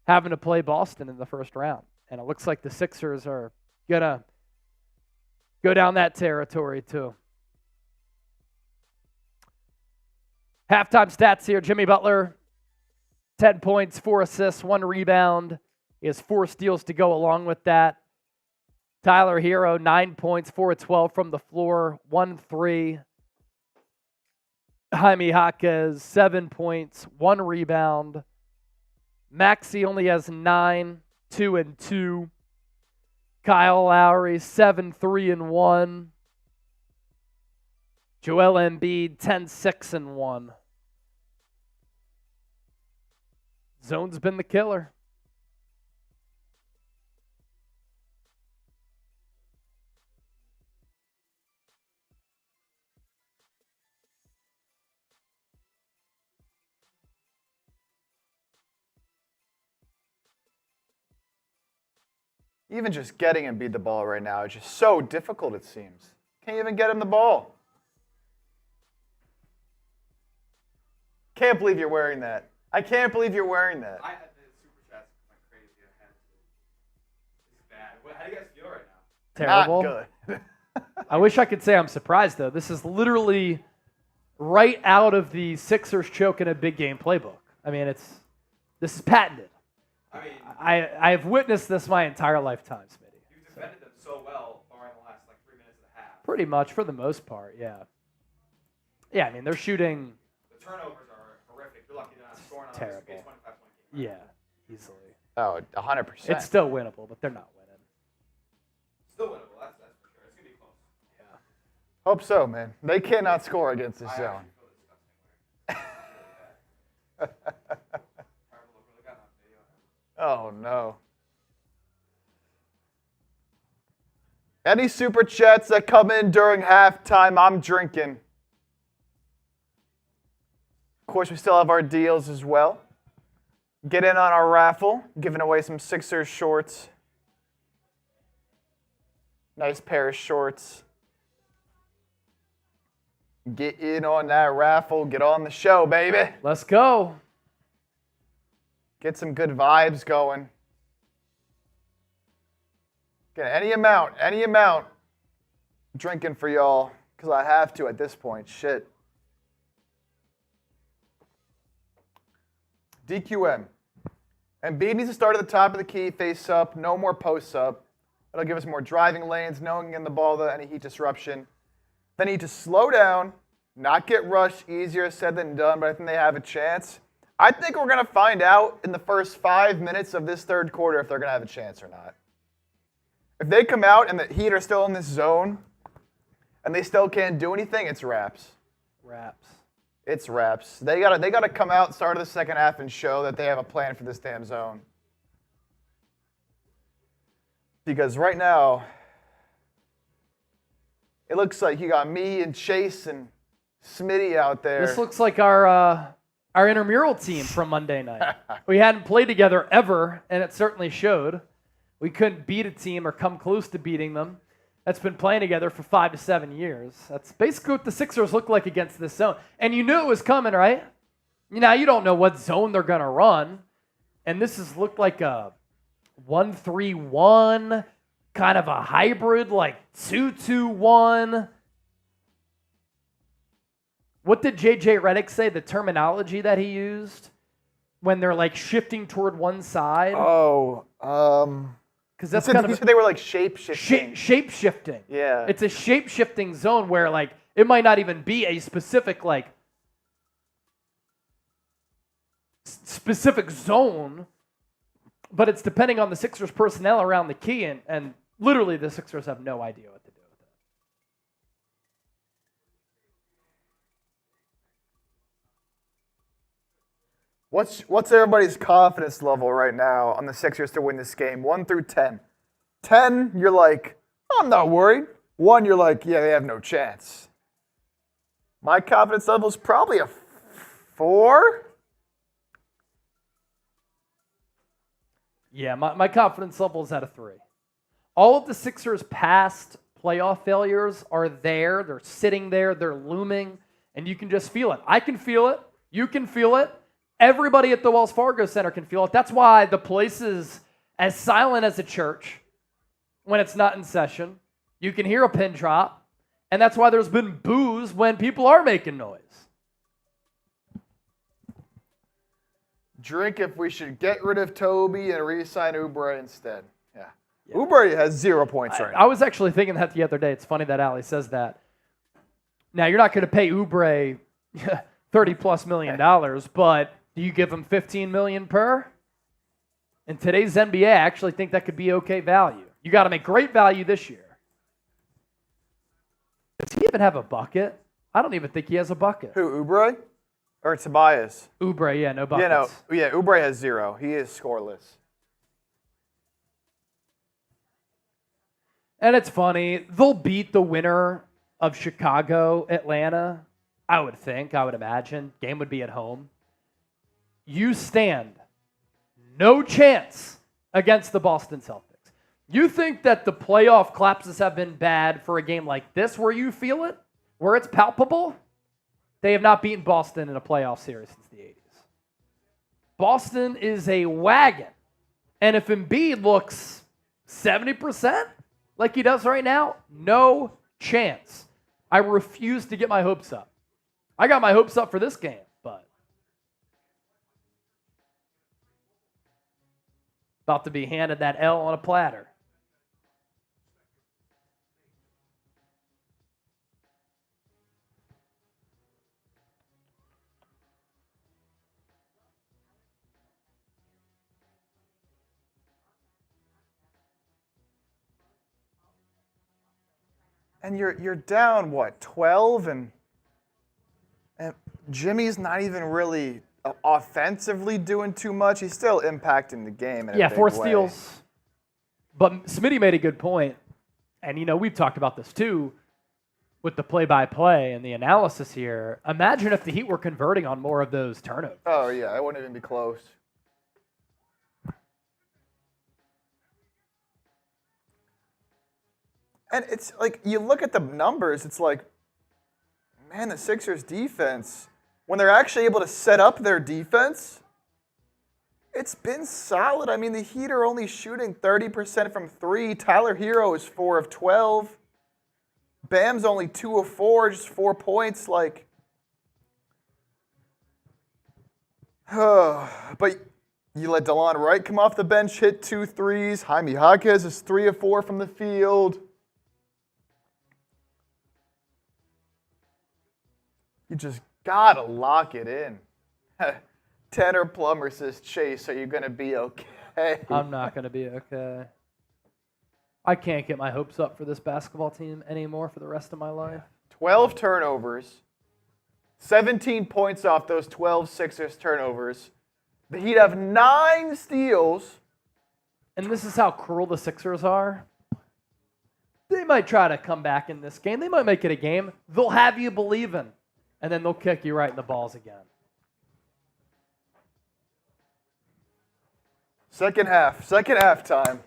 having to play Boston in the first round. And it looks like the Sixers are going to go down that territory too. Halftime stats here. Jimmy Butler, 10 points, 4 assists, 1 rebound. He has 4 steals to go along with that. Tyler Herro, 9 points, 4 of 12 from the floor, 1 3. Jaime Jaquez, 7 points, 1 rebound. Maxey only has 9, 2 and 2. Kyle Lowry, 7, 3 and 1. Joel Embiid, 10-6-1. Zone's been the killer. Even just getting Embiid the ball right now is just so difficult, it seems. Can't even get him the ball. Can't believe you're wearing that. I can't believe you're wearing that. The super chats went crazy. I had to. It's bad. How do you guys feel right now? Terrible. Not good. I wish I could say I'm surprised, though. This is literally right out of the Sixers choking a big game playbook. I mean, this is patented. I mean, I've witnessed this my entire lifetime, Smitty. you've defended them so well during the last 3 minutes and a half. Pretty much, for the most part, yeah. Yeah, I mean, they're shooting. The turnovers are horrific. You're lucky they're not scoring on this Terrible. 25-point game. Yeah, easily. Oh, 100%. It's still winnable, but they're not winning. Still winnable. That's for sure. It's gonna be close. Yeah. Hope so, man. They cannot score against this I zone. actually feel disgusting. It's really bad. Trevor looked really good on video. Oh, no. Any super chats that come in during halftime, I'm drinking. Of course, we still have our deals as well. Get in on our raffle, giving away some Sixers shorts. Nice pair of shorts. Get in on that raffle. Get on the show, baby. Let's go. Get some good vibes going. Get any amount. Drinking for y'all, because I have to at this point. Shit. DQM. Embiid needs to start at the top of the key, face up, no more posts up. That'll give us more driving lanes, knowing in the ball that any heat disruption. They need to slow down, not get rushed. Easier said than done, but I think they have a chance. I think we're going to find out in the first 5 minutes of this third quarter if they're going to have a chance or not. If they come out and the Heat are still in this zone and they still can't do anything, it's wraps. Wraps. It's wraps. They gotta come out, start of the second half, and show that they have a plan for this damn zone. Because right now, it looks like you got me and Chase and Smitty out there. This looks like our intramural team from Monday night. We hadn't played together ever, and it certainly showed. We couldn't beat a team or come close to beating them that's been playing together for 5 to 7 years. That's basically what the Sixers look like against this zone. And you knew it was coming, right? Now you don't know what zone they're going to run. And this has looked like a 1-3-1, kind of a hybrid, like 2-2-1. What did J.J. Redick say, the terminology that he used when they're like shifting toward one side? Because that's kind of they were like shape-shifting. Shape-shifting. Yeah. It's a shape-shifting zone where like it might not even be a specific specific zone, but it's depending on the Sixers personnel around the key, and literally the Sixers have no idea what to do with it. What's everybody's confidence level right now on the Sixers to win this game? 1 through 10. 10, you're like, I'm not worried. 1, you're like, yeah, they have no chance. My confidence level is probably a 4. Yeah, my confidence level is at a 3. All of the Sixers' past playoff failures are there. They're sitting there. They're looming, and you can just feel it. I can feel it. You can feel it. Everybody at the Wells Fargo Center can feel it. That's why the place is as silent as a church when it's not in session. You can hear a pin drop, and that's why there's been boos when people are making noise. Drink if we should get rid of Toby and re-sign Oubre instead. Yeah. Oubre has 0 points right now. I was actually thinking that the other day. It's funny that Ali says that. Now, you're not going to pay Oubre $30+ million, but do you give him $15 million per? In today's NBA, I actually think that could be okay value. You got to make great value this year. Does he even have a bucket? I don't even think he has a bucket. Who, Oubre? Or Tobias? Oubre, yeah, no buckets. Oubre has 0. He is scoreless. And it's funny, they'll beat the winner of Chicago, Atlanta, I would imagine. Game would be at home. You stand no chance against the Boston Celtics. You think that the playoff collapses have been bad for a game like this where you feel it, where it's palpable? They have not beaten Boston in a playoff series since the 80s. Boston is a wagon. And if Embiid looks 70%, like he does right now, no chance. I refuse to get my hopes up. I got my hopes up for this game, but about to be handed that L on a platter. And you're down, what, 12? And Jimmy's not even really offensively doing too much. He's still impacting the game in a big 4 way. steals. But Smitty made a good point. And, we've talked about this too with the play-by-play and the analysis here. Imagine if the Heat were converting on more of those turnovers. Oh, yeah, it wouldn't even be close. And it's like, you look at the numbers, it's like, man, the Sixers defense, when they're actually able to set up their defense, it's been solid. I mean, the Heat are only shooting 30% from 3. Tyler Herro is 4 of 12. Bam's only 2 of 4, just 4 points. Like, but you let DeLon Wright come off the bench, hit 2 threes. Jaime Jaquez is 3 of 4 from the field. You just gotta lock it in. Tanner Plummer says, Chase, are you gonna be okay? I'm not going to be okay. I can't get my hopes up for this basketball team anymore for the rest of my life. 12 turnovers, 17 points off those 12 Sixers turnovers. The Heat have 9 steals. And this is how cruel the Sixers are. They might try to come back in this game. They might make it a game. They'll have you believing. And then they'll kick you right in the balls again. Second half time.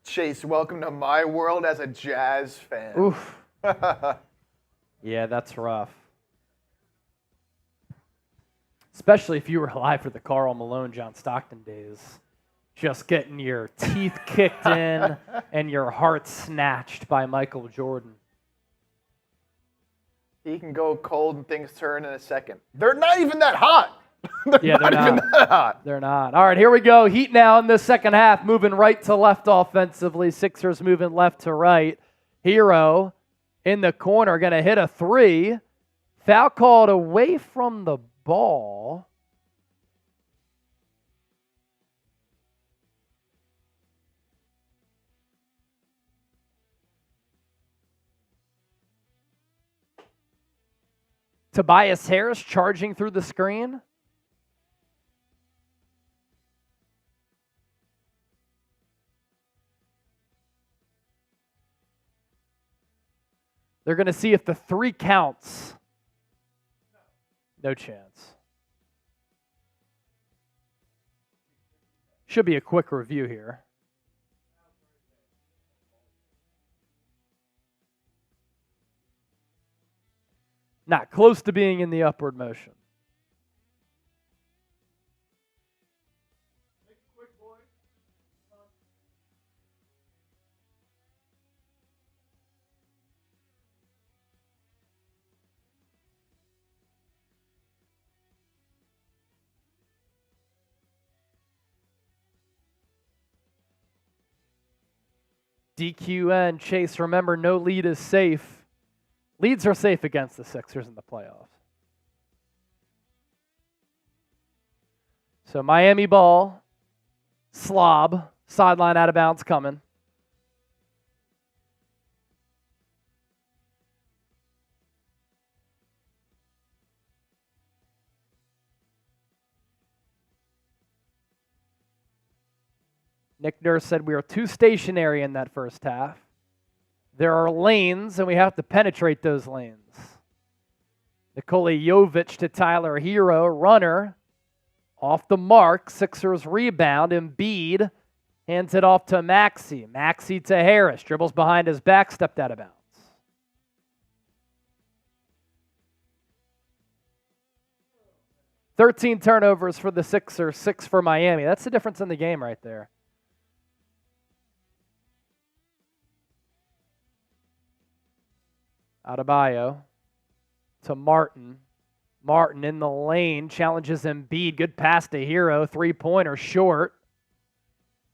Chase, welcome to my world as a Jazz fan. Oof. Yeah, that's rough. Especially if you were alive for the Karl Malone, John Stockton days. Just getting your teeth kicked in and your heart snatched by Michael Jordan. He can go cold and things turn in a second. They're not even that hot. They're not even that hot. They're not. All right, here we go. Heat now in the second half, moving right to left offensively. Sixers moving left to right. Herro in the corner, going to hit a 3. Foul called away from the ball. Tobias Harris charging through the screen. They're going to see if the 3 counts. No chance. Should be a quick review here. Not close to being in the upward motion. DQN, Chase, remember, no lead is safe. Leads are safe against the Sixers in the playoffs. So Miami ball, slob, sideline out of bounds coming. Nick Nurse said we are too stationary in that first half. There are lanes, and we have to penetrate those lanes. Nikola Jovic to Tyler Herro, runner, off the mark. Sixers rebound. Embiid hands it off to Maxey. Maxey to Harris, dribbles behind his back, stepped out of bounds. "13 turnovers for the Sixers, 6 for Miami." That's the difference in the game right there. Adebayo to Martin. Martin in the lane, challenges Embiid. Good pass to Herro, three-pointer short.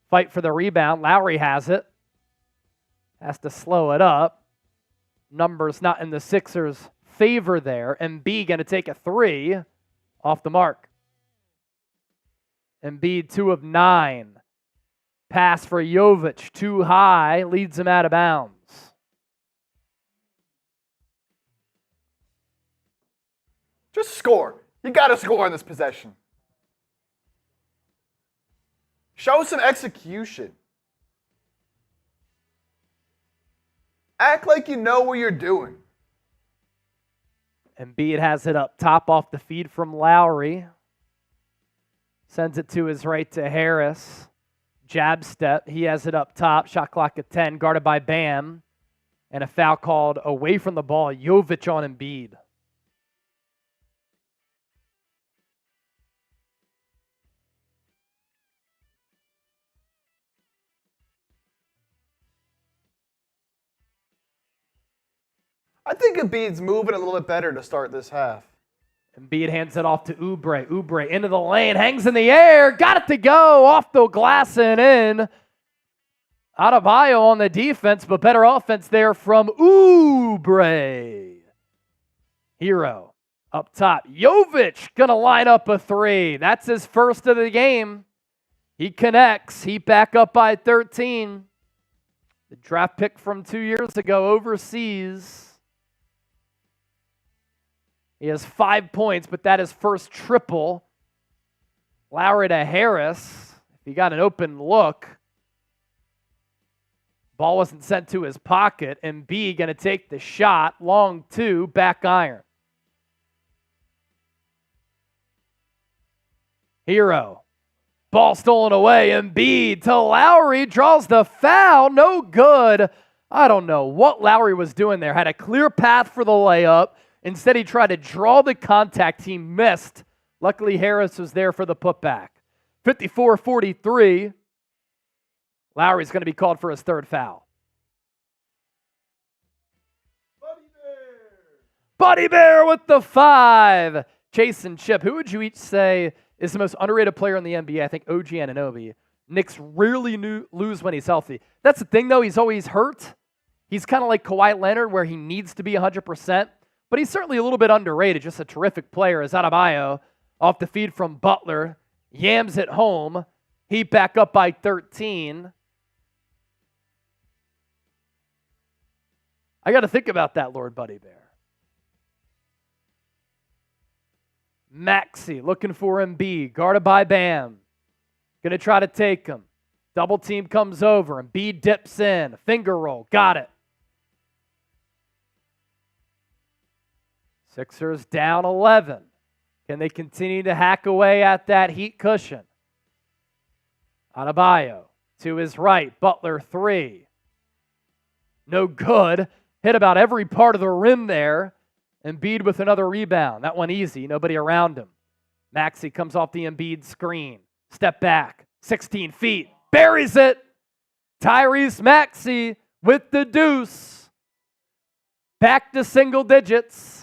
Fight for the rebound. Lowry has it. Has to slow it up. Numbers not in the Sixers' favor there. Embiid going to take a three off the mark. Embiid 2 of 9. Pass for Jovic, too high, leads him out of bounds. Just score. You got to score on this possession. Show some execution. Act like you know what you're doing. Embiid has it up top off the feed from Lowry. Sends it to his right to Harris. Jab step. He has it up top. Shot clock at 10. Guarded by Bam. And a foul called away from the ball. Jovic on Embiid. I think Embiid's moving a little bit better to start this half. Embiid hands it off to Oubre. Oubre into the lane, hangs in the air, got it to go, off the glass and in. Adebayo on the defense, but better offense there from Oubre. Herro up top. Jovic going to line up a three. That's his first of the game. He connects. He back up by 13. The draft pick from 2 years ago overseas. He has 5 points, but that is first triple. Lowry to Harris. If he got an open look, ball wasn't sent to his pocket. Embiid going to take the shot. Long two, back iron. Herro. Ball stolen away. Embiid to Lowry. Draws the foul. No good. I don't know what Lowry was doing there. Had a clear path for the layup. Instead, he tried to draw the contact. He missed. Luckily, Harris was there for the putback. 54-43. Lowry's going to be called for his third foul. Buddy Bear with the 5. Chase and Chip, who would you each say is the most underrated player in the NBA? I think OG Anunoby. Knicks rarely lose when he's healthy. That's the thing, though. He's always hurt. He's kind of like Kawhi Leonard, where he needs to be 100%. But he's certainly a little bit underrated. Just a terrific player as Adebayo off the feed from Butler. Yams it home. He back up by 13. I got to think about that, Lord Buddy Bear. Maxey looking for Embiid. Guarded by Bam. Going to try to take him. Double team comes over. Embiid dips in. Finger roll. Got it. Sixers down 11. Can they continue to hack away at that heat cushion? Adebayo to his right. Butler 3. No good. Hit about every part of the rim there. Embiid with another rebound. That one easy. Nobody around him. Maxey comes off the Embiid screen. Step back. 16 feet. Buries it. Tyrese Maxey with the deuce. Back to single digits.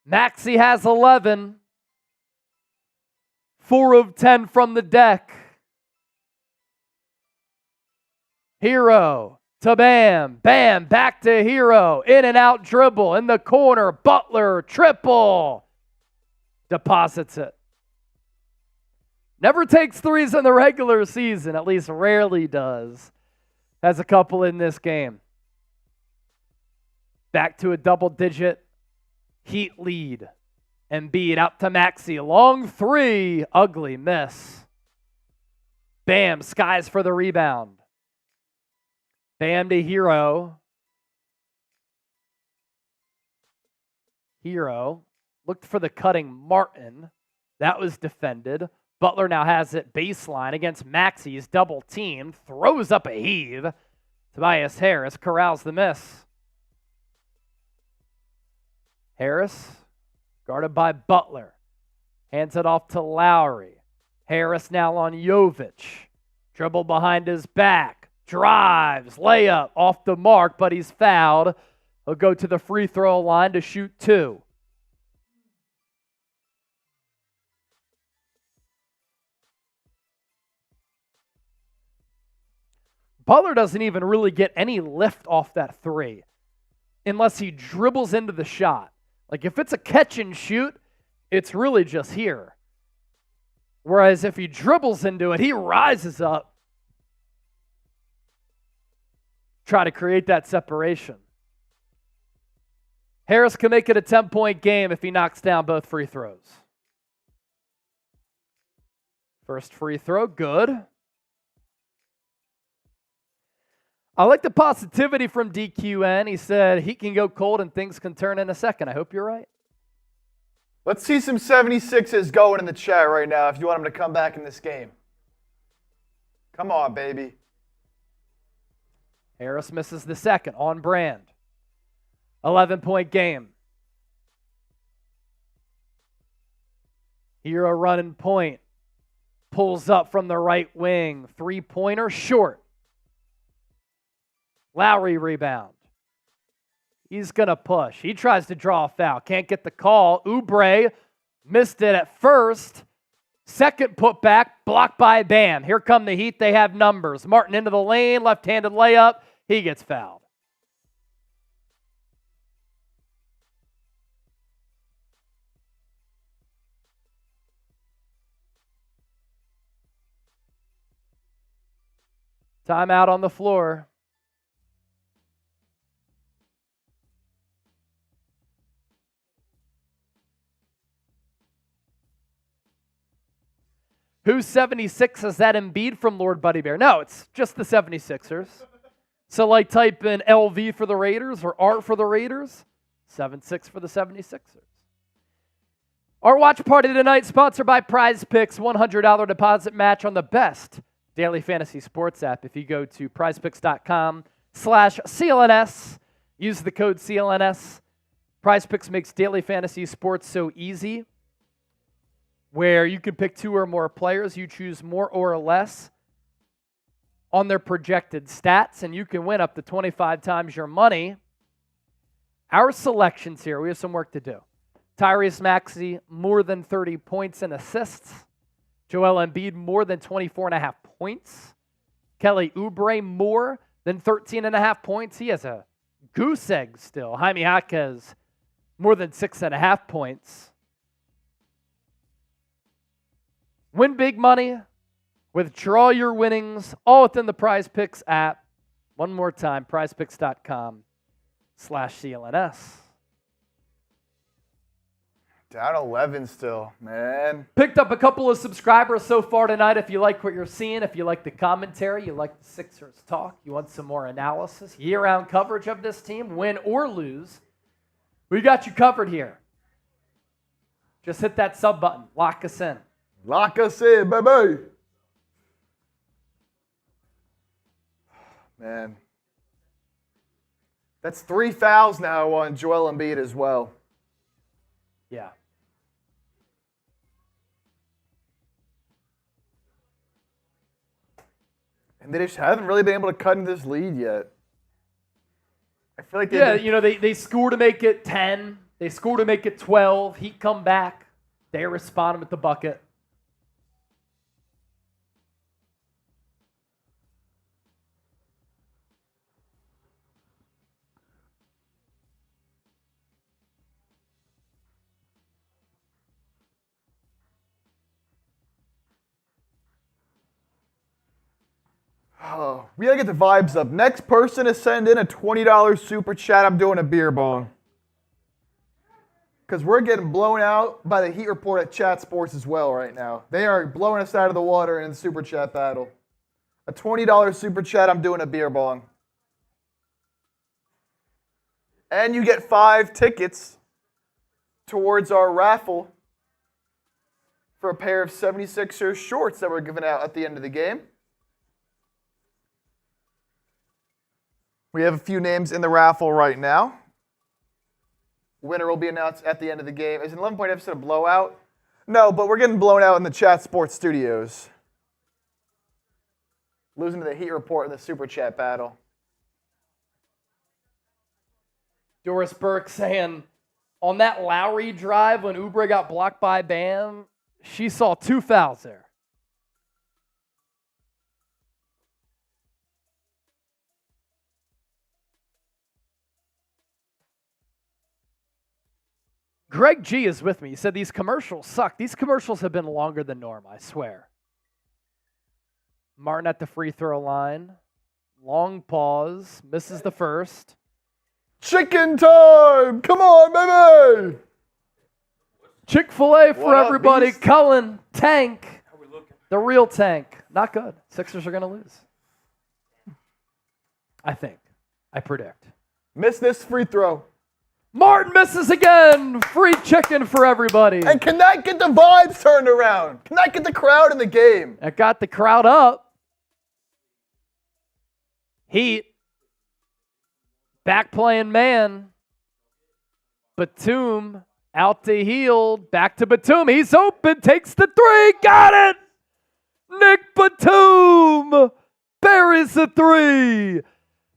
Maxey has 11. 4 of 10 from the deck. Herro to Bam. Bam back to Herro. In and out dribble in the corner. Butler triple. Deposits it. Never takes threes in the regular season, at least rarely does. Has a couple in this game. Back to a double-digit Heat lead. Embiid out to Maxey. Long three. Ugly miss. Bam. Skies for the rebound. Bam to Herro. Herro looked for the cutting Martin. That was defended. Butler now has it baseline against Maxey. He's double teamed. Throws up a heave. Tobias Harris corrals the miss. Harris guarded by Butler. Hands it off to Lowry. Harris now on Jovic. Dribble behind his back. Drives. Layup off the mark, but he's fouled. He'll go to the free throw line to shoot 2. Butler doesn't even really get any lift off that 3 unless he dribbles into the shot. Like if it's a catch and shoot, it's really just here. Whereas if he dribbles into it, he rises up. Try to create that separation. Harris can make it a 10-point game if he knocks down both free throws. First free throw, good. I like the positivity from DQN. He said he can go cold and things can turn in a second. I hope you're right. Let's see some 76s going in the chat right now if you want them to come back in this game. Come on, baby. Harris misses the second, on brand. 11-point game. Herro running point. Pulls up from the right wing. Three-pointer short. Lowry rebound. He's going to push. He tries to draw a foul. Can't get the call. Oubre missed it at first. Second putback, blocked by Bam. Here come the Heat. They have numbers. Martin into the lane, left-handed layup. He gets fouled. Timeout on the floor. Who's 76? Is that Embiid from Lord Buddy Bear? No, it's just the 76ers. So like type in LV for the Raiders or Art for the Raiders, 7-6 for the 76ers. Our watch party tonight sponsored by Prize Picks, $100 deposit match on the best daily fantasy sports app. If you go to prizepicks.com/CLNS, use the code CLNS. Prize Picks makes daily fantasy sports so easy, where you can pick 2 or more players. You choose more or less on their projected stats, and you can win up to 25 times your money. Our selections here, we have some work to do. Tyrese Maxey, more than 30 points and assists. Joel Embiid, more than 24.5 points. Kelly Oubre, more than 13.5 points. He has a goose egg still. Jaime Jaquez, more than 6.5 points. Win big money, withdraw your winnings, all within the Prize Picks app. One more time, prizepicks.com/CLNS. Down 11 still, man. Picked up a couple of subscribers so far tonight. If you like what you're seeing, if you like the commentary, you like the Sixers talk, you want some more analysis, year-round coverage of this team, win or lose, we got you covered here. Just hit that sub button. Lock us in. Lock us in, baby. Man. That's 3 fouls now on Joel Embiid as well. Yeah. And they just haven't really been able to cut into this lead yet. I feel like they score to make it 10. They score to make it 12. Heat come back. They respond with the bucket. Oh, we gotta get the vibes up. Next person to send in a $20 super chat, I'm doing a beer bong. Because we're getting blown out by the Heat Report at Chat Sports as well right now. They are blowing us out of the water in the super chat battle. A $20 super chat, I'm doing a beer bong. And you get 5 tickets towards our raffle for a pair of 76ers shorts that we're giving out at the end of the game. We have a few names in the raffle right now. Winner will be announced at the end of the game. Is an 11-point episode a blowout? No, but we're getting blown out in the Chat Sports studios. Losing to the Heat Report in the Super Chat battle. Doris Burke saying, on that Lowry drive when Oubre got blocked by Bam, she saw 2 fouls there. Greg G is with me. He said these commercials suck. These commercials have been longer than norm, I swear. Martin at the free throw line. Long pause. Misses the first. Chicken time! Come on, baby! Chick-fil-A for What up, everybody. beast? Cullen, Tank. The real Tank. Not good. Sixers are going to lose. I think. I predict. Miss this free throw. Martin misses again. Free chicken for everybody. And can that get the vibes turned around? Can that get the crowd in the game? That got the crowd up. Heat. Back playing man. Batum out to Hield. Back to Batum. He's open. Takes the 3. Got it. Nick Batum buries the 3.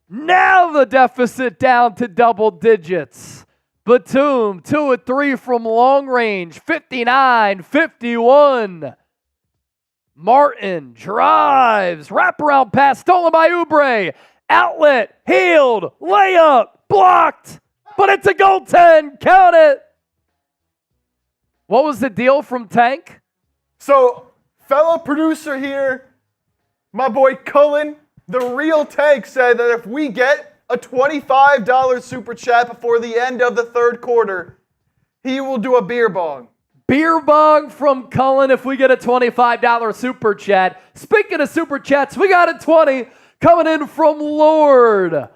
Now the deficit down to double digits. Batum, 2 of 3 from long range, 59-51. Martin drives, wraparound pass, stolen by Oubre. Outlet, Hield, layup, blocked, but it's a goaltend. Count it. What was the deal from Tank? So, fellow producer here, my boy Cullen, the real Tank, said that if we get a $25 super chat before the end of the third quarter, he will do a beer bong. Beer bong from Cullen if we get a $25 super chat. Speaking of super chats, we got a 20 coming in from Lord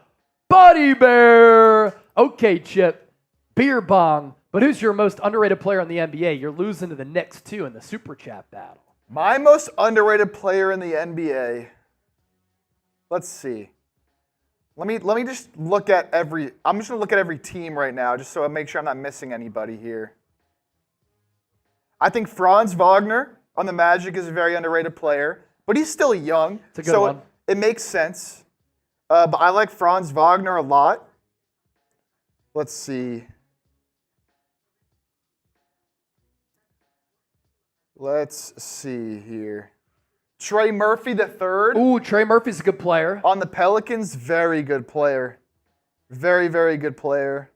Buddy Bear. Okay, Chip, beer bong. But who's your most underrated player in the NBA? You're losing to the Knicks, too, in the super chat battle. My most underrated player in the NBA. Let's see. Let me just look at I'm just gonna look at every team right now, just so I make sure I'm not missing anybody here. I think Franz Wagner on the Magic is a very underrated player, but he's still young, It's a good one. It makes sense. But I like Franz Wagner a lot. Let's see. Let's see here. Trey Murphy III. Ooh, Trey Murphy's a good player. On the Pelicans, very good player. Very, very good player.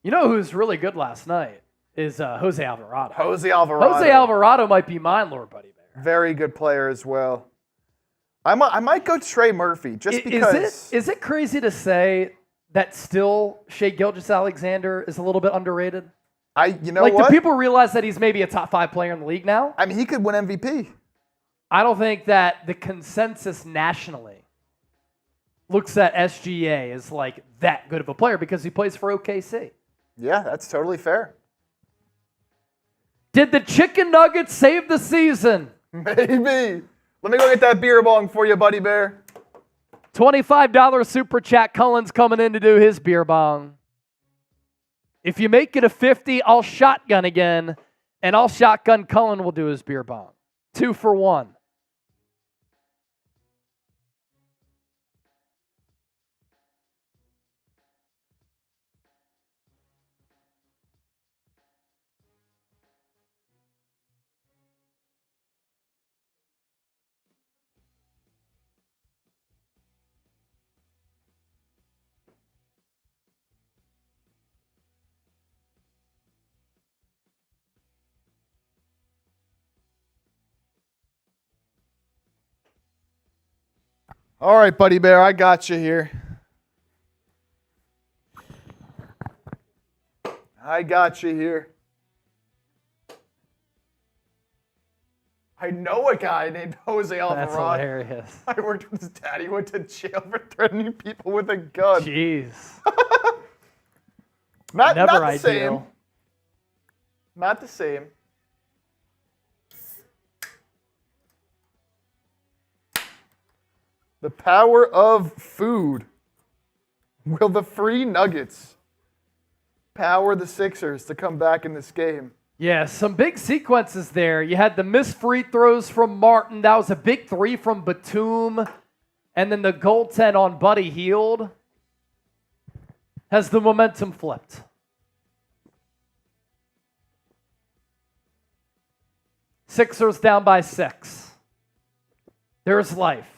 You know who's really good last night is Jose Alvarado. Jose Alvarado. Jose Alvarado might be mine, Lord Buddy Bear. Very good player as well. I might go Trey Murphy just because. Is it crazy to say that still Shai Gilgeous-Alexander is a little bit underrated? You know like, what? do people realize that he's maybe a top 5 player in the league now? I mean, he could win MVP. I don't think that the consensus nationally looks at SGA as like that good of a player because he plays for OKC. Yeah, that's totally fair. Did the Chicken Nuggets save the season? Maybe. Let me go get that beer bong for you, Buddy Bear. $25 super chat. Cullen's coming in to do his beer bong. If you make it a 50, I'll shotgun again, and I'll shotgun Cullen will do his beer bong. 2 for 1. All right, Buddy Bear, I got you here. I got you here. I know a guy named Jose Alvarado. That's hilarious. I worked with his dad. He went to jail for threatening people with a gun. Jeez. Not Never the same. ideal. Not the same. The power of food. Will the free Nuggets power the Sixers to come back in this game? Yeah, some big sequences there. You had the missed free throws from Martin. That was a big three from Batum. And then the goaltend on Buddy Hield. Has the momentum flipped? Sixers down by 6. There's life.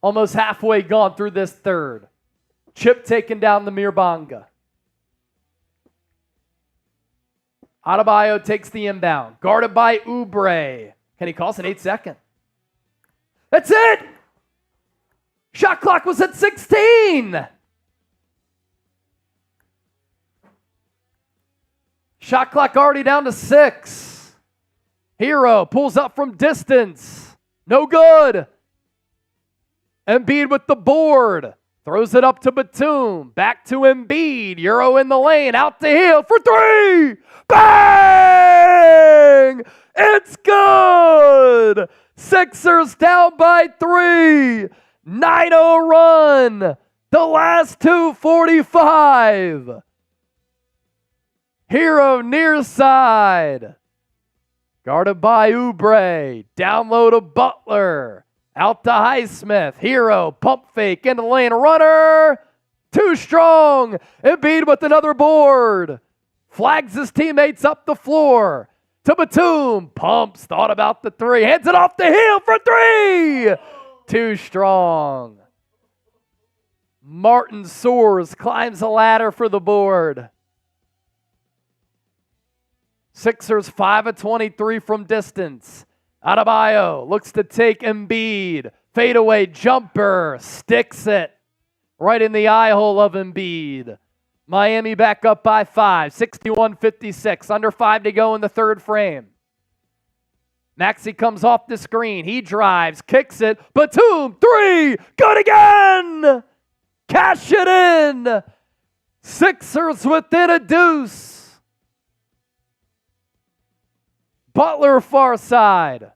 Almost halfway gone through this third. Chip taking down the Mirbanga. Adebayo takes the inbound. Guarded by Oubre. Can he call it 8 seconds? That's it! Shot clock was at 16! Shot clock already down to 6. Herro pulls up from distance. No good. Embiid with the board. Throws it up to Batum. Back to Embiid. Euro in the lane. Out to Hield for 3. Bang! It's good! Sixers down by 3. 9-0 run. The last 2:45. Herro near side. Guarded by Oubre. Down low to Butler. Out to Highsmith. Herro, pump fake, into the lane. Runner. Too strong. Embiid with another board. Flags his teammates up the floor. To Batum. Pumps. Thought about the 3. Hands it off the Hield for 3. Too strong. Martin soars. Climbs the ladder for the board. Sixers 5 of 23 from distance. Adebayo looks to take Embiid. Fadeaway jumper. Sticks it. Right in the eye hole of Embiid. Miami back up by 5. 61-56. Under 5 to go in the third frame. Maxey comes off the screen. He drives. Kicks it. Batum. 3. Good again. Cash it in. Sixers within a deuce. Butler far side.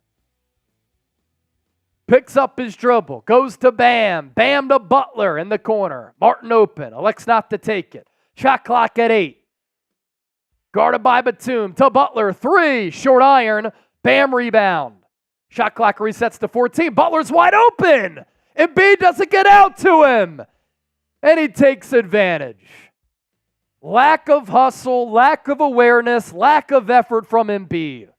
Picks up his dribble. Goes to Bam. Bam to Butler in the corner. Martin open. Elects not to take it. Shot clock at 8. Guarded by Batum. To Butler. 3. Short iron. Bam rebound. Shot clock resets to 14. Butler's wide open. Embiid doesn't get out to him. And he takes advantage. Lack of hustle. Lack of awareness. Lack of effort from Embiid.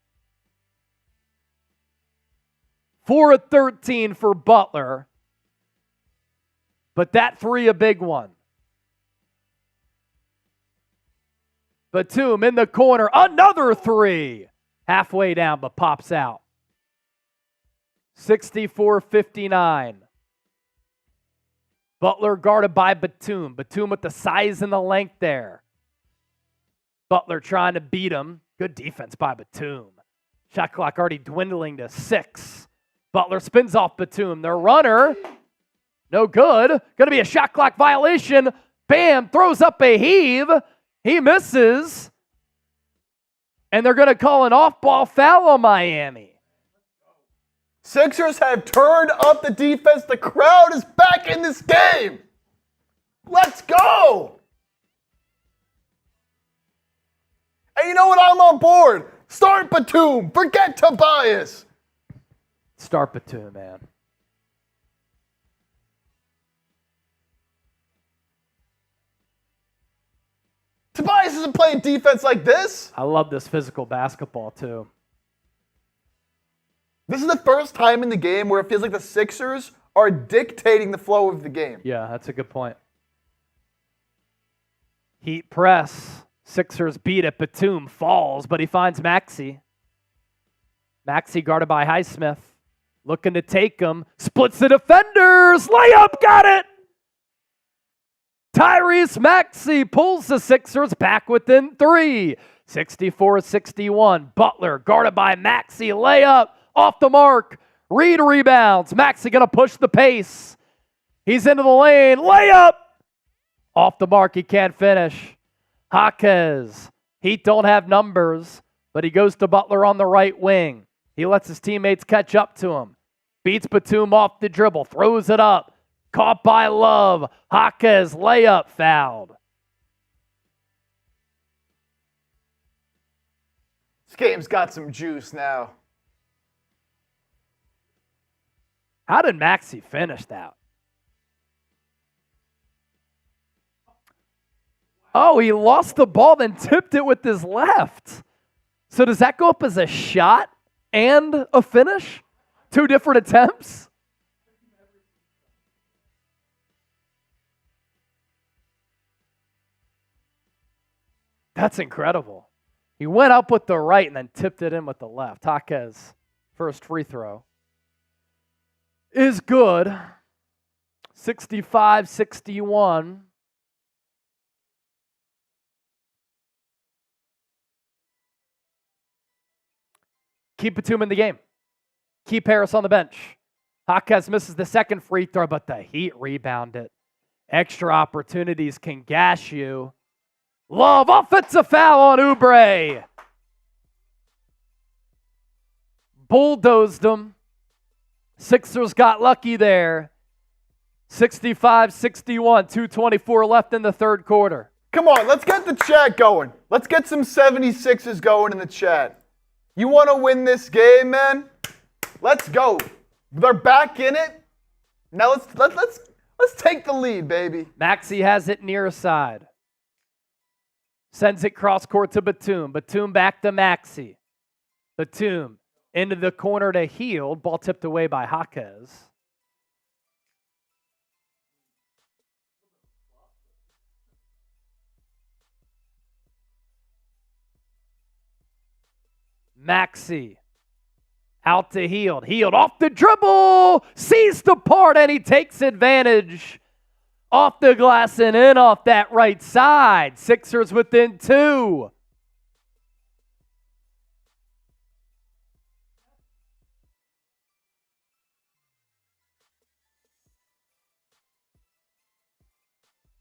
4 of 13 for Butler. But that 3 a big one. Batum in the corner. Another 3. Halfway down, but pops out. 64-59. Butler guarded by Batum. Batum with the size and the length there. Butler trying to beat him. Good defense by Batum. Shot clock already dwindling to 6. Butler spins off Batum. Their runner, no good. Going to be a shot clock violation. Bam, throws up a heave. He misses. And they're going to call an off-ball foul on Miami. Sixers have turned up the defense. The crowd is back in this game. Let's go. And you know what? I'm on board. Start Batum. Forget Tobias. Start Batum, man. Tobias isn't playing defense like this. I love this physical basketball, too. This is the first time in the game where it feels like the Sixers are dictating the flow of the game. Yeah, that's a good point. Heat press. Sixers beat it. Batum falls, but he finds Maxey. Maxey guarded by Highsmith. Looking to take him. Splits the defenders. Layup. Got it. Tyrese Maxey pulls the Sixers back within 3. 64-61. Butler guarded by Maxey. Layup. Off the mark. Reed rebounds. Maxey going to push the pace. He's into the lane. Layup. Off the mark. He can't finish. Jaquez. Heat don't have numbers, but he goes to Butler on the right wing. He lets his teammates catch up to him. Beats Batum off the dribble. Throws it up. Caught by Love. Jaquez layup fouled. This game's got some juice now. How did Maxey finish that? Oh, he lost the ball, then tipped it with his left. So does that go up as a shot and a finish? 2 different attempts? That's incredible. He went up with the right and then tipped it in with the left. Jaquez, first free throw, is good. 65-61. Keep Batum in the game. Keep Harris on the bench. Jaquez misses the second free throw, but the Heat rebound it. Extra opportunities can gash you. Love, offensive foul on Oubre. Bulldozed them. Sixers got lucky there. 65-61, 2:24 left in the third quarter. Come on, let's get the chat going. Let's get some 76ers going in the chat. You want to win this game, man? Let's go. They're back in it. Now let's take the lead, baby. Maxey has it near side. Sends it cross court to Batum. Batum back to Maxey. Batum into the corner to Hield. Ball tipped away by Jaquez. Maxey out to Hield. Hield off the dribble. Sees the part and he takes advantage. Off the glass and in off that right side. Sixers within 2.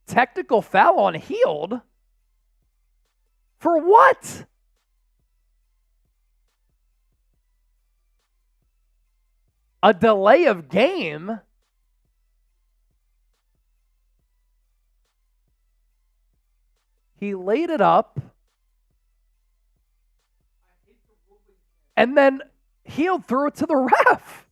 Technical foul on Hield? For what? A delay of game? He laid it up. And then Hield threw it to the ref.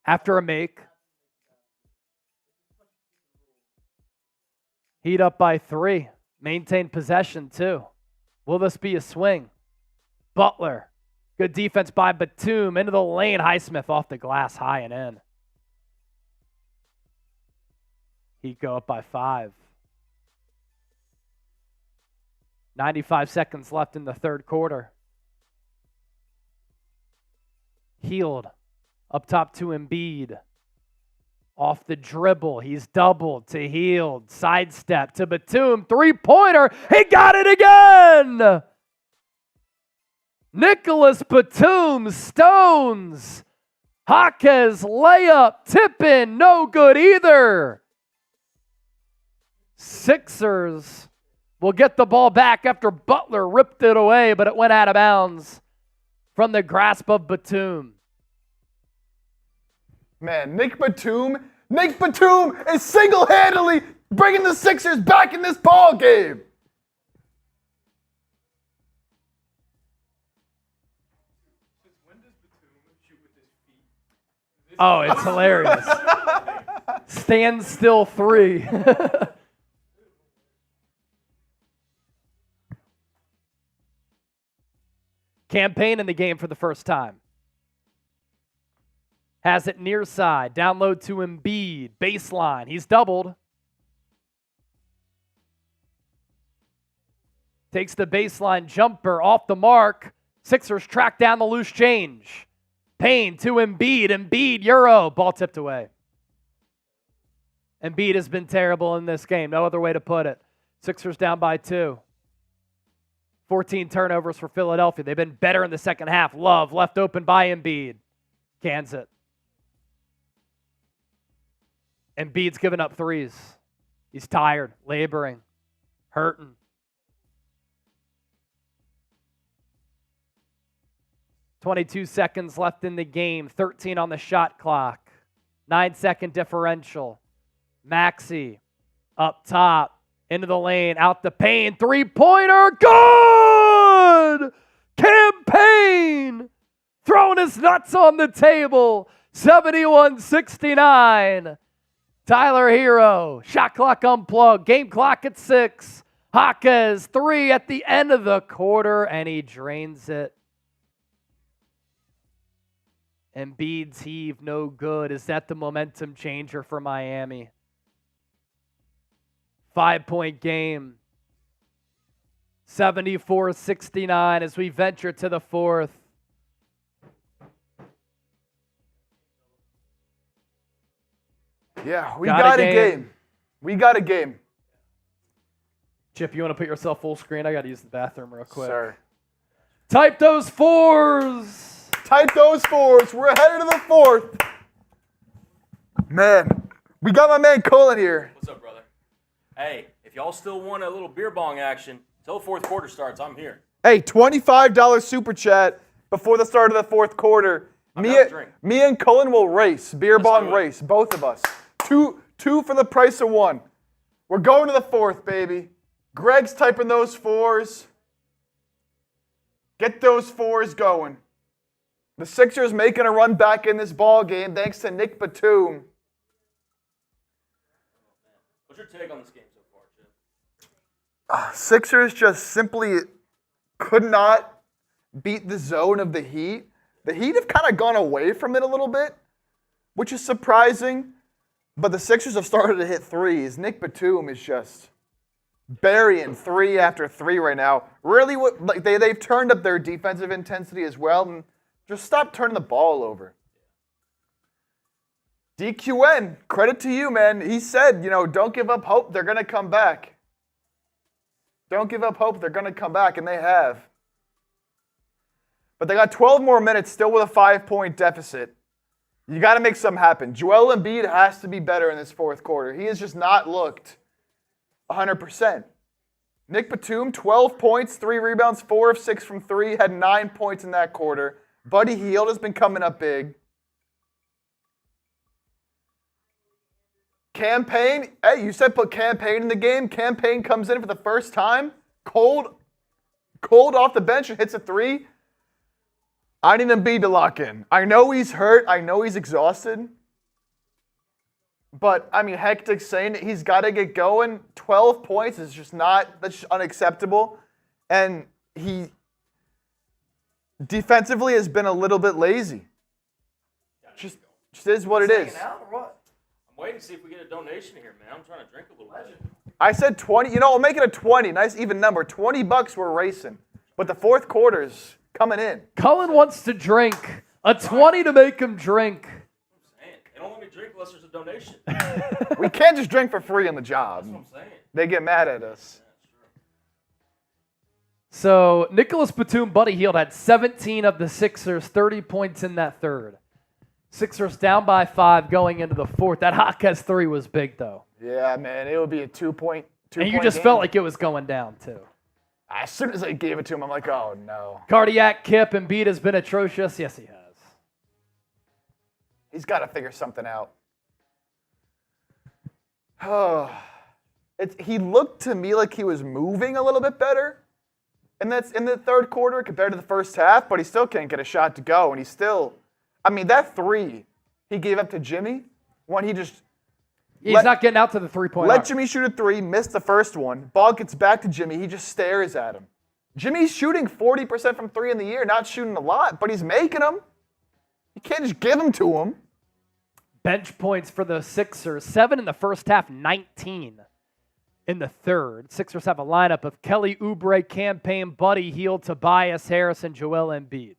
After a make. Heat up by 3. Maintain possession too. Will this be a swing? Butler. Good defense by Batum. Into the lane. Highsmith off the glass. High and in. Heat go up by 5. 95 seconds left in the third quarter. Hield. Up top to Embiid. Off the dribble. He's doubled to Hield. Sidestep to Batum. 3-pointer. He got it again. Nicolas Batum stones. Jaquez layup. Tip in. No good either. Sixers will get the ball back after Butler ripped it away, but it went out of bounds from the grasp of Batum. Man, Nick Batum is single-handedly bringing the Sixers back in this ball game. Oh, it's hilarious. Stand still 3. Campaign in the game for the first time. Has it near side. Down low to Embiid. Baseline. He's doubled. Takes the baseline jumper off the mark. Sixers track down the loose change. Payne to Embiid. Embiid, Euro. Ball tipped away. Embiid has been terrible in this game. No other way to put it. Sixers down by 2. 14 turnovers for Philadelphia. They've been better in the second half. Love left open by Embiid. Cans it. Embiid's giving up threes. He's tired, laboring, hurting. .22 seconds left in the game. 13 on the shot clock. 9-second differential. Maxey up top. Into the lane. Out the Payne. Three-pointer. Good! Campaign throwing his nuts on the table. 71-69. Tyler Herro. Shot clock unplugged. Game clock at 6. Jaquez 3 at the end of the quarter, and he drains it. Embiid's heave, no good. Is that the momentum changer for Miami? 5-point game. 74-69 as we venture to the fourth. Yeah, we got a game. We got a game. Chip, you want to put yourself full screen? I got to use the bathroom real quick. Sir. Type those 4s. Type those 4s. We're headed to the fourth. Man, we got my man Colin here. What's up, brother? Hey, if y'all still want a little beer bong action, till the fourth quarter starts, I'm here. Hey, $25 super chat before the start of the fourth quarter. Me and Colin will race, beer bong race, both of us. Two for the price of one. We're going to the fourth, baby. Greg's typing those 4s. Get those 4s going. The Sixers making a run back in this ball game thanks to Nick Batum. What's your take on this game so far, Chip? Sixers just simply could not beat the zone of the Heat. The Heat have kind of gone away from it a little bit, which is surprising. But the Sixers have started to hit threes. Nick Batum is just burying 3 after 3 right now. Really, they've turned up their defensive intensity as well. And just stop turning the ball over. DQN, credit to you, man. He said, don't give up hope. They're going to come back. Don't give up hope. They're going to come back, and they have. But they got 12 more minutes still with a 5-point deficit. You got to make something happen. Joel Embiid has to be better in this fourth quarter. He has just not looked 100%. Nick Batum, 12 points, 3 rebounds, 4 of 6 from 3, had 9 points in that quarter. Buddy Hield has been coming up big. Campaign, hey, you said put Campaign in the game. Campaign comes in for the first time, cold off the bench and hits a 3. I need Embiid to lock in. I know he's hurt. I know he's exhausted. But, Hectic's saying that he's got to get going. 12 points is just that's just unacceptable. And he defensively has been a little bit lazy. Just is what it is. Out or what? I'm waiting to see if we get a donation here, man. I'm trying to drink a little bit. I said 20. I'll make it a 20. Nice even number. $20 we're racing. But the fourth quarter's coming in. Cullen wants to drink. A 20 to make him drink. They don't let me drink unless there's a donation. We can't just drink for free on the job. That's what I'm saying. They get mad at us. So Nicolas Batum, Buddy Hield had 17 of the Sixers, 30 points in that third. Sixers down by 5 going into the fourth. That Jaquez 3 was big, though. Yeah, man. It would be a 2-point And you just felt like it was going down, too. As soon as I gave it to him, I'm like, oh, no. Cardiac kip. Embiid has been atrocious. Yes, he has. He's got to figure something out. Oh, he looked to me like he was moving a little bit better. And that's in the third quarter compared to the first half, but he still can't get a shot to go. And he's still, that 3 he gave up to Jimmy, when he just... He's not getting out to the three-point Let arc. Jimmy shoot a 3, missed the first one. Ball gets back to Jimmy, he just stares at him. Jimmy's shooting 40% from 3 in the year, not shooting a lot, but he's making them. You can't just give them to him. Bench points for the Sixers. 7 in the first half, 19 in the third. Sixers have a lineup of Kelly Oubre, campaign Buddy Hield, Tobias Harris, and Joel Embiid.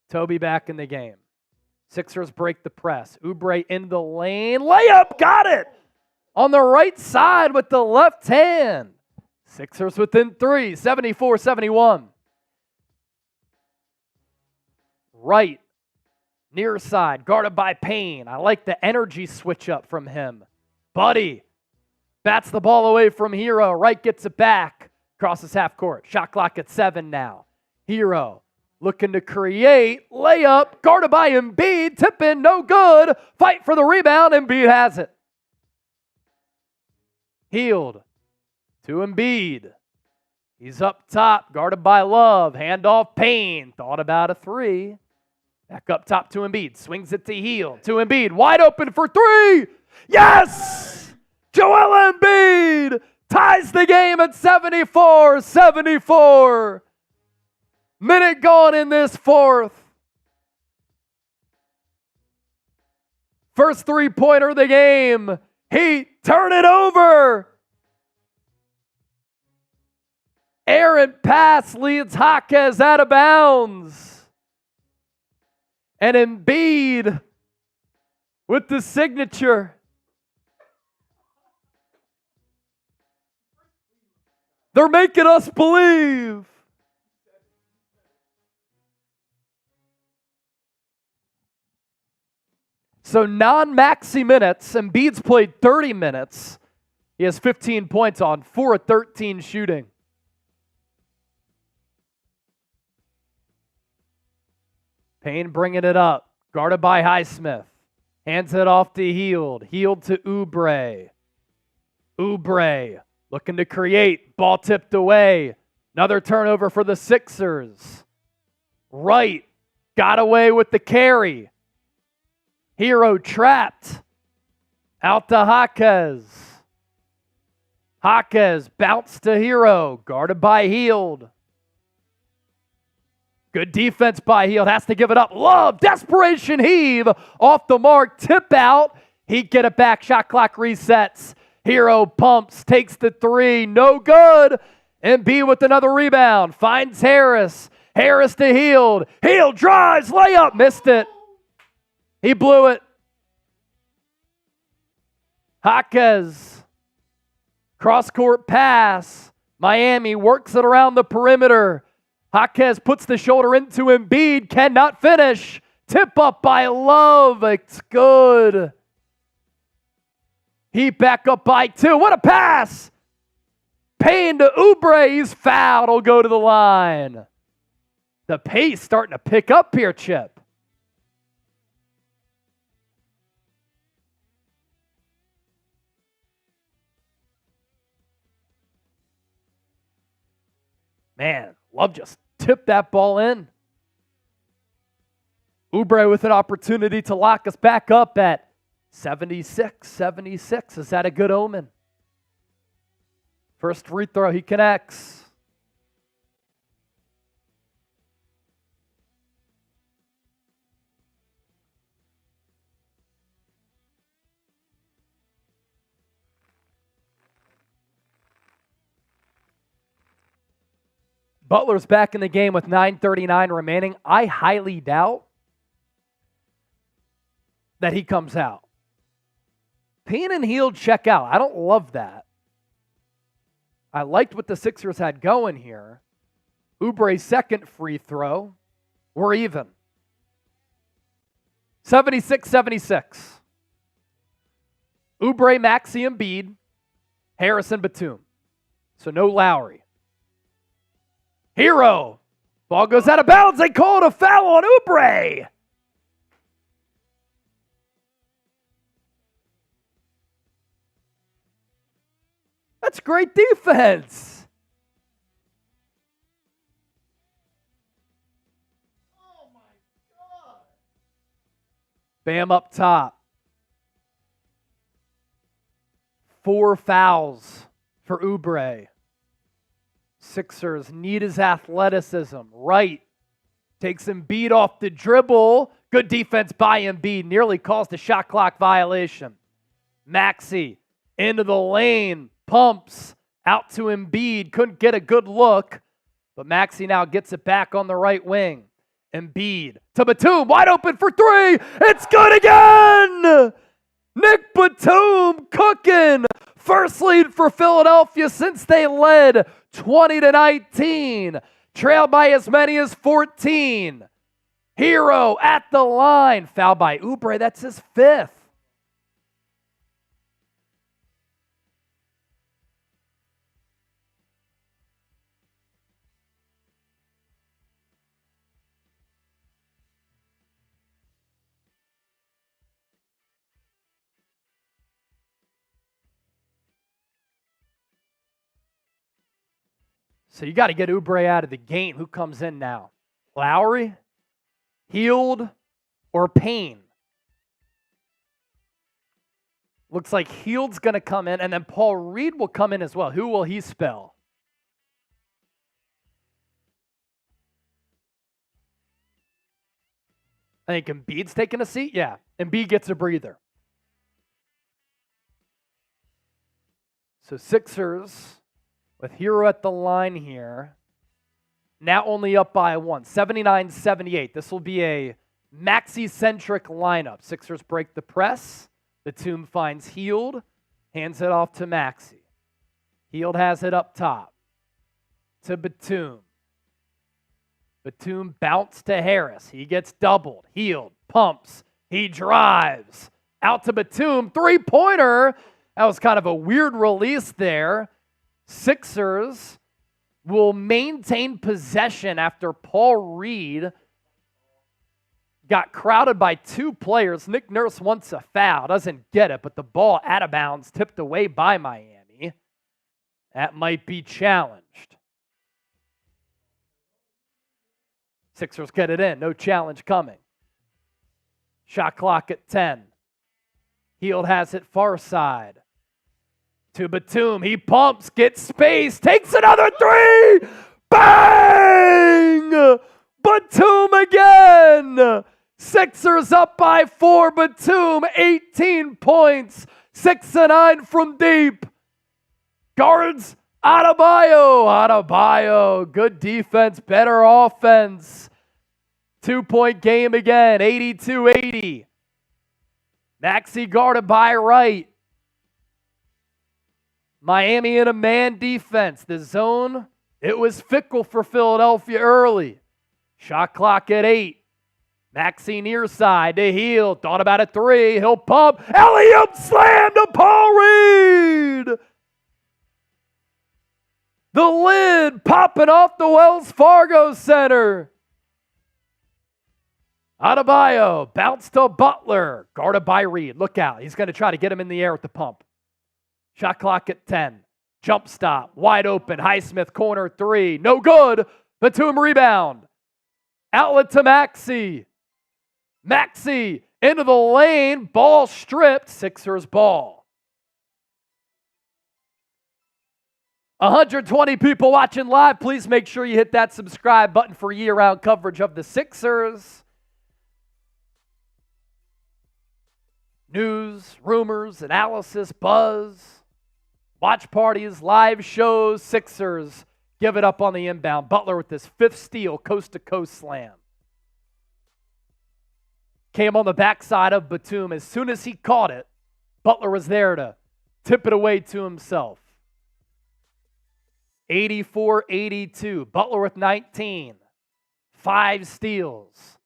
Toby back in the game. Sixers break the press. Oubre in the lane. Layup, got it! On the right side with the left hand. Sixers within 3, 74-71. Right, near side, guarded by Payne. I like the energy switch up from him. Buddy bats the ball away from Herro. Right gets it back. Crosses half court. Shot clock at 7 now. Herro looking to create. Layup, guarded by Embiid. Tip in, no good. Fight for the rebound. Embiid has it. Hield to Embiid. He's up top, guarded by Love. Handoff, Payne. Thought about a 3. Back up top to Embiid. Swings it to Hield. To Embiid. Wide open for 3. Yes! Joel Embiid ties the game at 74-74. Minute gone in this fourth. First three-pointer of the game. Heat turn it over. Errant pass leads Jaquez out of bounds. And Embiid with the signature. They're making us believe. So non-maxi minutes, Embiid's played 30 minutes. He has 15 points on 4 of 13 shooting. Payne bringing it up, guarded by Highsmith. Hands it off to Hield. Hield to Oubre. Oubre looking to create. Ball tipped away. Another turnover for the Sixers. Wright got away with the carry. Herro trapped. Out to Jaquez. Jaquez bounced to Herro. Guarded by Hield. Good defense by Hield. Has to give it up. Love. Desperation heave. Off the mark. Tip out. Heat get it back. Shot clock resets. Herro pumps. Takes the 3. No good. Embiid with another rebound. Finds Harris. Harris to Hield. Hield drives. Layup. Missed it. He blew it. Jaquez. Cross-court pass. Miami works it around the perimeter. Jaquez puts the shoulder into Embiid. Cannot finish. Tip up by Love. It's good. Heat back up by 2. What a pass. Payne to Oubre. He's fouled. He'll go to the line. The pace starting to pick up here, Chip. Man, Love just tipped that ball in. Oubre with an opportunity to lock us back up at 76-76. Is that a good omen? First free throw, he connects. Butler's back in the game with 9:39 remaining. I highly doubt that he comes out. Payne and Hield check out. I don't love that. I liked what the Sixers had going here. Oubre's second free throw. We're even. 76-76. Oubre, Maxey, Embiid, Harris, and Batum. So no Lowry. Herro. Ball goes out of bounds. They call it a foul on Oubre. That's great defense. Oh my God. Bam up top. 4 fouls for Oubre. Sixers need his athleticism. Wright takes Embiid off the dribble. Good defense by Embiid. Nearly caused a shot clock violation. Maxey into the lane. pumps out to Embiid. Couldn't get a good look, but Maxey now gets it back on the right wing. Embiid to Batum, wide open for three. It's good again! Nick Batum cooking. First lead for Philadelphia since they led 20-19. Trailed by as many as 14. Herro at the line. Foul by Oubre. That's his fifth. So you got to get Oubre out of the game. Who comes in now? Lowry, Hield, or Payne? Looks like Hield's going to come in, and then Paul Reed will come in as well. Who will he spell? I think Embiid's taking a seat. Yeah, Embiid gets a breather. So Sixers with Herro at the line here. Now only up by one, 79-78. This will be a Maxey-centric lineup. Sixers break the press. Batum finds Hield, hands it off to Maxey. Hield has it up top to Batum. Batum bounced to Harris. He gets doubled. Hield pumps. He drives. Out to Batum. Three-pointer. That was kind of a weird release there. Sixers will maintain possession after Paul Reed got crowded by two players. Nick Nurse wants a foul. Doesn't get it, but the ball out of bounds, tipped away by Miami. That might be challenged. Sixers get it in. No challenge coming. Shot clock at 10. Hield has it far side. To Batum. He pumps, gets space, takes another three. Bang! Batum again. Sixers up by 4. Batum, 18 points. 6 and 9 from deep. Guards Adebayo. Adebayo. Good defense, better offense. 2-point game again, 82-80. Maxey guarded by Wright. Miami in a man defense. The zone, it was fickle for Philadelphia early. Shot clock at 8. Maxey near side to Hield. Thought about a three. He'll pump. Alley-oop slam to Paul Reed. The lid popping off the Wells Fargo Center. Adebayo, bounce to Butler, guarded by Reed. Look out, he's going to try to get him in the air with the pump. Shot clock at 10. Jump stop, wide open. Highsmith, corner three. No good. Batum rebound. Outlet to Maxey. Maxey into the lane. Ball stripped. Sixers ball. 120 people watching live. Please make sure you hit that subscribe button for year-round coverage of the Sixers. News, rumors, analysis, buzz, watch parties, live shows. Sixers give it up on the inbound. Butler with this 5th steal, coast-to-coast slam. Came on the backside of Batum. As soon as he caught it, Butler was there to tip it away to himself. 84-82. Butler with 19. 5 steals.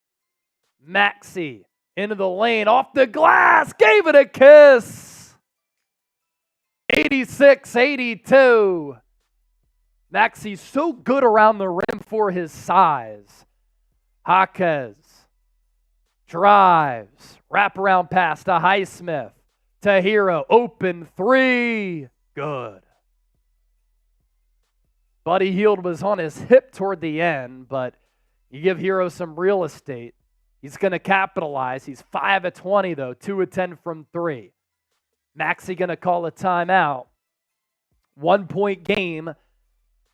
Maxey into the lane, off the glass, gave it a kiss. 86-82. Maxey's so good around the rim for his size. Jaquez drives, wraparound pass to Highsmith, to Herro, open three, good. Buddy Hield was on his hip toward the end, but you give Herro some real estate. He's going to capitalize. He's 5 of 20, though, 2 of 10 from 3. Maxey going to call a timeout. 1-point game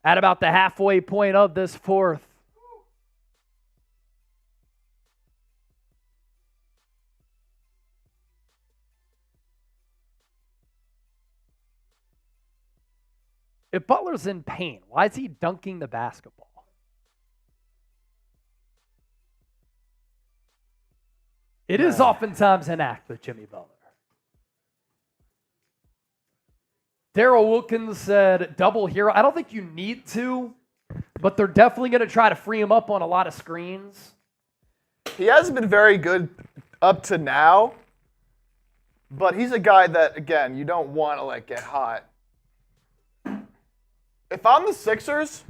at about the halfway point of this fourth. If Butler's in pain, why is he dunking the basketball? It is oftentimes an act with Jimmy Butler. Daryl Wilkins said double Herro. I don't think you need to, but they're definitely going to try to free him up on a lot of screens. He hasn't been very good up to now, but he's a guy that, again, you don't want to get hot. If I'm the Sixers,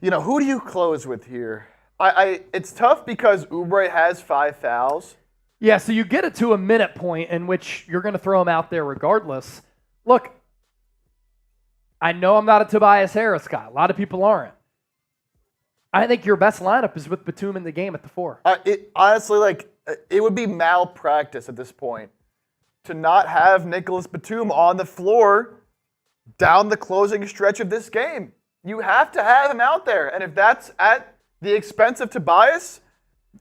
who do you close with here? It's tough because Oubre has 5 fouls. Yeah, so you get it to a minute point in which you're going to throw him out there regardless. Look, I know I'm not a Tobias Harris guy. A lot of people aren't. I think your best lineup is with Batum in the game at the 4. Honestly, it would be malpractice at this point to not have Nicolas Batum on the floor down the closing stretch of this game. You have to have him out there, and if that's at the expense of Tobias,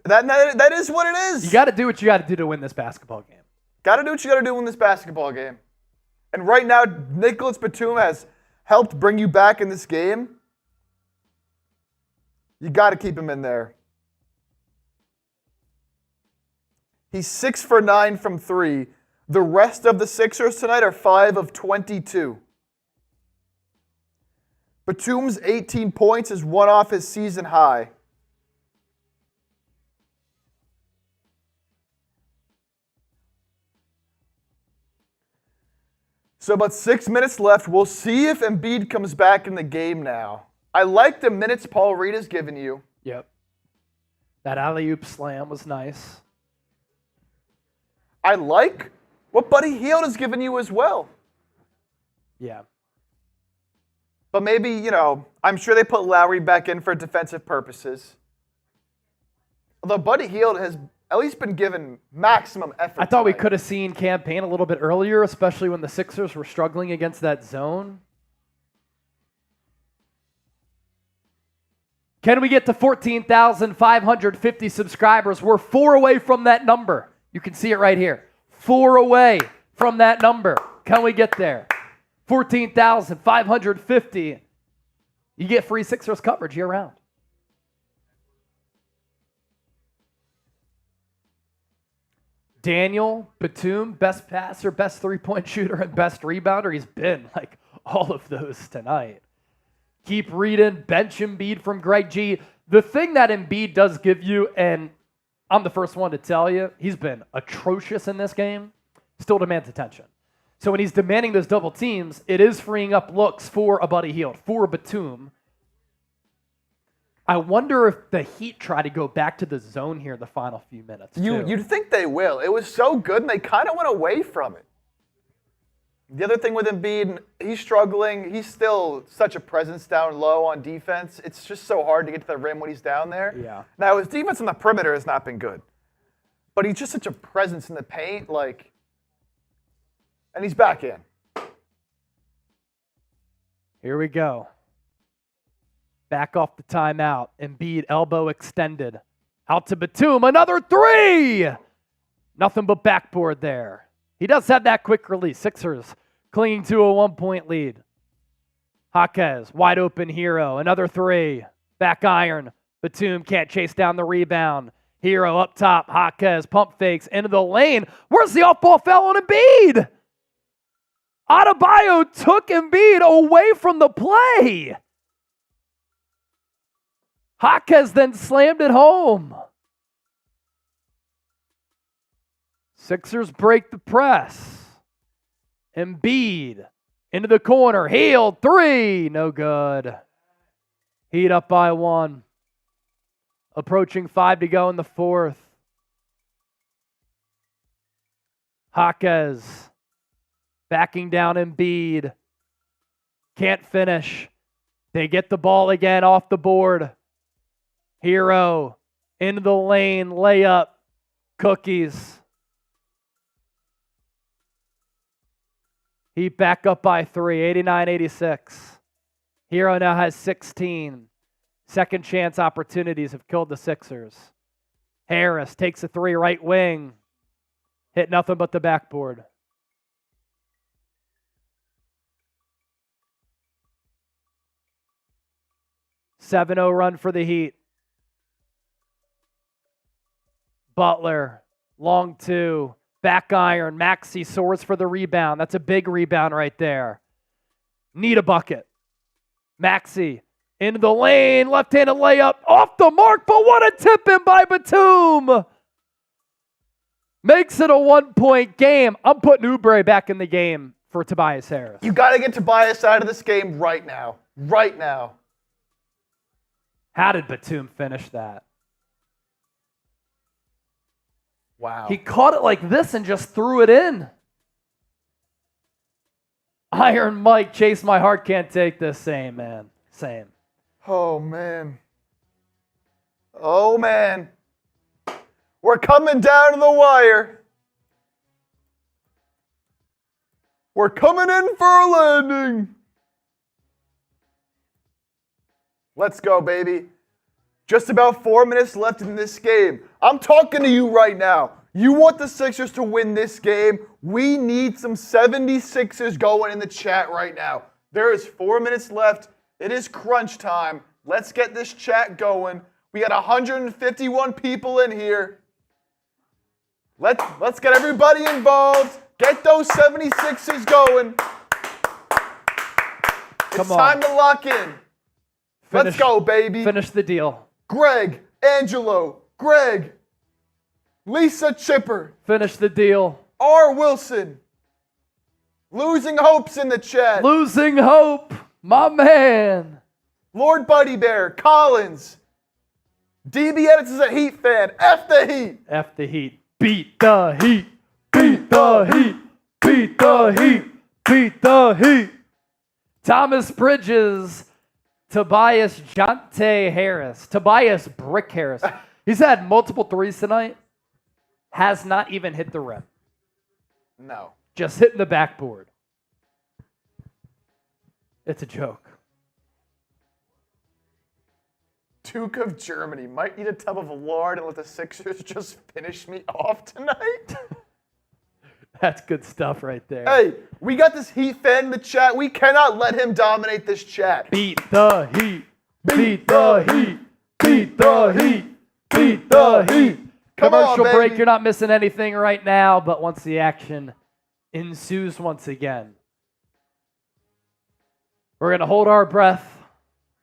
that is what it is. You got to do what you got to do to win this basketball game. Got to do what you got to do in this basketball game. And right now, Nicolas Batum has helped bring you back in this game. You got to keep him in there. He's 6 for 9 from 3. The rest of the Sixers tonight are 5 of 22. Batum's 18 points is one off his season high. So about 6 minutes left. We'll see if Embiid comes back in the game now. I like the minutes Paul Reed has given you. Yep. That alley-oop slam was nice. I like what Buddy Hield has given you as well. Yeah. But maybe, I'm sure they put Lowry back in for defensive purposes. Although Buddy Hield has at least been given maximum effort. I thought we tonight. could have seen campaign a little bit earlier, especially when the Sixers were struggling against that zone. Can we get to 14,550 subscribers? We're 4 away from that number. You can see it right here. 4 away from that number. Can we get there? 14,550. You get free Sixers coverage year round. Daniel Batum, best passer, best three-point shooter, and best rebounder. He's been all of those tonight. Keep reading. Bench Embiid from Greg G. The thing that Embiid does give you, and I'm the first one to tell you, he's been atrocious in this game, still demands attention. So when he's demanding those double teams, it is freeing up looks for a Buddy Hield, for a Batum. I wonder if the Heat try to go back to the zone here in the final few minutes. You'd think they will. It was so good, and they kind of went away from it. The other thing with Embiid, he's struggling. He's still such a presence down low on defense. It's just so hard to get to the rim when he's down there. Yeah. Now, his defense on the perimeter has not been good. But he's just such a presence in the paint, and he's back in. Here we go. Back off the timeout. Embiid, elbow extended. Out to Batum, another 3! Nothing but backboard there. He does have that quick release. Sixers clinging to a 1-point lead. Jaquez, wide open Herro, another 3. Back iron. Batum can't chase down the rebound. Herro up top. Jaquez pump fakes into the lane. Where's the off-ball foul on Embiid? Adebayo took Embiid away from the play. Jaquez then slammed it home. Sixers break the press. Embiid into the corner. Hield, 3. No good. Heat up by 1. Approaching 5 to go in the 4th. Jaquez backing down Embiid. Can't finish. They get the ball again off the board. Herro into the lane. Layup. Cookies. Heat back up by 3, 89-86. Herro now has 16. Second chance opportunities have killed the Sixers. Harris takes a 3 right wing. Hit nothing but the backboard. 7-0 run for the Heat. Butler, long two, back iron. Maxey soars for the rebound. That's a big rebound right there. Need a bucket. Maxey into the lane, left-handed layup, off the mark, but what a tip-in by Batum! Makes it a 1-point game. I'm putting Oubre back in the game for Tobias Harris. You got to get Tobias out of this game right now. Right now. How did Batum finish that? Wow. He caught it like this and just threw it in. Iron Mike, chase my heart, can't take this. Same, man. Same. Oh, man. Oh, man. We're coming down to the wire. We're coming in for a landing. Let's go, baby. Just about 4 minutes left in this game. I'm talking to you right now. You want the Sixers to win this game? We need some 76ers going in the chat right now. There is 4 minutes left. It is crunch time. Let's get this chat going. We got 151 people in here. Let's get everybody involved. Get those 76ers going. It's time to lock in. Let's go, baby. Finish the deal. Greg, Angelo, Greg, Lisa Chipper, Finish the deal. R. Wilson, Losing Hopes in the chat, Losing hope, my man. Lord Buddy Bear, Collins, DB Edits is a Heat fan. F the Heat. F the Heat. Beat the Heat. Beat the Heat. Beat the Heat. Beat the Heat. Thomas Bridges. Tobias Jonte Harris. Tobias Brick Harris. He's had multiple threes tonight. Has not even hit the rim. No. Just hitting the backboard. It's a joke. Duke of Germany might eat a tub of lard and let the Sixers just finish me off tonight. That's good stuff right there. Hey, we got this Heat fan in the chat. We cannot let him dominate this chat. Beat the Heat. Beat the Heat. Beat the Heat. Beat the Heat. Come on, Commercial break. baby. You're not missing anything right now, but once the action ensues once again, we're going to hold our breath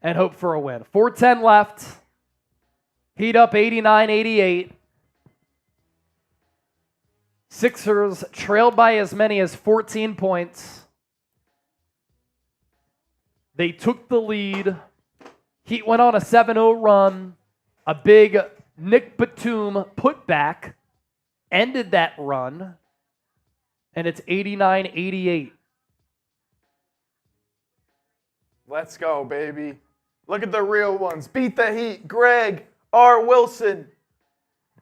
and hope for a win. 4:10 left. Heat up 89-88. Sixers trailed by as many as 14 points. They took the lead. Heat went on a 7-0 run. A big Nick Batum putback ended that run. And it's 89-88. Let's go, baby. Look at the real ones. Beat the Heat. Greg, R. Wilson,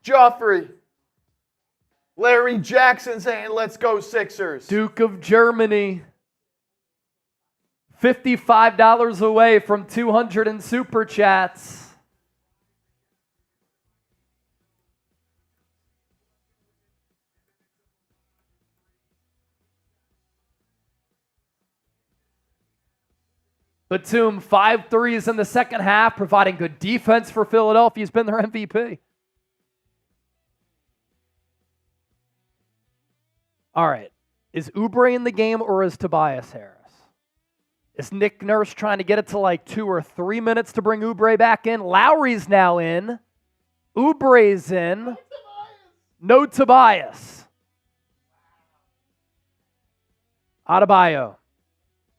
Joffrey, Larry Jackson saying, let's go Sixers. Duke of Germany. $55 away from 200 in super chats. Batum, 5 threes in the second half, providing good defense for Philadelphia. He's been their MVP. All right. Is Oubre in the game or is Tobias Harris? Is Nick Nurse trying to get it to like 2 or 3 minutes to bring Oubre back in? Lowry's now in. Oubre's in. No Tobias. Adebayo.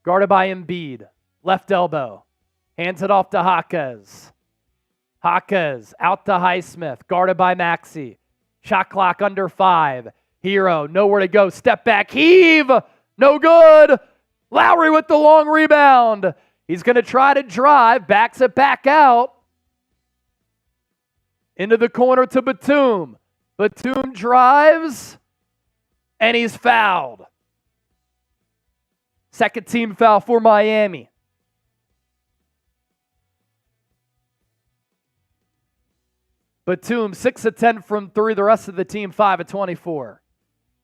Guarded by Embiid. Left elbow. Hands it off to Jaquez. Jaquez out to Highsmith. Guarded by Maxey. Shot clock under 5. Herro, nowhere to go. Step back. Heave. No good. Lowry with the long rebound. He's going to try to drive. Backs it back out. Into the corner to Batum. Batum drives. And he's fouled. Second team foul for Miami. Batum, 6 of 10 from 3. The rest of the team, 5 of 24.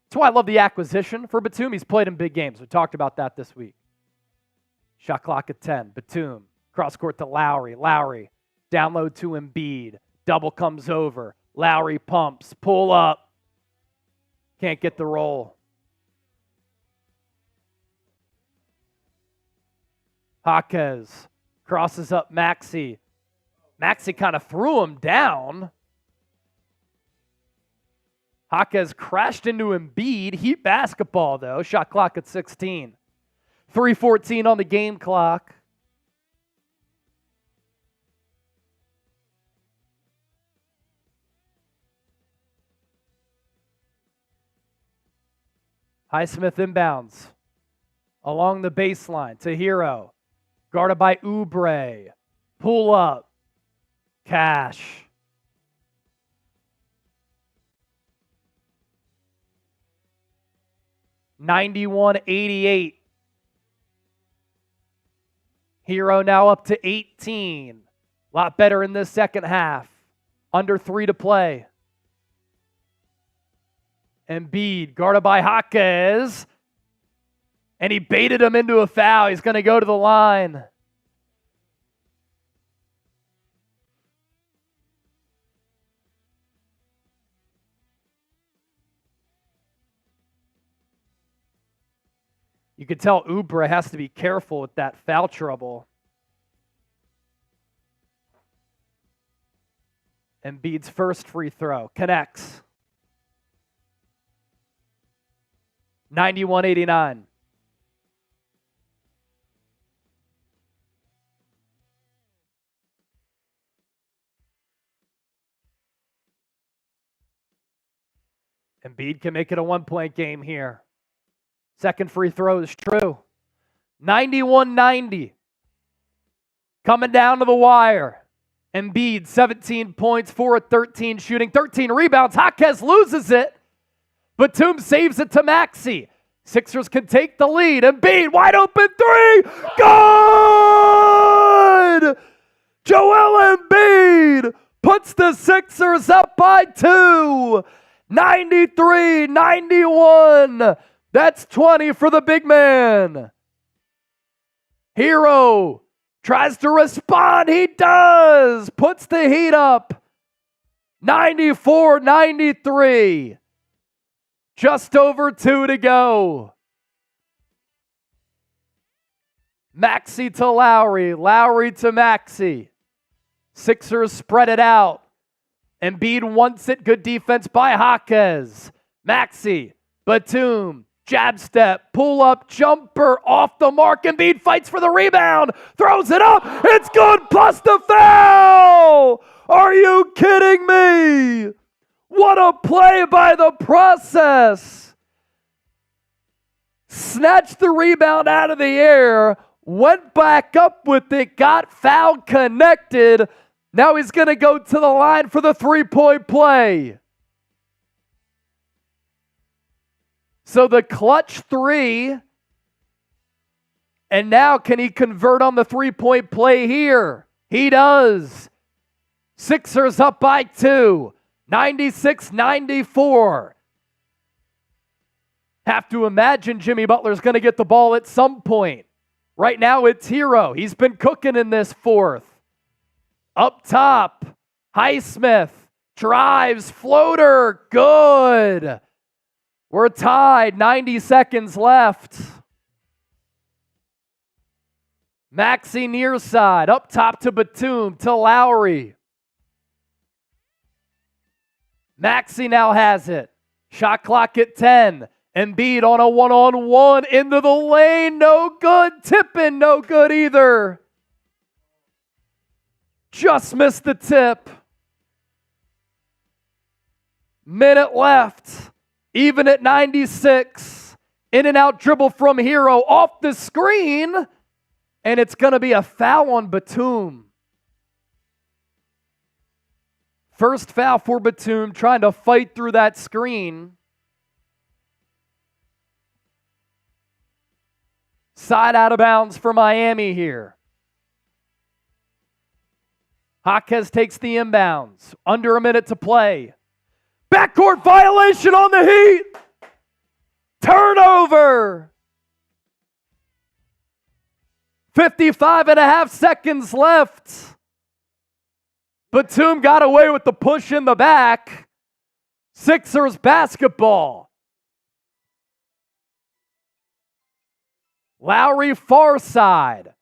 That's why I love the acquisition for Batum. He's played in big games. We talked about that this week. Shot clock at 10. Batum, Cross court to Lowry. Lowry, down low to Embiid. Double comes over. Lowry pumps. Pull up. Can't get the roll. Jaquez crosses up Maxey. Maxey kind of threw him down. Jaquez crashed into Embiid. Heat basketball, though. Shot clock at 16. 3:14 on the game clock. Highsmith inbounds along the baseline to Herro. Guarded by Oubre. Pull up. Cash. $91-88. Herro now up to 18. A lot better in this second half. Under 3 to play. Embiid guarded by Jaquez. And he baited him into a foul. He's going to go to the line. You could tell Oubre has to be careful with that foul trouble. Embiid's first free throw connects. 91-89. Embiid can make it a one-point game here. Second free throw is true. 91-90. Coming down to the wire. Embiid, 17 points, 4 of 13 shooting, 13 rebounds. Jaquez loses it. Batum saves it to Maxey. Sixers can take the lead. Embiid, wide open three. Good! Joel Embiid puts the Sixers up by 2. 93-91. That's 20 for the big man. Herro tries to respond. He does. Puts the Heat up. 94-93. Just over 2 to go. Maxey to Lowry. Lowry to Maxey. Sixers spread it out. Embiid wants it. Good defense by Jaquez. Maxey. Batum. Jab step. Pull up. Jumper. Off the mark. Embiid fights for the rebound. Throws it up. It's good. Plus the foul. Are you kidding me? What a play by the process. Snatched the rebound out of the air. Went back up with it. Got foul connected. Now he's going to go to the line for the three-point play. So the clutch three. And now can he convert on the three-point play here? He does. Sixers up by 2. 96-94. Have to imagine Jimmy Butler's going to get the ball at some point. Right now it's Herro. He's been cooking in this fourth. Up top, Highsmith drives, floater, good. We're tied, 90 seconds left. Maxey near side, up top to Batum, to Lowry. Maxey now has it. Shot clock at 10. Embiid on a one-on-one into the lane. No good. Tipping, no good either. Just missed the tip. Minute left. Even at 96. In and out dribble from Herro off the screen. And it's going to be a foul on Batum. First foul for Batum, trying to fight through that screen. Side out of bounds for Miami here. Jaquez takes the inbounds. Under a minute to play. Backcourt violation on the Heat. Turnover. 55.5 seconds left. Batum got away with the push in the back. Sixers basketball. Lowry far side.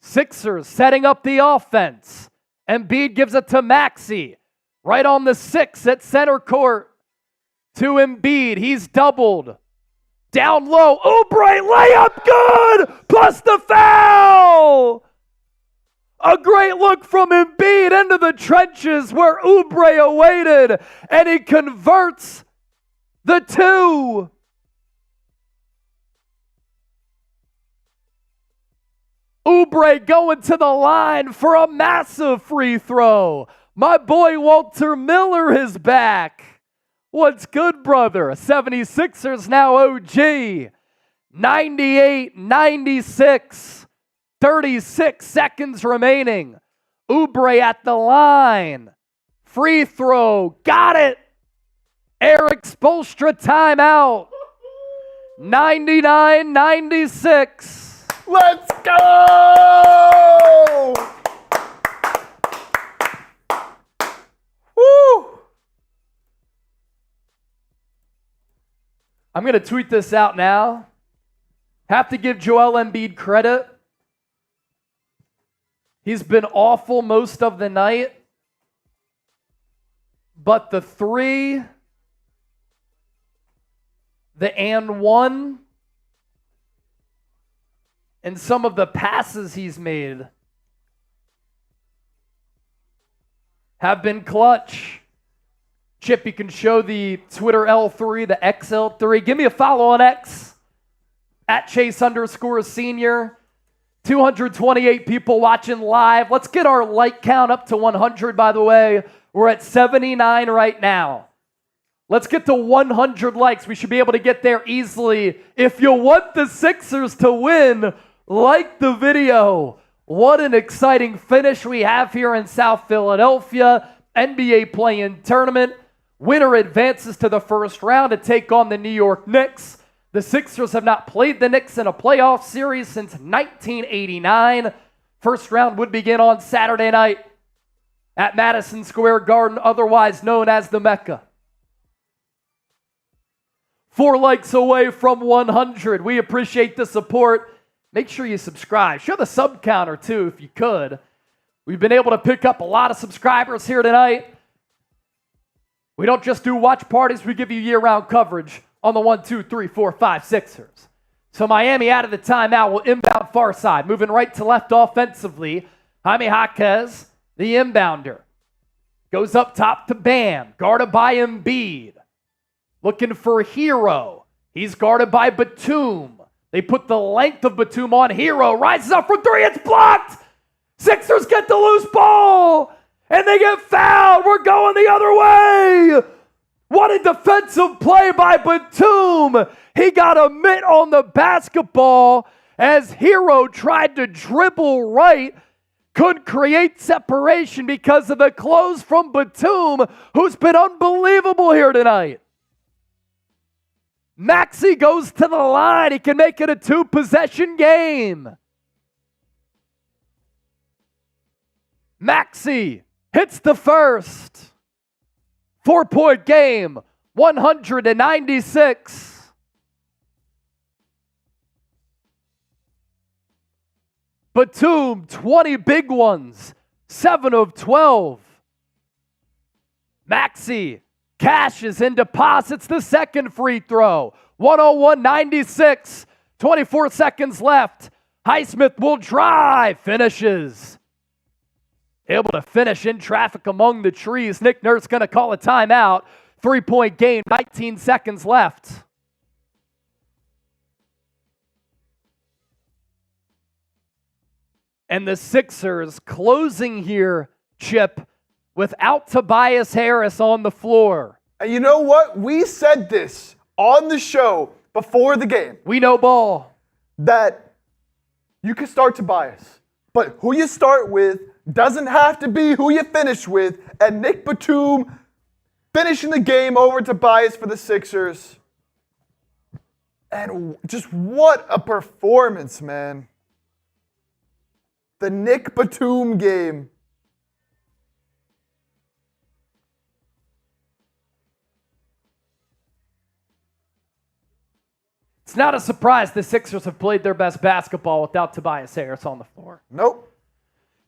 Sixers setting up the offense. Embiid gives it to Maxey. Right on the 6 at center court. To Embiid. He's doubled. Down low. Oubre layup good. Plus the foul. A great look from Embiid into the trenches where Oubre awaited. And he converts the 2. Oubre going to the line for a massive free throw. My boy Walter Miller is back. What's good, brother? 76ers now OG. 98-96. 36 seconds remaining. Oubre at the line. Free throw. Got it. Eric Spoelstra timeout. 99-96. Let's go! Woo! I'm going to tweet this out now. Have to give Joel Embiid credit. He's been awful most of the night. But the 3, the and 1, and some of the passes he's made have been clutch. Chip, you can show the Twitter L3, the XL3. Give me a follow on X, at Chase_senior. 228 people watching live. Let's get our like count up to 100, by the way. We're at 79 right now. Let's get to 100 likes. We should be able to get there easily. If you want the Sixers to win, like the video. What an exciting finish we have here in South Philadelphia. NBA play-in tournament. Winner advances to the first round to take on the New York Knicks. The Sixers have not played the Knicks in a playoff series since 1989. First round would begin on Saturday night at Madison Square Garden, otherwise known as the Mecca. 4 likes away from 100. We appreciate the support. Make sure you subscribe. Show the sub counter too if you could. We've been able to pick up a lot of subscribers here tonight. We don't just do watch parties, we give you year-round coverage on the 1, 2, 3, 4, 5 Sixers. So Miami out of the timeout will inbound far side. Moving right to left offensively. Jaime Jaquez, the inbounder. Goes up top to Bam, guarded by Embiid. Looking for Herro. He's guarded by Batum. They put the length of Batum on Herro. Rises up from 3. It's blocked. Sixers get the loose ball. And they get fouled. We're going the other way. What a defensive play by Batum. He got a mitt on the basketball as Herro tried to dribble right. Couldn't create separation because of the close from Batum, who's been unbelievable here tonight. Maxey goes to the line. He can make it a 2-possession game. Maxey hits the first. 4-point game, 196. Batum, 20 big ones, 7 of 12. Maxey cashes and deposits the second free throw. 101-96, 24 seconds left. Highsmith will drive, finishes. Able to finish in traffic among the trees. Nick Nurse going to call a timeout. 3-point game, 19 seconds left. And the Sixers closing here, Chip, without Tobias Harris on the floor. And you know what? We said this on the show before the game. We know ball. That you can start Tobias, but who you start with doesn't have to be who you finish with. And Nick Batum finishing the game over Tobias for the Sixers. And just what a performance, man. The Nick Batum game. It's not a surprise the Sixers have played their best basketball without Tobias Harris on the floor. Nope.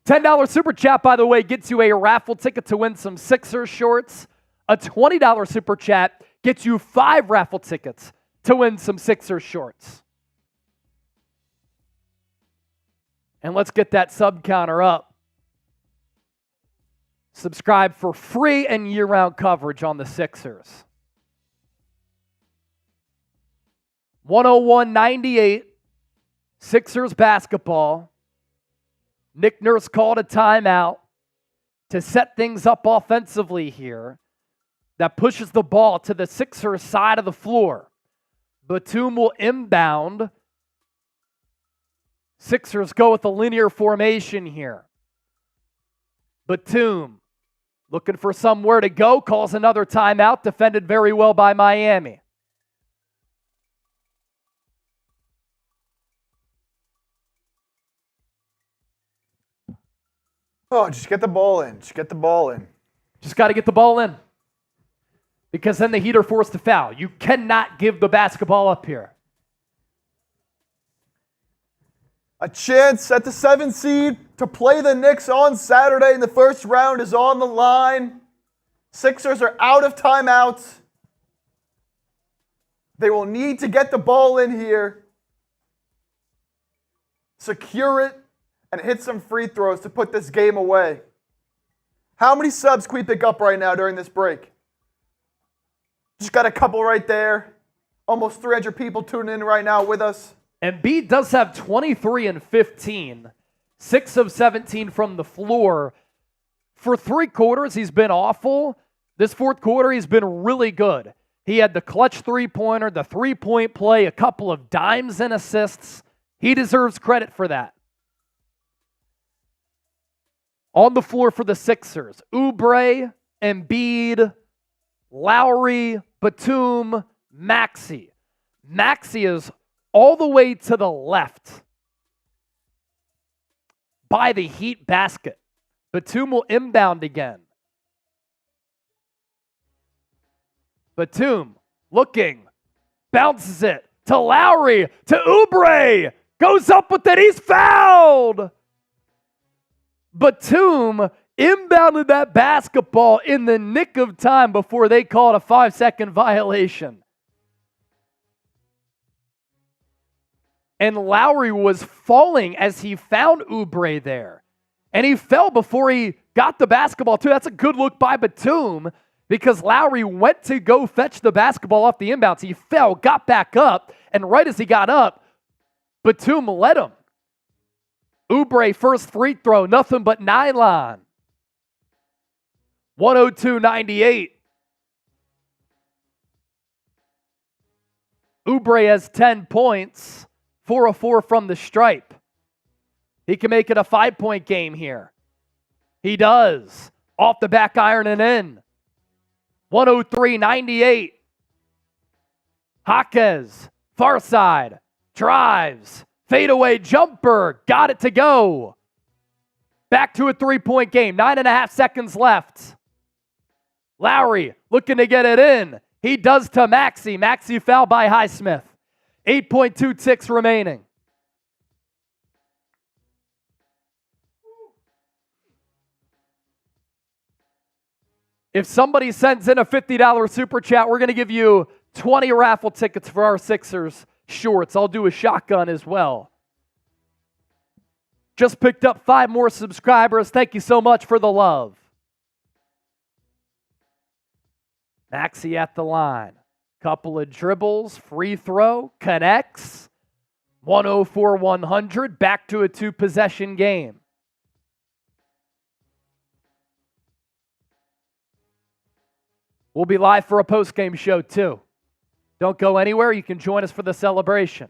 $10 super chat, by the way, gets you a raffle ticket to win some Sixers shorts. A $20 super chat gets you 5 raffle tickets to win some Sixers shorts. And let's get that sub counter up. Subscribe for free and year-round coverage on the Sixers. 101-98, Sixers basketball. Nick Nurse called a timeout to set things up offensively here. That pushes the ball to the Sixers side of the floor. Batum will inbound. Sixers go with a linear formation here. Batum looking for somewhere to go, calls another timeout, defended very well by Miami. Oh, just get the ball in. Just get the ball in. Just got to get the ball in. Because then the Heat are forced to foul. You cannot give the basketball up here. A chance at the 7th seed to play the Knicks on Saturday in the first round is on the line. Sixers are out of timeouts. They will need to get the ball in here, secure it, and hit some free throws to put this game away. How many subs can we pick up right now during this break? Just got a couple right there. Almost 300 people tuning in right now with us. Embiid does have 23 and 15, 6 of 17 from the floor. For 3 quarters, he's been awful. This fourth quarter, he's been really good. He had the clutch three-pointer, the three-point play, a couple of dimes and assists. He deserves credit for that. On the floor for the Sixers, Oubre, Embiid, Lowry, Batum, Maxey. Maxey is all the way to the left by the Heat basket. Batum will inbound again. Batum looking, bounces it to Lowry, to Oubre, goes up with it, he's fouled! Batum inbounded that basketball in the nick of time before they called a 5-second violation. And Lowry was falling as he found Oubre there. And he fell before he got the basketball too. That's a good look by Batum because Lowry went to go fetch the basketball off the inbounds. He fell, got back up, and right as he got up, Batum led him. Oubre first free throw, nothing but nylon. 102-98. Oubre has 10 points, 4 of 4 from the stripe. He can make it a 5-point game here. He does. Off the back iron and in. 103-98. Jaquez, far side, drives. Fadeaway jumper, got it to go. Back to a 3-point game, 9.5 seconds left. Lowry looking to get it in. He does to Maxey. Maxey fouled by Highsmith. 8.2 remaining. If somebody sends in a $50 super chat, we're going to give you 20 raffle tickets for our Sixers shorts. I'll do a shotgun as well. Just picked up 5 more subscribers. Thank you so much for the love. Maxey at the line. Couple of dribbles, free throw, connects. 104-100, back to a 2-possession game. We'll be live for a post-game show too. Don't go anywhere. You can join us for the celebration.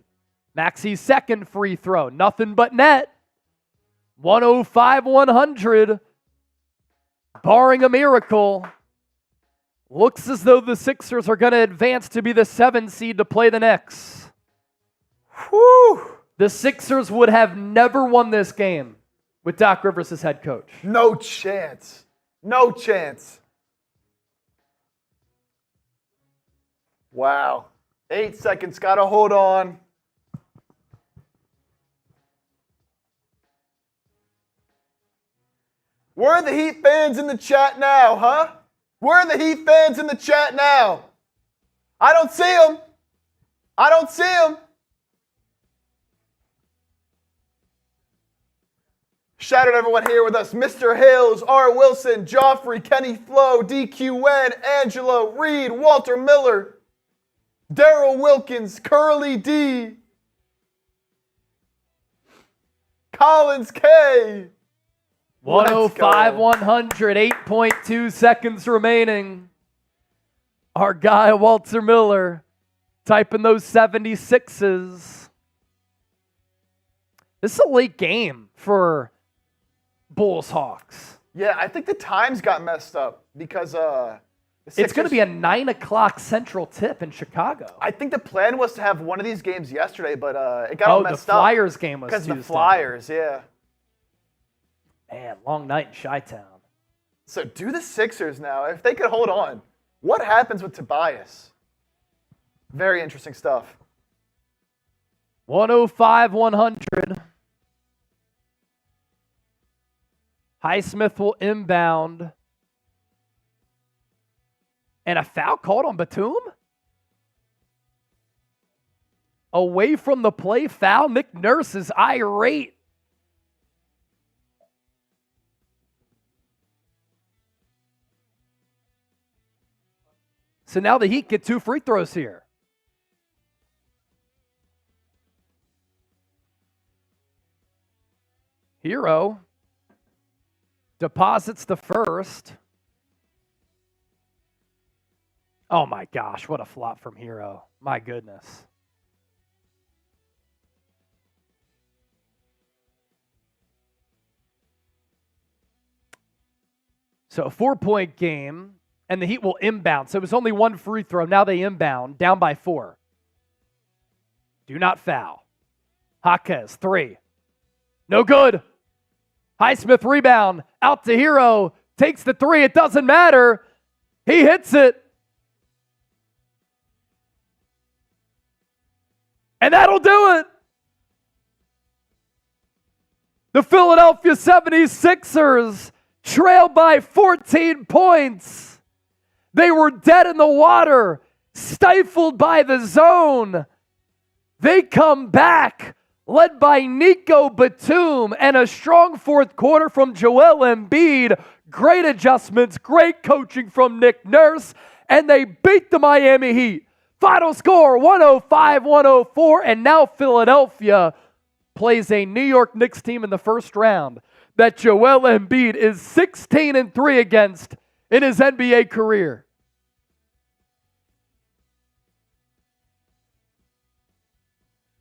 Maxey's second free throw. Nothing but net. 105-100. Barring a miracle. Looks as though the Sixers are going to advance to be the 7 seed to play the Knicks. Whew. The Sixers would have never won this game with Doc Rivers as head coach. No chance. No chance. Wow. 8 seconds. Got to hold on. Where are the Heat fans in the chat now, huh? Where are the Heat fans in the chat now? I don't see them. I don't see them. Shout out everyone here with us. Mr. Hills, R. Wilson, Joffrey, Kenny Flo, DQN, Angelo, Reed, Walter Miller, Daryl Wilkins, Curly D, Collins K. 105, 100, 8.2 seconds remaining. Our guy, Walter Miller, typing those 76s. This is a late game for Bulls-Hawks. Yeah, I think the times got messed up because It's going to be a 9 o'clock Central tip in Chicago. I think the plan was to have one of these games yesterday, but it got all messed the up. Flyers game was because Tuesday. the Flyers, yeah. Man, long night in Chi-Town. So do the Sixers now. If they could hold on, what happens with Tobias? Very interesting stuff. 105, 100. Highsmith will inbound. And a foul called on Batum? Away from the play, foul. Nick Nurse is irate. So now the Heat get 2 free throws here. Herro deposits the first. Oh my gosh, what a flop from Herro. My goodness. So a 4-point game, and the Heat will inbound. So it was only 1 free throw. Now they inbound, down by 4. Do not foul. Jaquez, 3. No good. Highsmith rebound, out to Herro, takes the 3. It doesn't matter. He hits it. And that'll do it. The Philadelphia 76ers trail by 14 points. They were dead in the water, stifled by the zone. They come back, led by Nico Batum, and a strong fourth quarter from Joel Embiid. Great adjustments, great coaching from Nick Nurse, and they beat the Miami Heat. Final score, 105-104, and now Philadelphia plays a New York Knicks team in the first round that Joel Embiid is 16-3 against in his NBA career.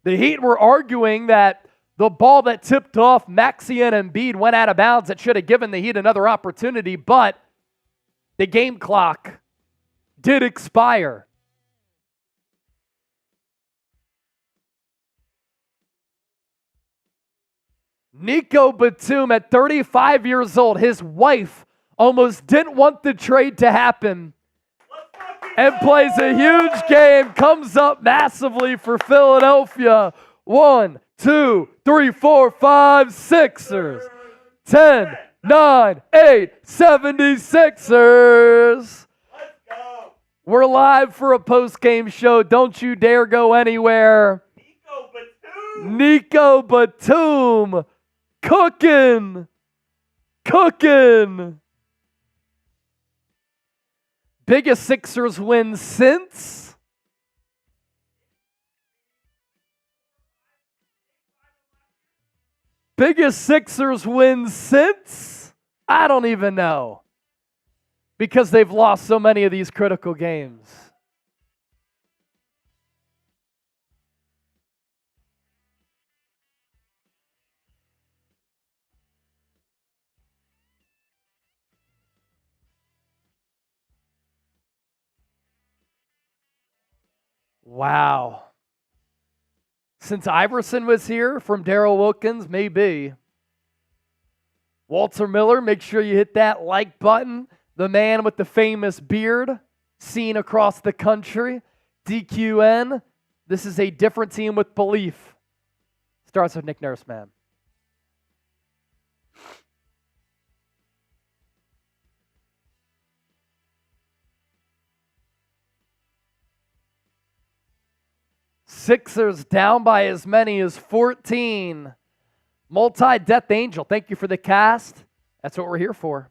The Heat were arguing that the ball that tipped off Maxey and Embiid went out of bounds. That should have given the Heat another opportunity, but the game clock did expire. Nico Batum at 35 years old, his wife almost didn't want the trade to happen and plays a huge game, comes up massively for Philadelphia. 1, 2, 3, 4, 5, Sixers. 10, 9, 8, 76ers. We're live for a post-game show. Don't you dare go anywhere. Nico Batum. Cooking. Biggest Sixers win since? Biggest Sixers win since? I don't even know. Because they've lost so many of these critical games. Wow. Since Iverson was here from Daryl Wilkins, maybe. Walter Miller, make sure you hit that like button. The man with the famous beard, seen across the country. DQN, this is a different team with belief. Starts with Nick Nurse, man. Sixers down by as many as 14. Multi-Death Angel, thank you for the cast. That's what we're here for.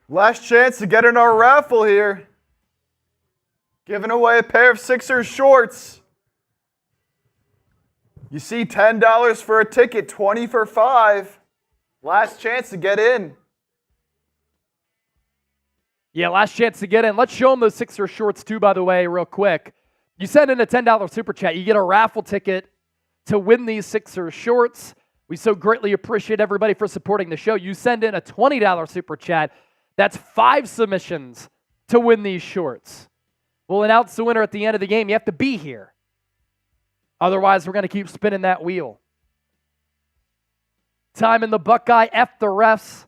Last chance to get in our raffle here. Giving away a pair of Sixers shorts. You see $10 for a ticket, 20 for 5. Last chance to get in. Yeah, last chance to get in. Let's show them those Sixers shorts too, by the way, real quick. You send in a $10 super chat, you get a raffle ticket to win these Sixers shorts. We so greatly appreciate everybody for supporting the show. You send in a $20 super chat. That's 5 submissions to win these shorts. We'll announce the winner at the end of the game. You have to be here. Otherwise, we're going to keep spinning that wheel. Time in the Buckeye. F the refs.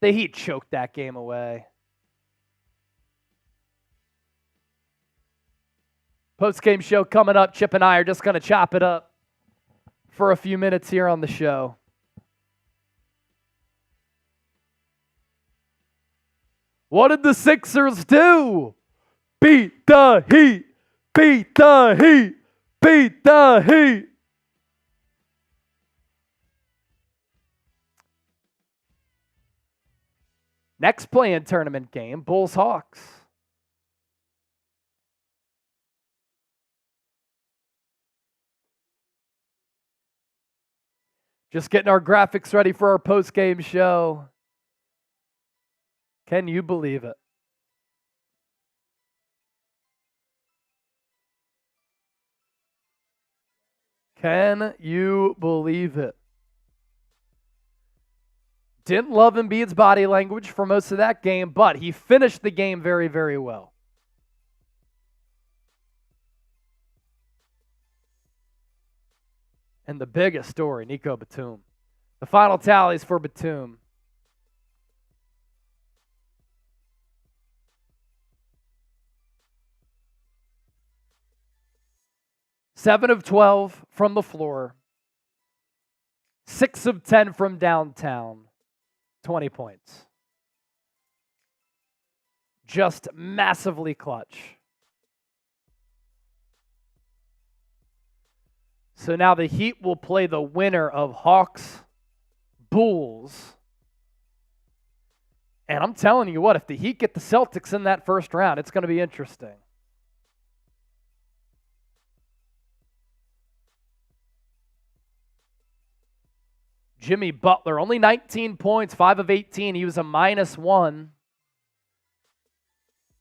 The Heat choked that game away. Post-game show coming up. Chip and I are just going to chop it up for a few minutes here on the show. What did the Sixers do? Beat the Heat. Beat the Heat. Beat the Heat. Next play-in tournament game, Bulls-Hawks. Just getting our graphics ready for our post-game show. Can you believe it? Can you believe it? Didn't love Embiid's body language for most of that game, but he finished the game very, very well. And the biggest story, Nico Batum. The final tallies for Batum. Seven of 12 from the floor. 6 of 10 from downtown. 20 points. Just massively clutch. So now the Heat will play the winner of Hawks, Bulls. And I'm telling you what, if the Heat get the Celtics in that first round, it's going to be interesting. Jimmy Butler, only 19 points, 5 of 18. He was a -1.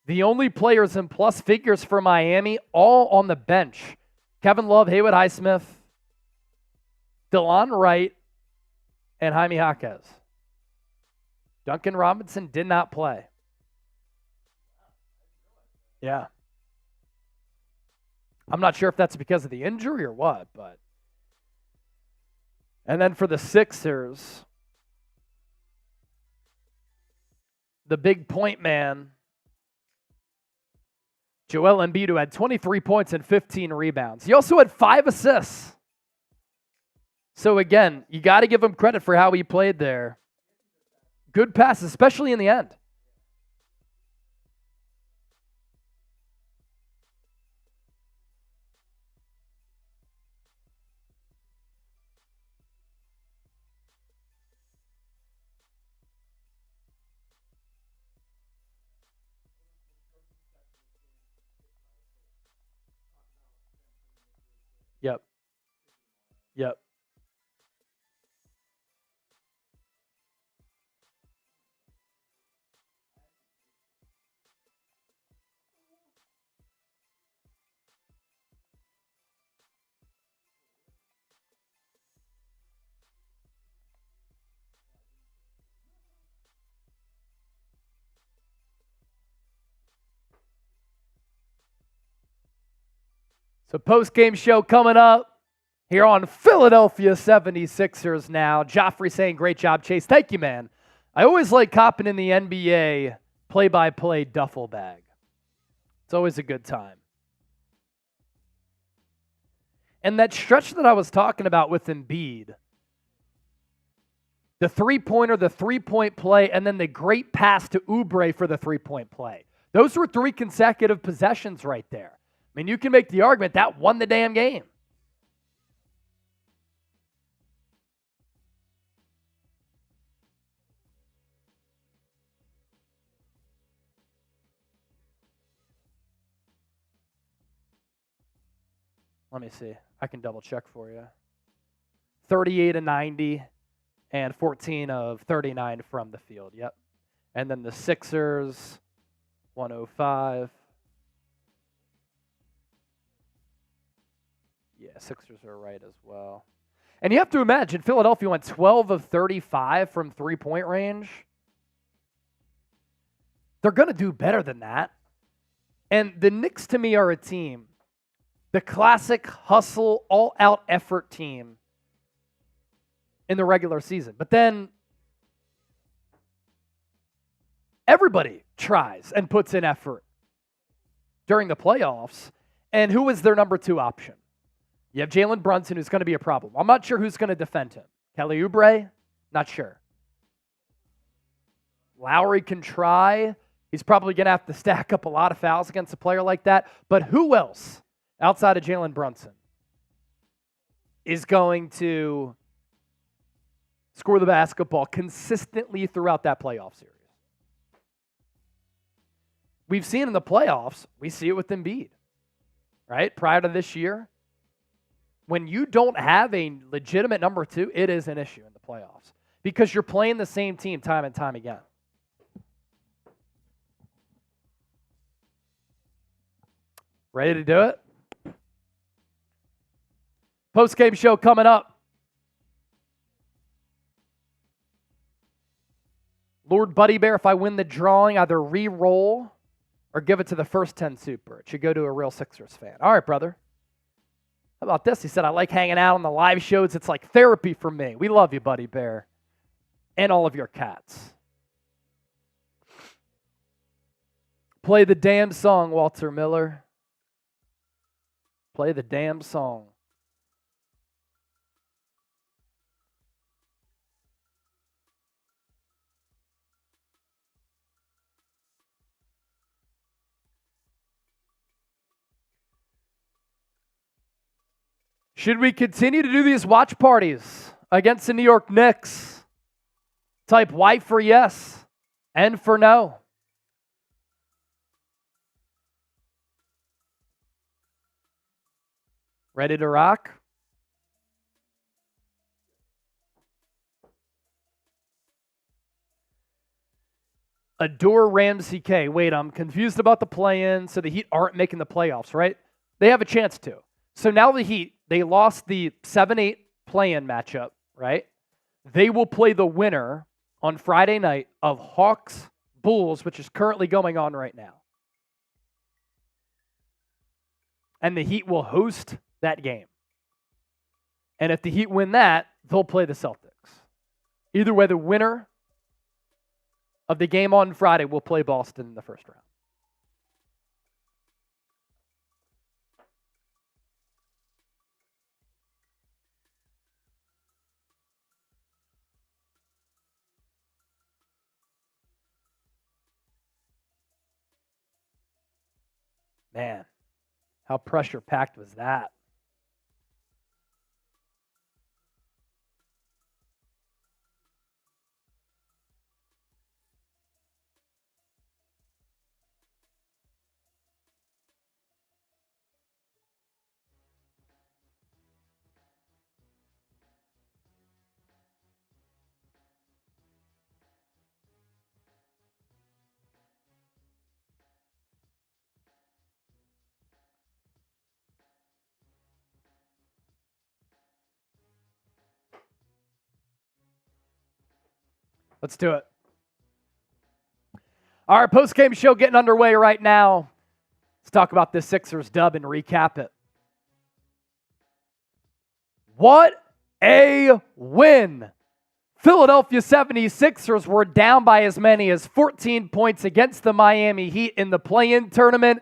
The only players in plus figures for Miami, all on the bench. Kevin Love, Haywood Highsmith, DeLon Wright, and Jaime Jaquez. Duncan Robinson did not play. Yeah. I'm not sure if that's because of the injury or what, but. And then for the Sixers, the big point man, Joel Embiid, who had 23 points and 15 rebounds. He also had 5 assists. So again, you got to give him credit for how he played there. Good pass, especially in the end. Yep. Yep. So post-game show coming up. here on Philadelphia 76ers now. Joffrey saying, great job, Chase. Thank you, man. I always like copping in the NBA play-by-play duffel bag. It's always a good time. And that stretch that I was talking about with Embiid, the three-pointer, the three-point play, and then the great pass to Oubre for the three-point play. Those were 3 consecutive possessions right there. I mean, you can make the argument that won the damn game. Let me see. I can double check for you. 38 of 90 and 14 of 39 from the field. Yep. And then the Sixers, 105. Yeah, Sixers are right as well. And you have to imagine, Philadelphia went 12 of 35 from three-point range. They're going to do better than that. And the Knicks, to me, are a team, the classic hustle, all-out effort team in the regular season. But then everybody tries and puts in effort during the playoffs. And who is their number 2 option? You have Jalen Brunson, who's going to be a problem. I'm not sure who's going to defend him. Kelly Oubre? Not sure. Lowry can try. He's probably going to have to stack up a lot of fouls against a player like that. But who else, outside of Jalen Brunson, is going to score the basketball consistently throughout that playoff series? We've seen in the playoffs, we see it with Embiid, right? Prior to this year, when you don't have a legitimate number 2, it is an issue in the playoffs because you're playing the same team time and time again. Ready to do it? Post-game show coming up. Lord Buddy Bear, if I win the drawing, either re-roll or give it to the first 10 super. It should go to a real Sixers fan. All right, brother. How about this? He said, I like hanging out on the live shows. It's like therapy for me. We love you, Buddy Bear, and all of your cats. Play the damn song, Walter Miller. Play the damn song. Should we continue to do these watch parties against the New York Knicks? Type Y for yes, N for no. Ready to rock? Adore Ramsey K. Wait, I'm confused about the play-in, so the Heat aren't making the playoffs, right? They have a chance to. So now the Heat, they lost the 7-8 play-in matchup, right? They will play the winner on Friday night of Hawks-Bulls, which is currently going on right now. And the Heat will host that game. And if the Heat win that, they'll play the Celtics. Either way, the winner of the game on Friday will play Boston in the first round. Man, how pressure-packed was that? Let's do it. All right, post-game show getting underway right now. Let's talk about this Sixers dub and recap it. What a win! Philadelphia 76ers were down by as many as 14 points against the Miami Heat in the play-in tournament,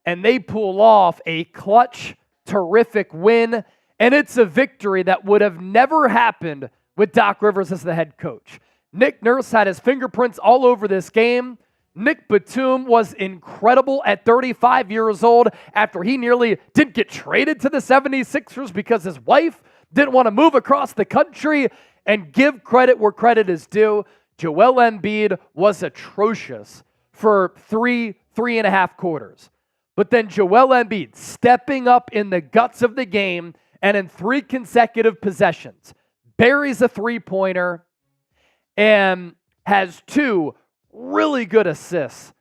and they pull off a clutch, terrific win, and it's a victory that would have never happened with Doc Rivers as the head coach. Nick Nurse had his fingerprints all over this game. Nick Batum was incredible at 35 years old after he nearly didn't get traded to the 76ers because his wife didn't want to move across the country. And give credit where credit is due, Joel Embiid was atrocious for three and a half quarters. But then Joel Embiid stepping up in the guts of the game and in 3 consecutive possessions, buries a three-pointer and has 2 really good assists.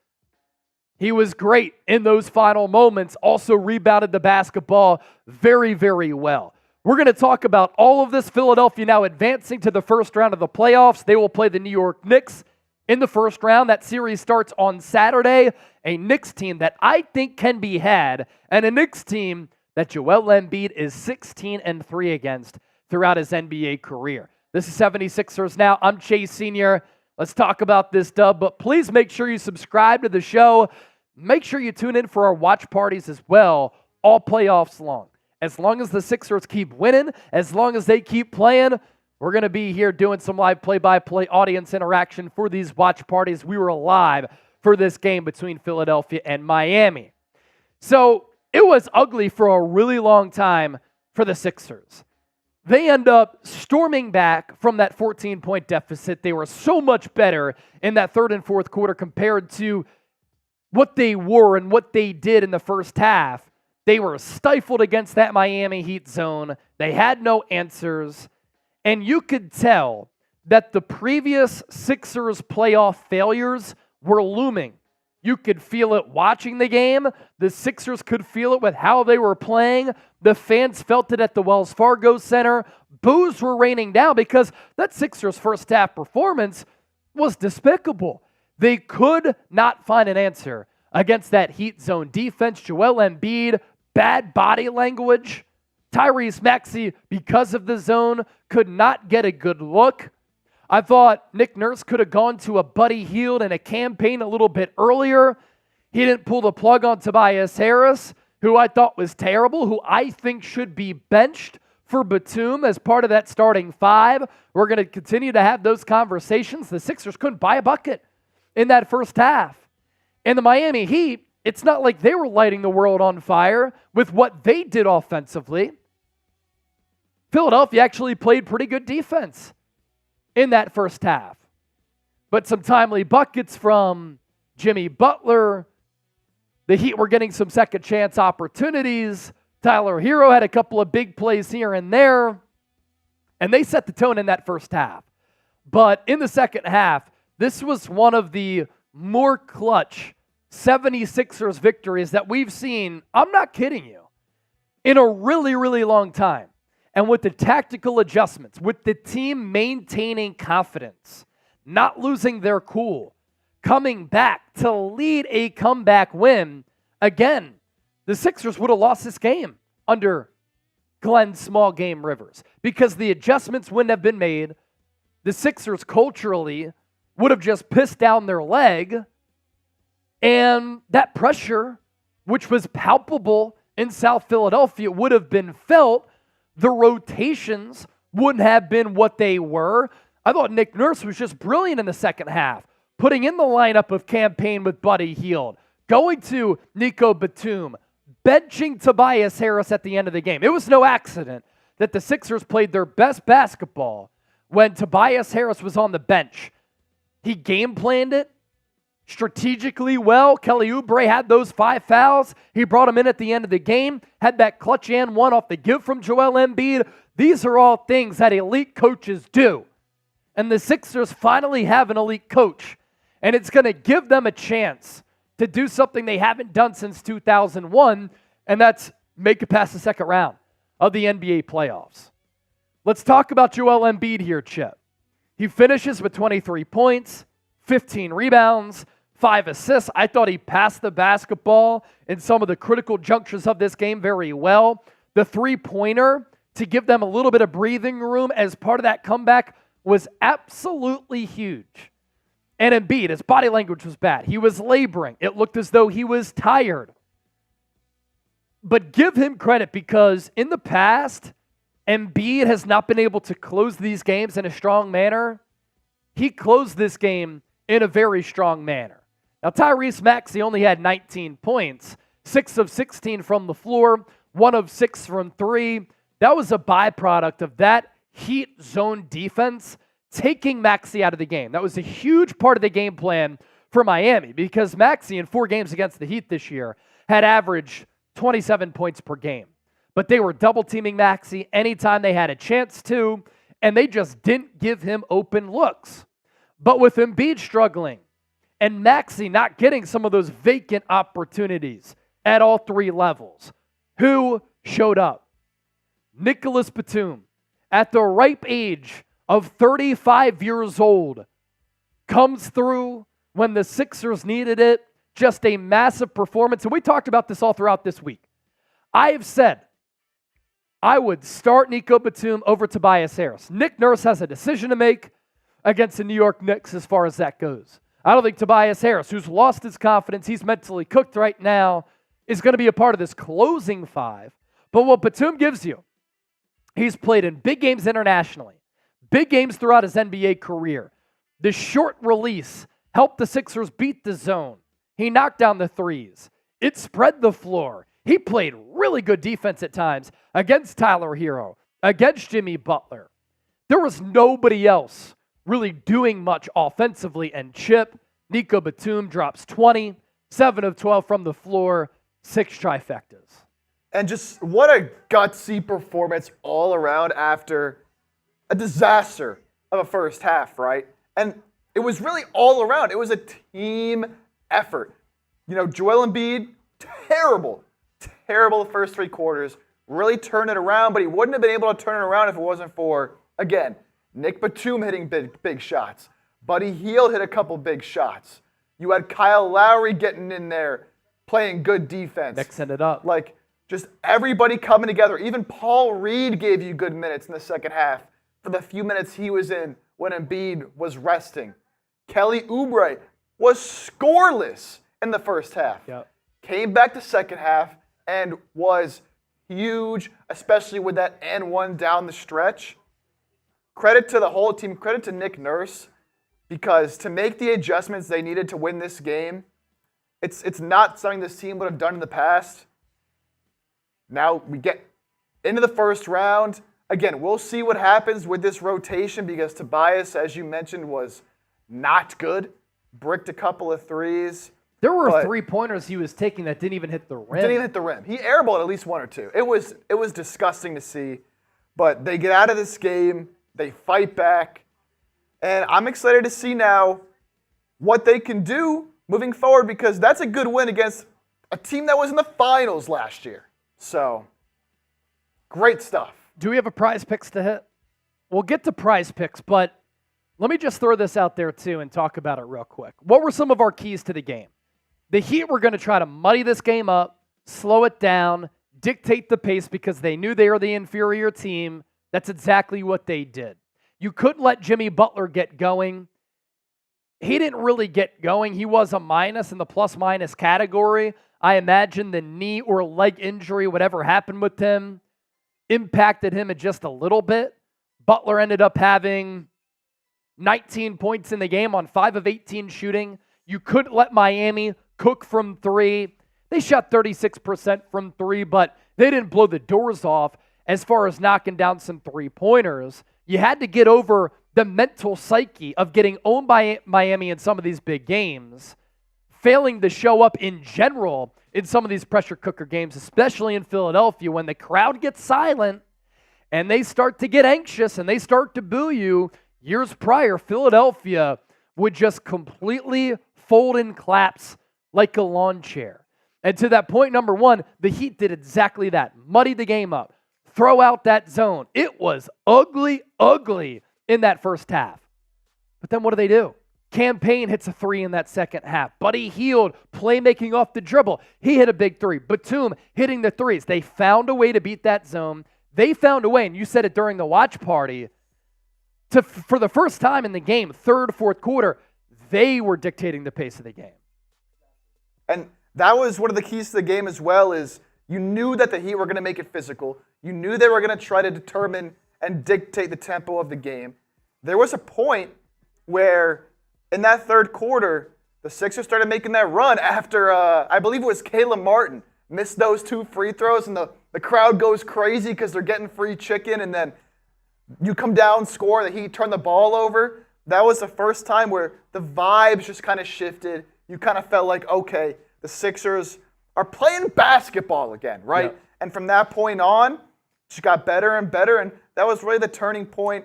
He was great in those final moments, also rebounded the basketball very, very well. We're going to talk about all of this. Philadelphia now advancing to the first round of the playoffs. They will play the New York Knicks in the first round. That series starts on Saturday. A Knicks team that I think can be had, and a Knicks team that Joel Embiid is 16-3 against throughout his NBA career. This is 76ers Now. I'm Chase Sr. Let's talk about this dub, but please make sure you subscribe to the show. Make sure you tune in for our watch parties as well, all playoffs long. As long as the Sixers keep winning, as long as they keep playing, we're going to be here doing some live play-by-play audience interaction for these watch parties. We were live for this game between Philadelphia and Miami. So it was ugly for a really long time for the Sixers. They end up storming back from that 14-point deficit. They were so much better in that third and fourth quarter compared to what they were and what they did in the first half. They were stifled against that Miami Heat zone. They had no answers. And you could tell that the previous Sixers playoff failures were looming. You could feel it watching the game. The Sixers could feel it with how they were playing. The fans felt it at the Wells Fargo Center. Boos were raining down because that Sixers first half performance was despicable. They could not find an answer against that Heat zone defense. Joel Embiid, bad body language. Tyrese Maxey, because of the zone, could not get a good look. I thought Nick Nurse could have gone to a Buddy Hield and a campaign a little bit earlier. He didn't pull the plug on Tobias Harris, who I thought was terrible, who I think should be benched for Batum as part of that starting 5. We're going to continue to have those conversations. The Sixers couldn't buy a bucket in that first half. And the Miami Heat, it's not like they were lighting the world on fire with what they did offensively. Philadelphia actually played pretty good defense in that first half. But some timely buckets from Jimmy Butler. The Heat were getting some second chance opportunities. Tyler Herro had a couple of big plays here and there. And they set the tone in that first half. But in the second half, this was one of the more clutch 76ers victories that we've seen, I'm not kidding you, in a really, really long time. And with the tactical adjustments, with the team maintaining confidence, not losing their cool, coming back to lead a comeback win, again, the Sixers would have lost this game under Glenn Small Game Rivers because the adjustments wouldn't have been made. The Sixers culturally would have just pissed down their leg. And that pressure, which was palpable in South Philadelphia, would have been felt. The rotations wouldn't have been what they were. I thought Nick Nurse was just brilliant in the second half, putting in the lineup of campaign with Buddy Hield, going to Nico Batum, benching Tobias Harris at the end of the game. It was no accident that the Sixers played their best basketball when Tobias Harris was on the bench. He game planned it strategically well. Kelly Oubre had those 5 fouls. He brought him in at the end of the game, had that clutch and one off the give from Joel Embiid. These are all things that elite coaches do. And the Sixers finally have an elite coach. And it's going to give them a chance to do something they haven't done since 2001, and that's make it past the second round of the NBA playoffs. Let's talk about Joel Embiid here, Chip. He finishes with 23 points, 15 rebounds, 5 assists. I thought he passed the basketball in some of the critical junctures of this game very well. The three-pointer to give them a little bit of breathing room as part of that comeback was absolutely huge. And Embiid, his body language was bad. He was laboring. It looked as though he was tired. But give him credit because in the past, Embiid has not been able to close these games in a strong manner. He closed this game in a very strong manner. Now, Tyrese Maxey only had 19 points, 6 of 16 from the floor, 1 of 6 from 3. That was a byproduct of that Heat zone defense taking Maxey out of the game. That was a huge part of the game plan for Miami because Maxey in 4 games against the Heat this year had averaged 27 points per game. But they were double teaming Maxey anytime they had a chance to, and they just didn't give him open looks. But with Embiid struggling and Maxey not getting some of those vacant opportunities at all 3 levels, who showed up? Nicolas Batum, at the ripe age of 35 years old, comes through when the Sixers needed it. Just a massive performance. And we talked about this all throughout this week. I have said I would start Nico Batum over Tobias Harris. Nick Nurse has a decision to make against the New York Knicks as far as that goes. I don't think Tobias Harris, who's lost his confidence, he's mentally cooked right now, is going to be a part of this closing 5. But what Batum gives you, he's played in big games internationally, big games throughout his NBA career. The short release helped the Sixers beat the zone. He knocked down the threes. It spread the floor. He played really good defense at times against Tyler Herro, against Jimmy Butler. There was nobody else really doing much offensively, and Chip, Nico Batum drops 20, 7 of 12 from the floor, 6 trifectas. And just what a gutsy performance all around after a disaster of a first half, right? And it was really all around. It was a team effort. You know, Joel Embiid, terrible the first 3 quarters. Really turned it around, but he wouldn't have been able to turn it around if it wasn't for, again, Nick Batum hitting big shots. Buddy Hield hit a couple big shots. You had Kyle Lowry getting in there, playing good defense. Mixing it up. Like, just everybody coming together. Even Paul Reed gave you good minutes in the second half for the few minutes he was in when Embiid was resting. Kelly Oubre was scoreless in the first half. Yep. Came back the second half and was huge, especially with that and one down the stretch. Credit to the whole team, credit to Nick Nurse, because to make the adjustments they needed to win this game, it's not something this team would have done in the past. Now we get into the first round. Again, we'll see what happens with this rotation because Tobias, as you mentioned, was not good. Bricked a couple of threes. There were 3-pointers he was taking that didn't even hit the rim. Didn't even hit the rim. He airballed at least 1 or 2. It was disgusting to see. But they get out of this game. They fight back. And I'm excited to see now what they can do moving forward because that's a good win against a team that was in the finals last year. So, great stuff. Do we have a prize picks to hit? We'll get to prize picks, but let me just throw this out there too and talk about it real quick. What were some of our keys to the game? The Heat were going to try to muddy this game up, slow it down, dictate the pace because they knew they were the inferior team. That's exactly what they did. You couldn't let Jimmy Butler get going. He didn't really get going. He was a minus in the plus-minus category. I imagine the knee or leg injury, whatever happened with him, impacted him just a little bit. Butler ended up having 19 points in the game on 5 of 18 shooting. You couldn't let Miami cook from 3. They shot 36% from 3, but they didn't blow the doors off as far as knocking down some 3-pointers. You had to get over the mental psyche of getting owned by Miami in some of these big games, failing to show up in general in some of these pressure cooker games, especially in Philadelphia when the crowd gets silent and they start to get anxious and they start to boo you. Years prior, Philadelphia would just completely fold in collapse like a lawn chair. And to that point, number 1, the Heat did exactly that. Muddy the game up. Throw out that zone. It was ugly in that first half. But then what do? Campaign hits a 3 in that second half. Buddy Hield, playmaking off the dribble. He hit a big 3. Batum hitting the threes. They found a way to beat that zone. they found a way, and you said it during the watch party, for the first time in the game, third, fourth quarter, they were dictating the pace of the game. And that was one of the keys to the game as well, is you knew that the Heat were going to make it physical. You knew they were going to try to determine and dictate the tempo of the game. There was a point where in that third quarter, the Sixers started making that run after, I believe it was Caleb Martin, missed those 2 free throws, and the crowd goes crazy because they're getting free chicken, and then you come down, score, the Heat turn the ball over. That was the first time where the vibes just kind of shifted. You kind of felt like, okay, the Sixers are playing basketball again, right? Yeah. And from that point on, it just got better and better, and that was really the turning point.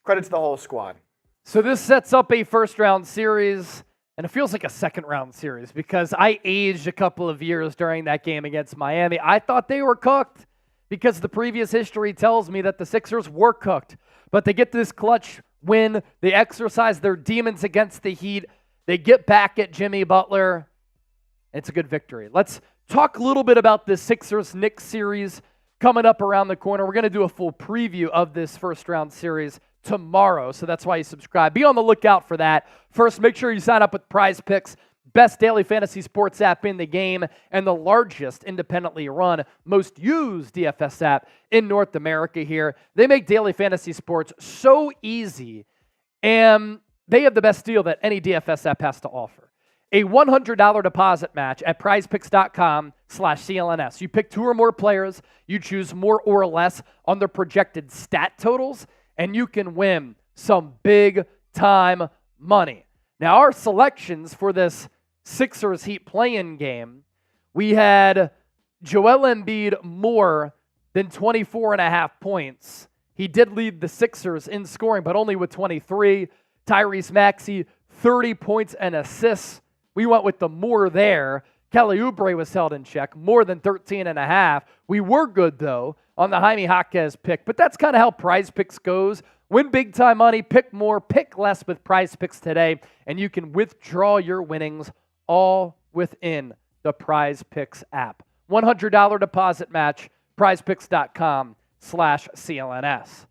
Credit to the whole squad. So this sets up a first-round series, and it feels like a second-round series because I aged a couple of years during that game against Miami. I thought they were cooked because the previous history tells me that the Sixers were cooked. But they get this clutch win. They exercise their demons against the Heat. They get back at Jimmy Butler. It's a good victory. Let's talk a little bit about this Sixers-Knicks series coming up around the corner. We're going to do a full preview of this first-round series tomorrow, so that's why you subscribe. Be on the lookout for that. First, make sure you sign up with Prize Picks, best daily fantasy sports app in the game, and the largest independently run, most used DFS app in North America here. They make daily fantasy sports so easy, and they have the best deal that any DFS app has to offer. A $100 deposit match at prizepicks.com/CLNS. You pick 2 or more players, you choose more or less on their projected stat totals, and you can win some big-time money. Now, our selections for this Sixers Heat play-in game, we had Joel Embiid more than 24.5 points. He did lead the Sixers in scoring, but only with 23. Tyrese Maxey, 30 points and assists. We went with the more there. Kelly Oubre was held in check, more than 13.5. We were good, though, on the Jaime Jaquez pick, but that's kind of how Prize Picks goes. Win big-time money, pick more, pick less with Prize Picks today, and you can withdraw your winnings all within the Prize Picks app. $100 deposit match, prizepicks.com/CLNS.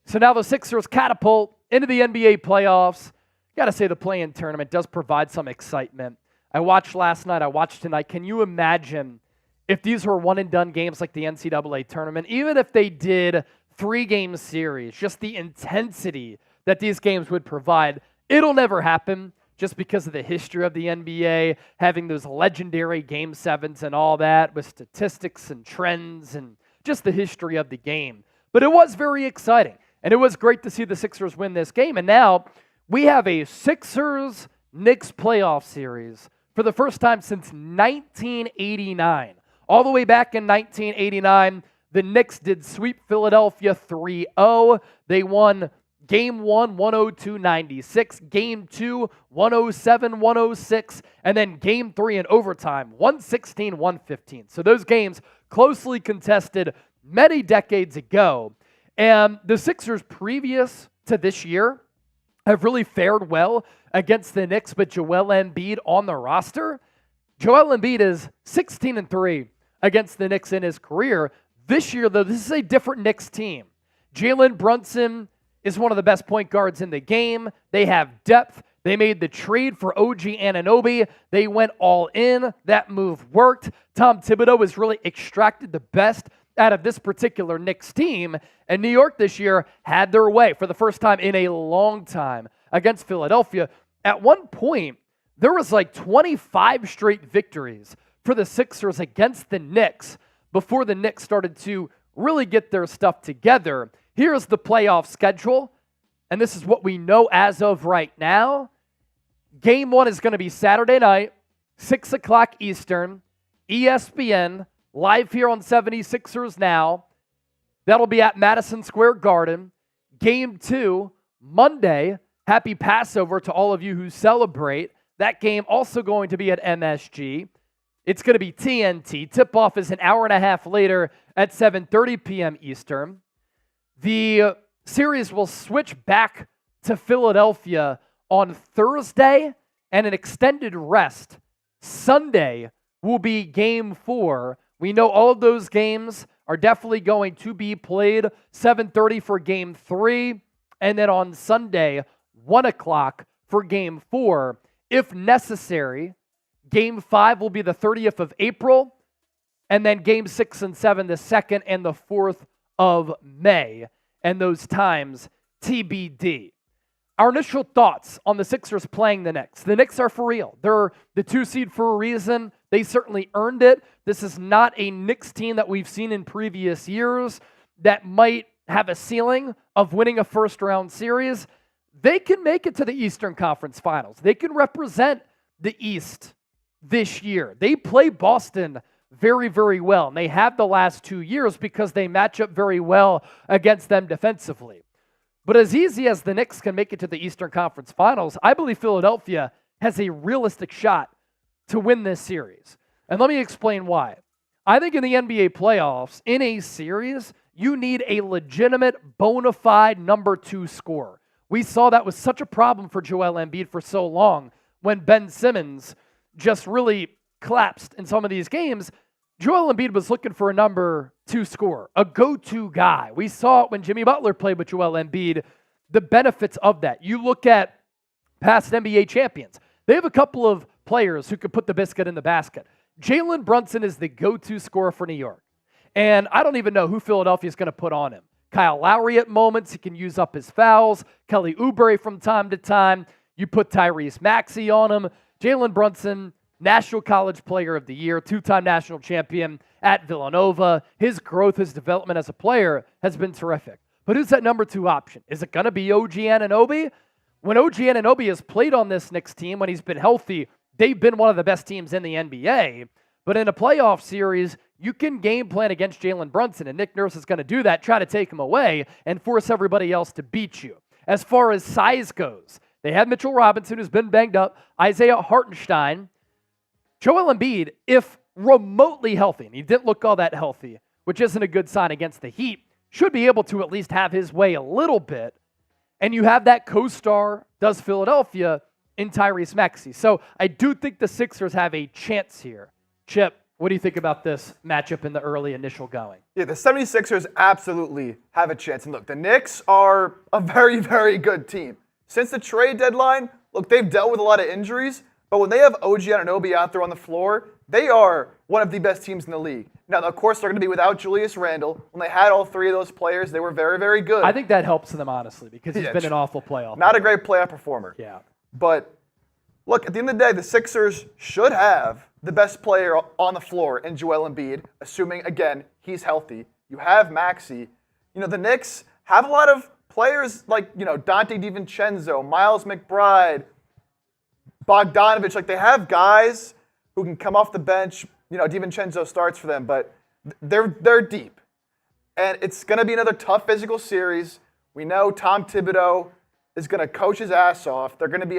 So now the Sixers catapult into the NBA playoffs. Got to say the play-in tournament does provide some excitement. I watched last night, I watched tonight. Can you imagine if these were one-and-done games like the NCAA tournament? Even if they did 3-game series, just the intensity that these games would provide. It'll never happen just because of the history of the NBA, having those legendary Game 7s and all that with statistics and trends and just the history of the game. But it was very exciting, and it was great to see the Sixers win this game. And now we have a Sixers-Knicks playoff series for the first time since 1989. All the way back in 1989, the Knicks did sweep Philadelphia 3-0. They won Game 1, 102-96, Game 2, 107-106, and then Game 3 in overtime, 116-115. So those games closely contested many decades ago. And the Sixers previous to this year have really fared well against the Knicks, but Joel Embiid on the roster. Joel Embiid is 16-3 against the Knicks in his career. This year, though, this is a different Knicks team. Jalen Brunson is one of the best point guards in the game. They have depth. They made the trade for OG Anunoby. They went all in. That move worked. Tom Thibodeau has really extracted the best out of this particular Knicks team. And New York this year had their way for the first time in a long time against Philadelphia. At one point, there was like 25 straight victories for the Sixers against the Knicks before the Knicks started to really get their stuff together. Here's the playoff schedule, and this is what we know as of right now. Game 1 is going to be Saturday night, 6 o'clock Eastern, ESPN, live here on 76ers Now. That'll be at Madison Square Garden. Game 2, Monday. Happy Passover to all of you who celebrate. That game also going to be at MSG. It's going to be TNT. Tip-off is an hour and a half later at 7:30 p.m. Eastern. The series will switch back to Philadelphia on Thursday, and an extended rest Sunday will be Game 4. We know all of those games are definitely going to be played. 7:30 for Game 3, and then on Sunday, 1 o'clock for Game 4. If necessary, Game 5 will be the 30th of April, and then Game 6 and 7, the 2nd and the 4th of May, and those times TBD. Our initial thoughts on the Sixers playing the Knicks. The Knicks are for real. They're the 2 seed for a reason. They certainly earned it. This is not a Knicks team that we've seen in previous years that might have a ceiling of winning a first-round series. They can make it to the Eastern Conference Finals. They can represent the East this year. They play Boston very, very well, and they have the last 2 years because they match up very well against them defensively. But as easy as the Knicks can make it to the Eastern Conference Finals, I believe Philadelphia has a realistic shot to win this series. And let me explain why. I think in the NBA playoffs, in a series, you need a legitimate, bona fide number 2 scorer. We saw that was such a problem for Joel Embiid for so long when Ben Simmons just really collapsed in some of these games. Joel Embiid was looking for a number 2 scorer, a go-to guy. We saw it when Jimmy Butler played with Joel Embiid, the benefits of that. You look at past NBA champions. They have a couple of players who could put the biscuit in the basket. Jalen Brunson is the go-to scorer for New York. And I don't even know who Philadelphia is going to put on him. Kyle Lowry at moments, he can use up his fouls. Kelly Oubre from time to time. You put Tyrese Maxey on him. Jalen Brunson, National College Player of the Year, 2-time national champion at Villanova. His growth, his development as a player has been terrific. But who's that number 2 option? Is it going to be OG Anunoby? When OG Anunoby has played on this Knicks team, when he's been healthy, they've been one of the best teams in the NBA. But in a playoff series, you can game plan against Jalen Brunson, and Nick Nurse is going to do that, try to take him away, and force everybody else to beat you. As far as size goes, they have Mitchell Robinson, who's been banged up, Isaiah Hartenstein. Joel Embiid, if remotely healthy, and he didn't look all that healthy, which isn't a good sign against the Heat, should be able to at least have his way a little bit. And you have that co-star, does Philadelphia, in Tyrese Maxey. So I do think the Sixers have a chance here. Chip, what do you think about this matchup in the early initial going? Yeah, the 76ers absolutely have a chance. And look, the Knicks are a very, very good team. Since the trade deadline, look, they've dealt with a lot of injuries. But when they have OG Anunoby out there on the floor, they are one of the best teams in the league. Now, of course, they're going to be without Julius Randle. When they had all 3 of those players, they were very, very good. I think that helps them, honestly, because he's been an awful playoff Not player. a great playoff performer. Yeah. But, look, at the end of the day, the Sixers should have the best player on the floor in Joel Embiid, assuming, again, he's healthy. You have Maxey. You know, the Knicks have a lot of players like, Dante DiVincenzo, Miles McBride, Bogdanovich. Like, they have guys who can come off the bench. DiVincenzo starts for them, but they're deep. And it's going to be another tough physical series. We know Tom Thibodeau is going to coach his ass off. They're going to be,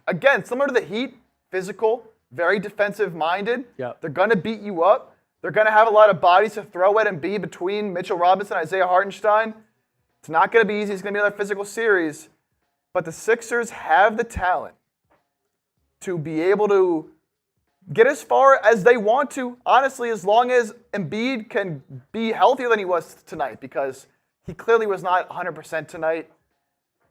again, similar to the Heat, physical, very defensive-minded. Yep. They're going to beat you up. They're going to have a lot of bodies to throw at and be between Mitchell Robinson and Isaiah Hartenstein. It's not going to be easy. It's going to be another physical series. But the Sixers have the talent to be able to get as far as they want to, honestly, as long as Embiid can be healthier than he was tonight, because he clearly was not 100% tonight.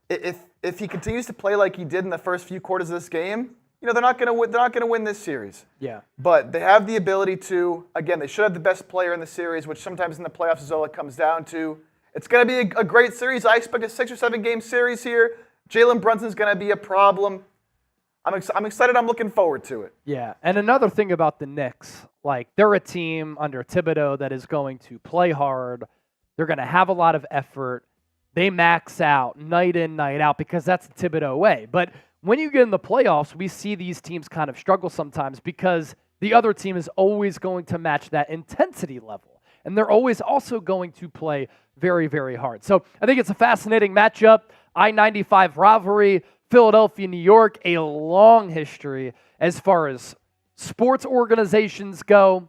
If he continues to play like he did in the first few quarters of this game, they're not going to win. They're not going to win this series. Yeah. But they have the ability to. Again, they should have the best player in the series, which sometimes in the playoffs is all it comes down to. It's going to be a great series. I expect a 6 or 7 game series here. Jalen Brunson's going to be a problem. I'm excited. I'm looking forward to it. Yeah, and another thing about the Knicks, they're a team under Thibodeau that is going to play hard. They're going to have a lot of effort. They max out night in, night out, because that's the Thibodeau way. But when you get in the playoffs, we see these teams kind of struggle sometimes because the other team is always going to match that intensity level. And they're always also going to play very, very hard. So I think it's a fascinating matchup. I-95 rivalry. Philadelphia, New York, a long history as far as sports organizations go,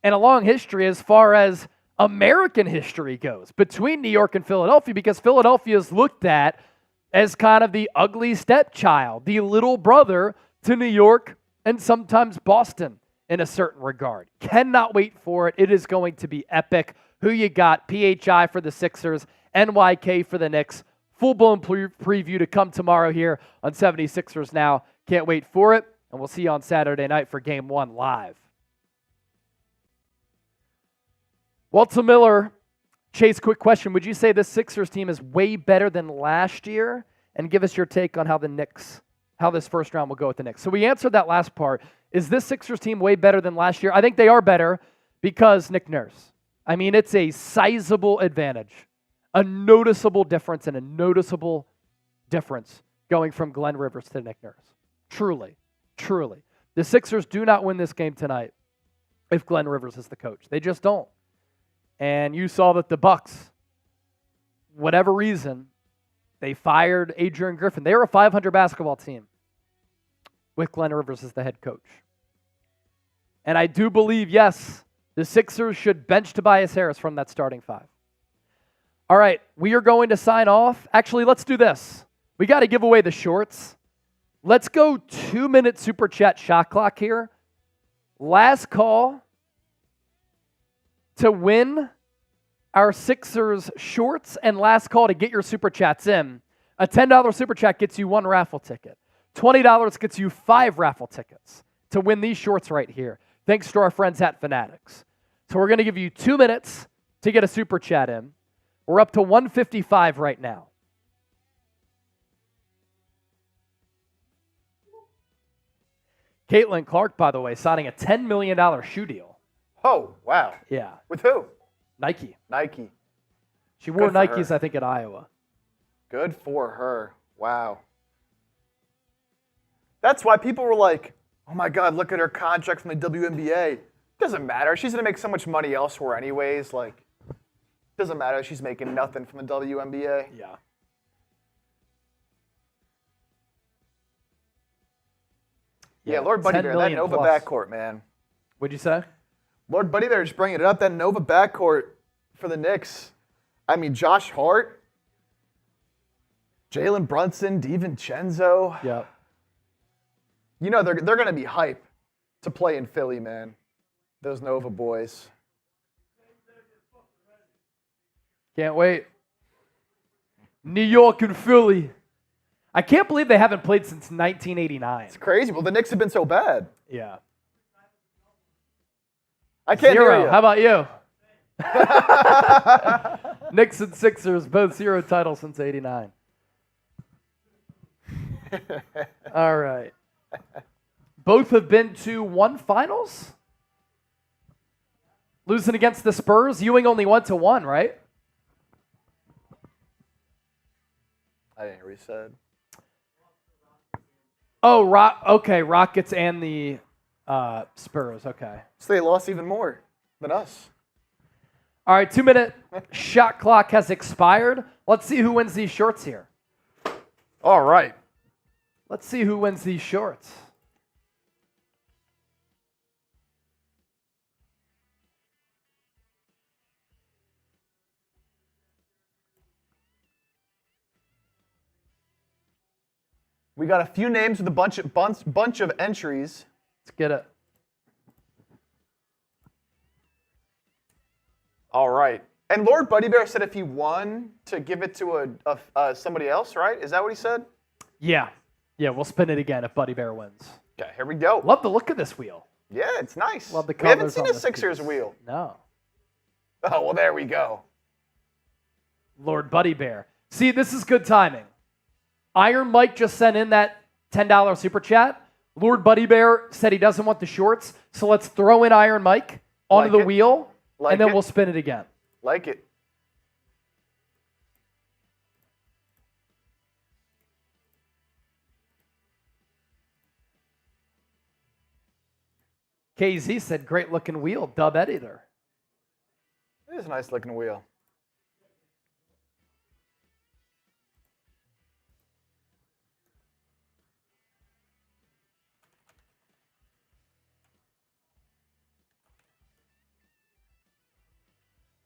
and a long history as far as American history goes between New York and Philadelphia, because Philadelphia is looked at as kind of the ugly stepchild, the little brother to New York and sometimes Boston in a certain regard. Cannot wait for it. It is going to be epic. who you got, PHI for the Sixers, NYK for the Knicks. Full-blown preview to come tomorrow here on 76ers Now. Can't wait for it, and we'll see you on Saturday night for Game 1 live. Walter Miller, Chase, quick question. Would you say this Sixers team is way better than last year? And give us your take on how this first round will go with the Knicks. So we answered that last part. Is this Sixers team way better than last year? I think they are better because Nick Nurse. I mean, it's a sizable advantage. A noticeable difference and a noticeable difference going from Glenn Rivers to Nick Nurse. Truly, truly. The Sixers do not win this game tonight if Glenn Rivers is the coach. They just don't. And you saw that the Bucks, whatever reason, they fired Adrian Griffin. They were a 500 basketball team with Glenn Rivers as the head coach. And I do believe, yes, the Sixers should bench Tobias Harris from that starting five. All right, we are going to sign off. Actually, let's do this. We got to give away the shorts. Let's go 2-minute super chat shot clock here. Last call to win our Sixers shorts and last call to get your super chats in. A $10 super chat gets you 1 raffle ticket. $20 gets you 5 raffle tickets to win these shorts right here. Thanks to our friends at Fanatics. So we're going to give you 2 minutes to get a super chat in. We're up to 155 right now. Caitlin Clark, by the way, signing a $10 million shoe deal. Oh, wow. Yeah. With who? Nike. Nike. She wore Good for Nikes, her. I think, at Iowa. Good for her. Wow. That's why people were like, oh my God, look at her contract from the WNBA. Doesn't matter. She's going to make so much money elsewhere anyways. Like, doesn't matter. She's making nothing from the WNBA. Yeah. Yeah, Lord Buddy 10 Bear, that million Nova plus. backcourt, man. What'd you say? Lord Buddy Bear just bringing it up. That Nova backcourt for the Knicks. I mean, Josh Hart, Jalen Brunson, DiVincenzo. Yeah. You know, they're going to be hype to play in Philly, man. Those Nova boys. Can't wait. New York and Philly. I can't believe they haven't played since 1989. It's crazy. Well, the Knicks have been so bad. Yeah. I can't 0. hear you. How about you? Knicks and Sixers, both 0 titles since 89. All right. Both have been to 1 finals? Losing against the Spurs? Ewing only went to 1, right? I didn't hear what you said. Oh, okay, Rockets and the Spurs, okay. So they lost even more than us. All right, 2-minute shot clock has expired. Let's see who wins these shorts here. All right. Let's see who wins these shorts. We got a few names with a bunch of entries. Let's get it. All right. And Lord Buddy Bear said if he won to give it to somebody else, right? Is that what he said? Yeah. Yeah, we'll spin it again if Buddy Bear wins. Okay, here we go. Love the look of this wheel. Yeah, it's nice. Love the We haven't colors seen on a this Sixers piece. wheel. No. Oh, well, there we go. Lord Buddy Bear. See, this is good timing. Iron Mike just sent in that $10 super chat. Lord Buddy Bear said he doesn't want the shorts, so let's throw in Iron Mike onto Like the it. wheel, Like and then it. we'll spin it again. Like it. KZ said, great looking wheel, dub editor. It is a nice looking wheel.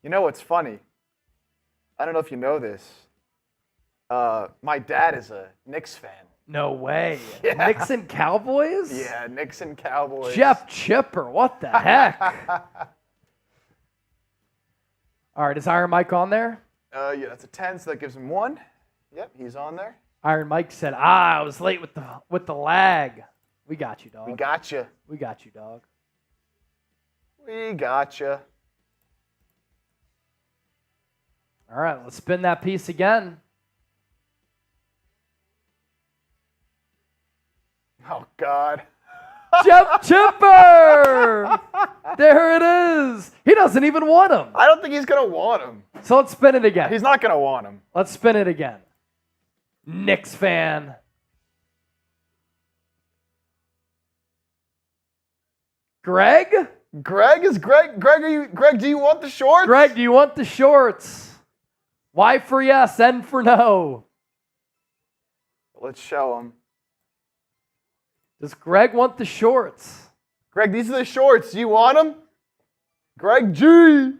You know what's funny? I don't know if you know this. My dad is a Knicks fan. No way. Yeah. Knicks and Cowboys? Yeah, Knicks and Cowboys. Jeff Chipper, what the heck? All right, is Iron Mike on there? Yeah, that's a 10, so that gives him 1. Yep, he's on there. Iron Mike said, I was late with the lag. We got you, dog. We got you. We got you, dog. We got you. All right, let's spin that piece again. Oh, God. Jeff Chipper! There it is. He doesn't even want him. I don't think he's going to want him. So let's spin it again. He's not going to want him. Let's spin it again. Knicks fan. Greg? Greg, do you want the shorts? Greg, do you want the shorts? Y for yes, N for no. Let's show him. Does Greg want the shorts? Greg, these are the shorts. Do you want them? Greg G.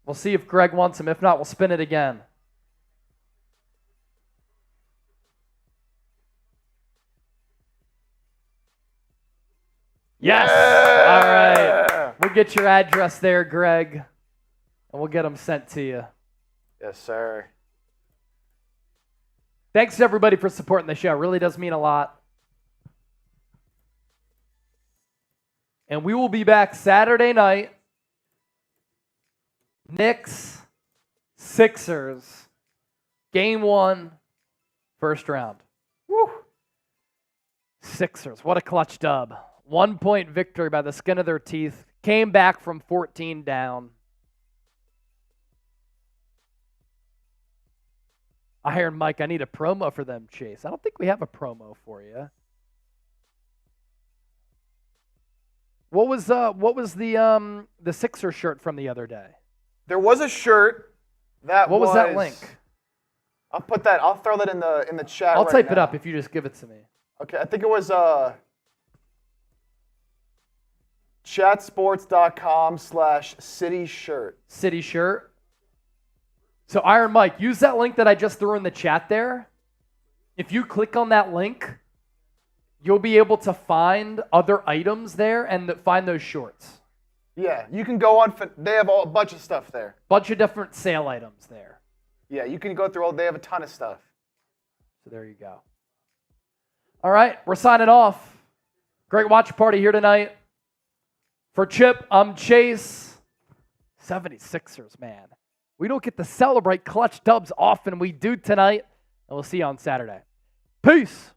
We'll see if Greg wants them. If not, we'll spin it again. Yes! Yeah! All right. We'll get your address there, Greg, and we'll get them sent to you. Yes, sir. Thanks to everybody for supporting the show. It really does mean a lot. And we will be back Saturday night. Knicks, Sixers, Game 1, first round. Woo! Sixers, what a clutch dub. 1-point victory by the skin of their teeth. Came back from 14 down. Iron Mike, I need a promo for them, Chase. I don't think we have a promo for you. What was the Sixer shirt from the other day? There was a shirt that What was that link? I'll throw that in the chat. I'll right type it now. up if you just give it to me. Okay, I think it was chatsports.com/city shirt. City shirt. So Iron Mike, use that link that I just threw in the chat there. If you click on that link, you'll be able to find other items there and find those shorts. Yeah, you can go on. They have a bunch of stuff there. Bunch of different sale items there. Yeah, you can go through they have a ton of stuff. So there you go. All right, we're signing off. Great watch party here tonight. For Chip, I'm Chase. 76ers, man. We don't get to celebrate clutch dubs often. We do tonight, and we'll see you on Saturday. Peace.